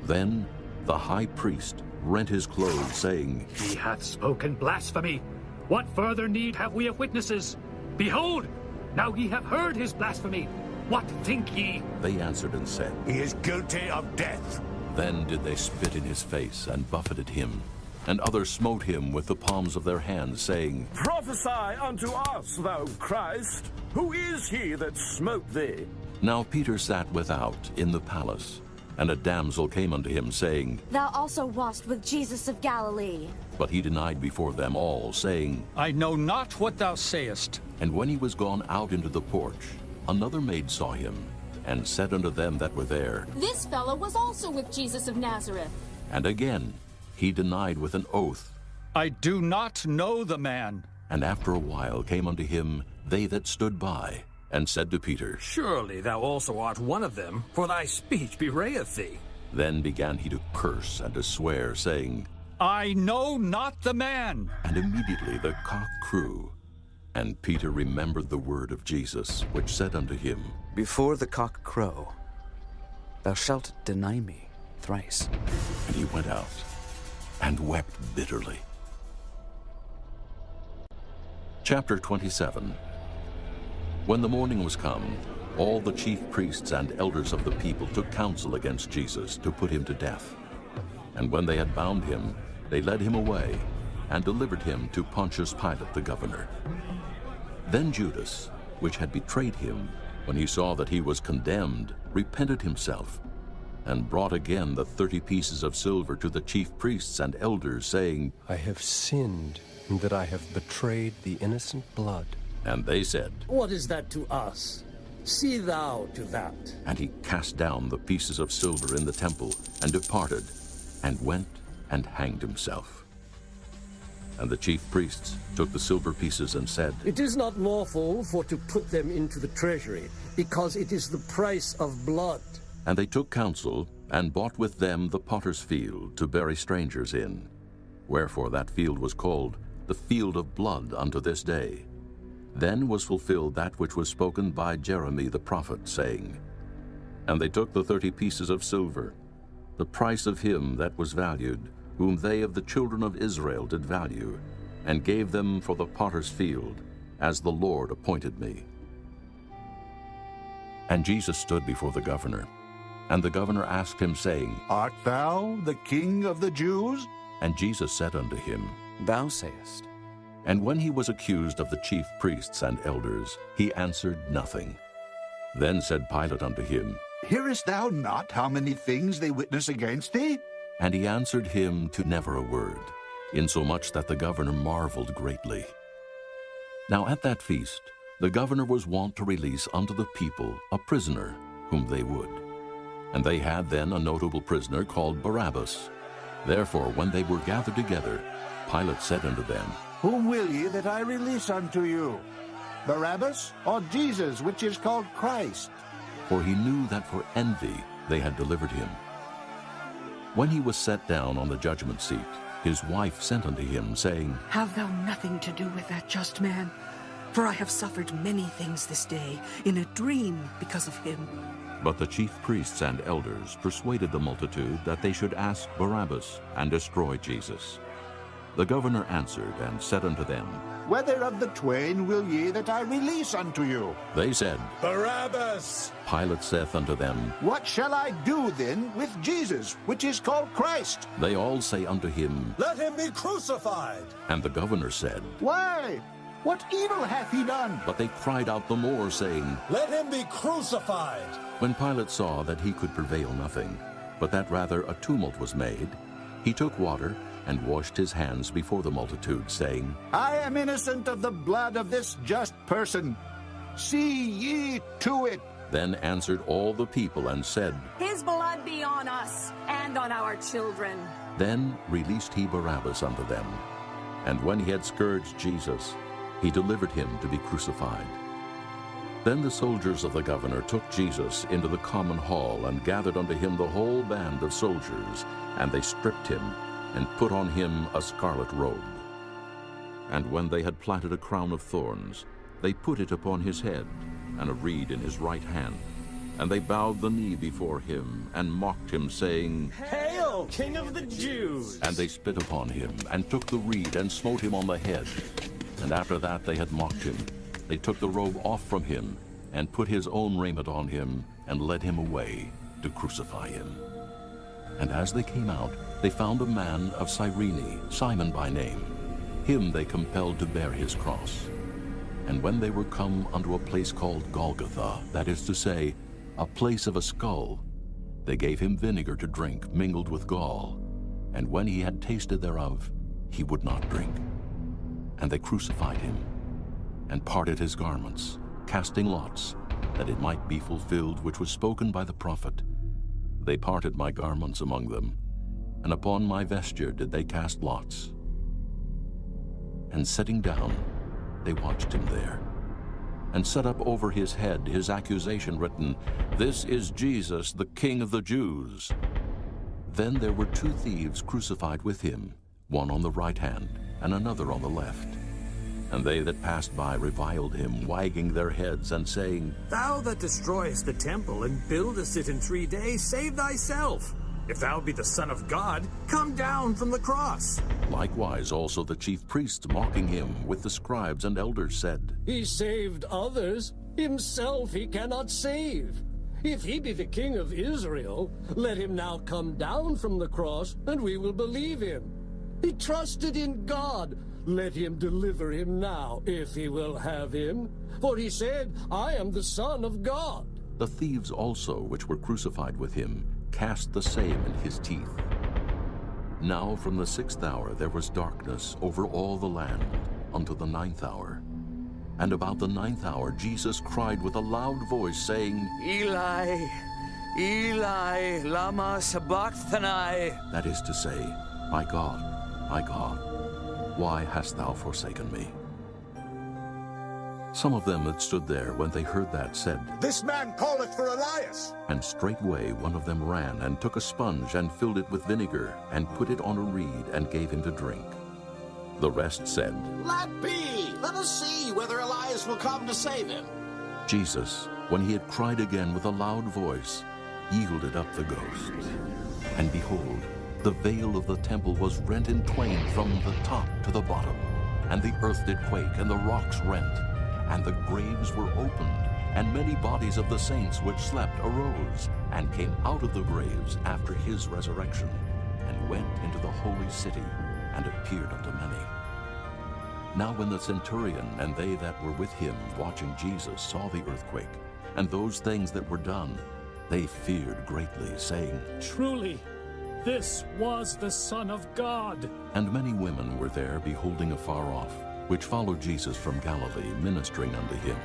Then the high priest rent his clothes, saying, He hath spoken blasphemy. What further need have we of witnesses? Behold, now ye have heard his blasphemy. What think ye? They answered and said, He is guilty of death. Then did they spit in his face and buffeted him. And others smote him with the palms of their hands, saying, Prophesy unto us, thou Christ. Who is he that smote thee? Now Peter sat without in the palace, and a damsel came unto him, saying, Thou also wast with Jesus of Galilee. But he denied before them all, saying, I know not what thou sayest. And when he was gone out into the porch, another maid saw him, and said unto them that were there, This fellow was also with Jesus of Nazareth. And again he denied with an oath, I do not know the man. And after a while came unto him they that stood by, and said to Peter, Surely thou also art one of them, for thy speech bewrayeth thee. Then began he to curse and to swear, saying, I know not the man. And immediately the cock crew. And Peter remembered the word of Jesus, which said unto him, Before the cock crow, thou shalt deny me thrice. And he went out and wept bitterly. Chapter 27. When the morning was come, all the chief priests and elders of the people took counsel against Jesus to put him to death. And when they had bound him, they led him away and delivered him to Pontius Pilate the governor. Then Judas, which had betrayed him, when he saw that he was condemned, repented himself, and brought again the 30 pieces of silver to the chief priests and elders, saying, I have sinned in that I have betrayed the innocent blood. And they said, What is that to us? See thou to that. And he cast down the pieces of silver in the temple, and departed, and went and hanged himself. And the chief priests took the silver pieces and said, It is not lawful for to put them into the treasury, because it is the price of blood. And they took counsel, and bought with them the potter's field to bury strangers in. Wherefore that field was called the field of blood unto this day. Then was fulfilled that which was spoken by Jeremy the prophet, saying, And they took the 30 pieces of silver, the price of him that was valued, whom they of the children of Israel did value, and gave them for the potter's field, as the Lord appointed me. And Jesus stood before the governor. And the governor asked him, saying, Art thou the King of the Jews? And Jesus said unto him, Thou sayest. And when he was accused of the chief priests and elders, he answered nothing. Then said Pilate unto him, Hearest thou not how many things they witness against thee? And he answered him to never a word, insomuch that the governor marveled greatly. Now at that feast the governor was wont to release unto the people a prisoner whom they would. And they had then a notable prisoner called Barabbas. Therefore when they were gathered together, Pilate said unto them, Whom will ye that I release unto you? Barabbas, or Jesus, which is called Christ? For he knew that for envy they had delivered him. When he was set down on the judgment seat, his wife sent unto him, saying, Have thou nothing to do with that just man? For I have suffered many things this day in a dream because of him. But the chief priests and elders persuaded the multitude that they should ask Barabbas and destroy Jesus. The governor answered and said unto them, Whether of the twain will ye that I release unto you? They said, Barabbas. Pilate saith unto them, What shall I do then with Jesus, which is called Christ? They all say unto him, Let him be crucified. And the governor said, Why? What evil hath he done? But they cried out the more, saying, Let him be crucified. When Pilate saw that he could prevail nothing, but that rather a tumult was made, he took water and washed his hands before the multitude, saying, I am innocent of the blood of this just person. See ye to it. Then answered all the people and said, His blood be on us and on our children. Then released he Barabbas unto them. And when he had scourged Jesus, he delivered him to be crucified. Then the soldiers of the governor took Jesus into the common hall, and gathered unto him the whole band of soldiers, and they stripped him, and put on him a scarlet robe. And when they had platted a crown of thorns, They put it upon his head, and a reed in his right hand. And they bowed the knee before him, and mocked him, saying, Hail, King of the Jews! And they spit upon him, and took the reed, and smote him on the head. And after that they had mocked him, they took the robe off from him, and put his own raiment on him, and led him away to crucify him. And as they came out, they found a man of Cyrene, Simon by name. Him they compelled to bear his cross. And when they were come unto a place called Golgotha, that is to say, a place of a skull, they gave him vinegar to drink mingled with gall. And when he had tasted thereof, he would not drink. And they crucified him, and parted his garments, casting lots, that it might be fulfilled which was spoken by the prophet. They parted my garments among them, and upon my vesture did they cast lots. And sitting down, they watched him there, and set up over his head his accusation written, This is Jesus, the King of the Jews. Then there were two thieves crucified with him, one on the right hand, and another on the left. And they that passed by reviled him, wagging their heads, and saying, Thou that destroyest the temple, and buildest it in 3 days, save thyself. If thou be the Son of God, come down from the cross. Likewise also the chief priests, mocking him, with the scribes and elders, said, He saved others, himself he cannot save. If he be the King of Israel, let him now come down from the cross, and we will believe him. He trusted in God. Let him deliver him now, if he will have him. For he said, I am the Son of God. The thieves also, which were crucified with him, cast the same in his teeth. Now from the 6th hour there was darkness over all the land unto the 9th hour. And about the 9th hour Jesus cried with a loud voice, saying, Eli, Eli, lama sabachthani. That is to say, my God, why hast thou forsaken me? Some of them that stood there, when they heard that, said, This man calleth for Elias. And straightway one of them ran, and took a sponge, and filled it with vinegar, and put it on a reed, and gave him to drink. The rest said, Let be! Let us see whether Elias will come to save him. Jesus, when he had cried again with a loud voice, yielded up the ghost. And behold, the veil of the temple was rent in twain from the top to the bottom, and the earth did quake, and the rocks rent, and the graves were opened, and many bodies of the saints which slept arose, and came out of the graves after his resurrection, and went into the holy city, and appeared unto many. Now when the centurion and they that were with him watching Jesus saw the earthquake, and those things that were done, they feared greatly, saying, Truly, this was the Son of God. And many women were there beholding afar off, which followed Jesus from Galilee, ministering unto him,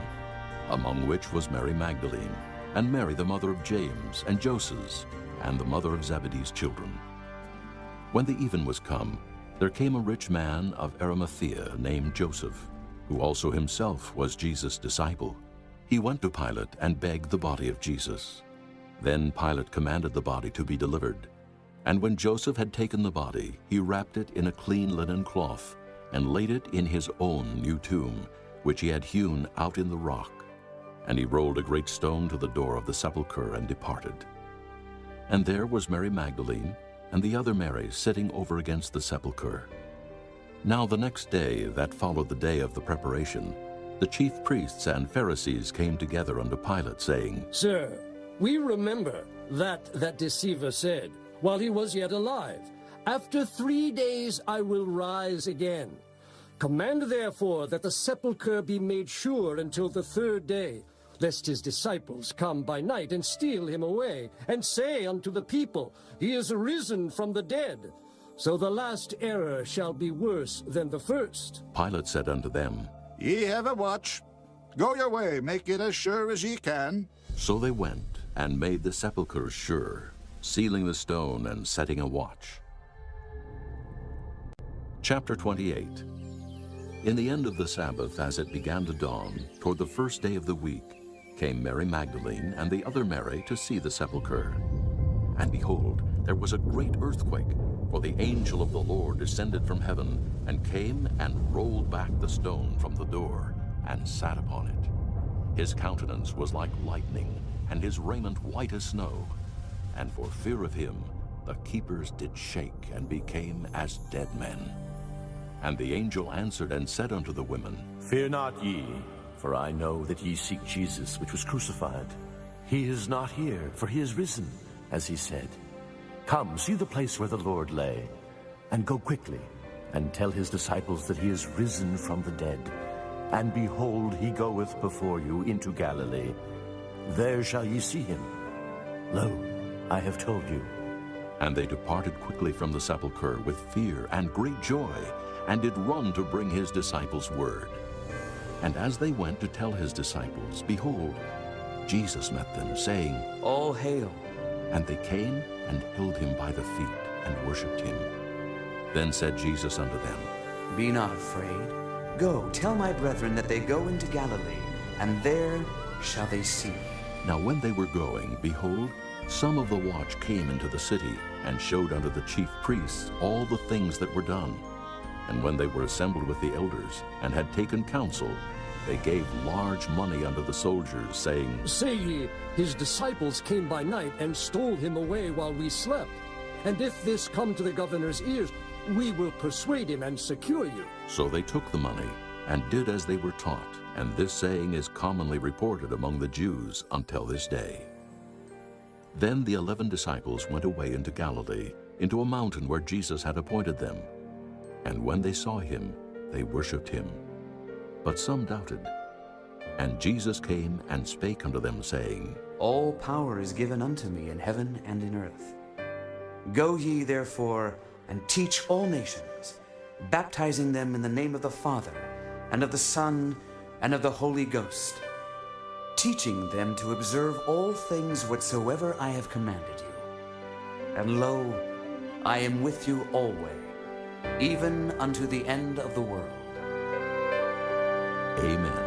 among which was Mary Magdalene, and Mary the mother of James, and Joses, and the mother of Zebedee's children. When the even was come, there came a rich man of Arimathea named Joseph, who also himself was Jesus' disciple. He went to Pilate and begged the body of Jesus. Then Pilate commanded the body to be delivered. And when Joseph had taken the body, he wrapped it in a clean linen cloth, and laid it in his own new tomb, which he had hewn out in the rock. And he rolled a great stone to the door of the sepulchre, and departed. And there was Mary Magdalene, and the other Mary sitting over against the sepulchre. Now the next day, that followed the day of the preparation, the chief priests and Pharisees came together unto Pilate, saying, Sir, we remember that deceiver said, while he was yet alive, After 3 days I will rise again. Command therefore that the sepulchre be made sure until the 3rd day, lest his disciples come by night and steal him away, and say unto the people, He is risen from the dead. So the last error shall be worse than the first. Pilate said unto them, Ye have a watch. Go your way, make it as sure as ye can. So they went, and made the sepulchre sure, sealing the stone and setting a watch. Chapter 28. In the end of the Sabbath, as it began to dawn, toward the 1st day of the week, came Mary Magdalene and the other Mary to see the sepulchre. And behold, there was a great earthquake, for the angel of the Lord descended from heaven, and came and rolled back the stone from the door, and sat upon it. His countenance was like lightning, and his raiment white as snow. And for fear of him, the keepers did shake and became as dead men. And the angel answered and said unto the women, Fear not ye, for I know that ye seek Jesus, which was crucified. He is not here, for he is risen, as he said. Come, see the place where the Lord lay, and go quickly, and tell his disciples that he is risen from the dead. And behold, he goeth before you into Galilee. There shall ye see him. Lo, I have told you. And they departed quickly from the sepulchre with fear and great joy, and did run to bring his disciples word. And as they went to tell his disciples, behold, Jesus met them, saying, All hail. And they came and held him by the feet and worshipped him. Then said Jesus unto them, Be not afraid. Go, tell my brethren that they go into Galilee, and there shall they see me. Now when they were going, behold, some of the watch came into the city, and showed unto the chief priests all the things that were done. And when they were assembled with the elders, and had taken counsel, they gave large money unto the soldiers, saying, Say ye, his disciples came by night and stole him away while we slept. And if this come to the governor's ears, we will persuade him and secure you. So they took the money, and did as they were taught. And this saying is commonly reported among the Jews until this day. Then the 11 disciples went away into Galilee, into a mountain where Jesus had appointed them. And when they saw him, they worshipped him. But some doubted. And Jesus came and spake unto them, saying, All power is given unto me in heaven and in earth. Go ye therefore, and teach all nations, baptizing them in the name of the Father, and of the Son, and of the Holy Ghost, teaching them to observe all things whatsoever I have commanded you. And lo, I am with you always, even unto the end of the world. Amen.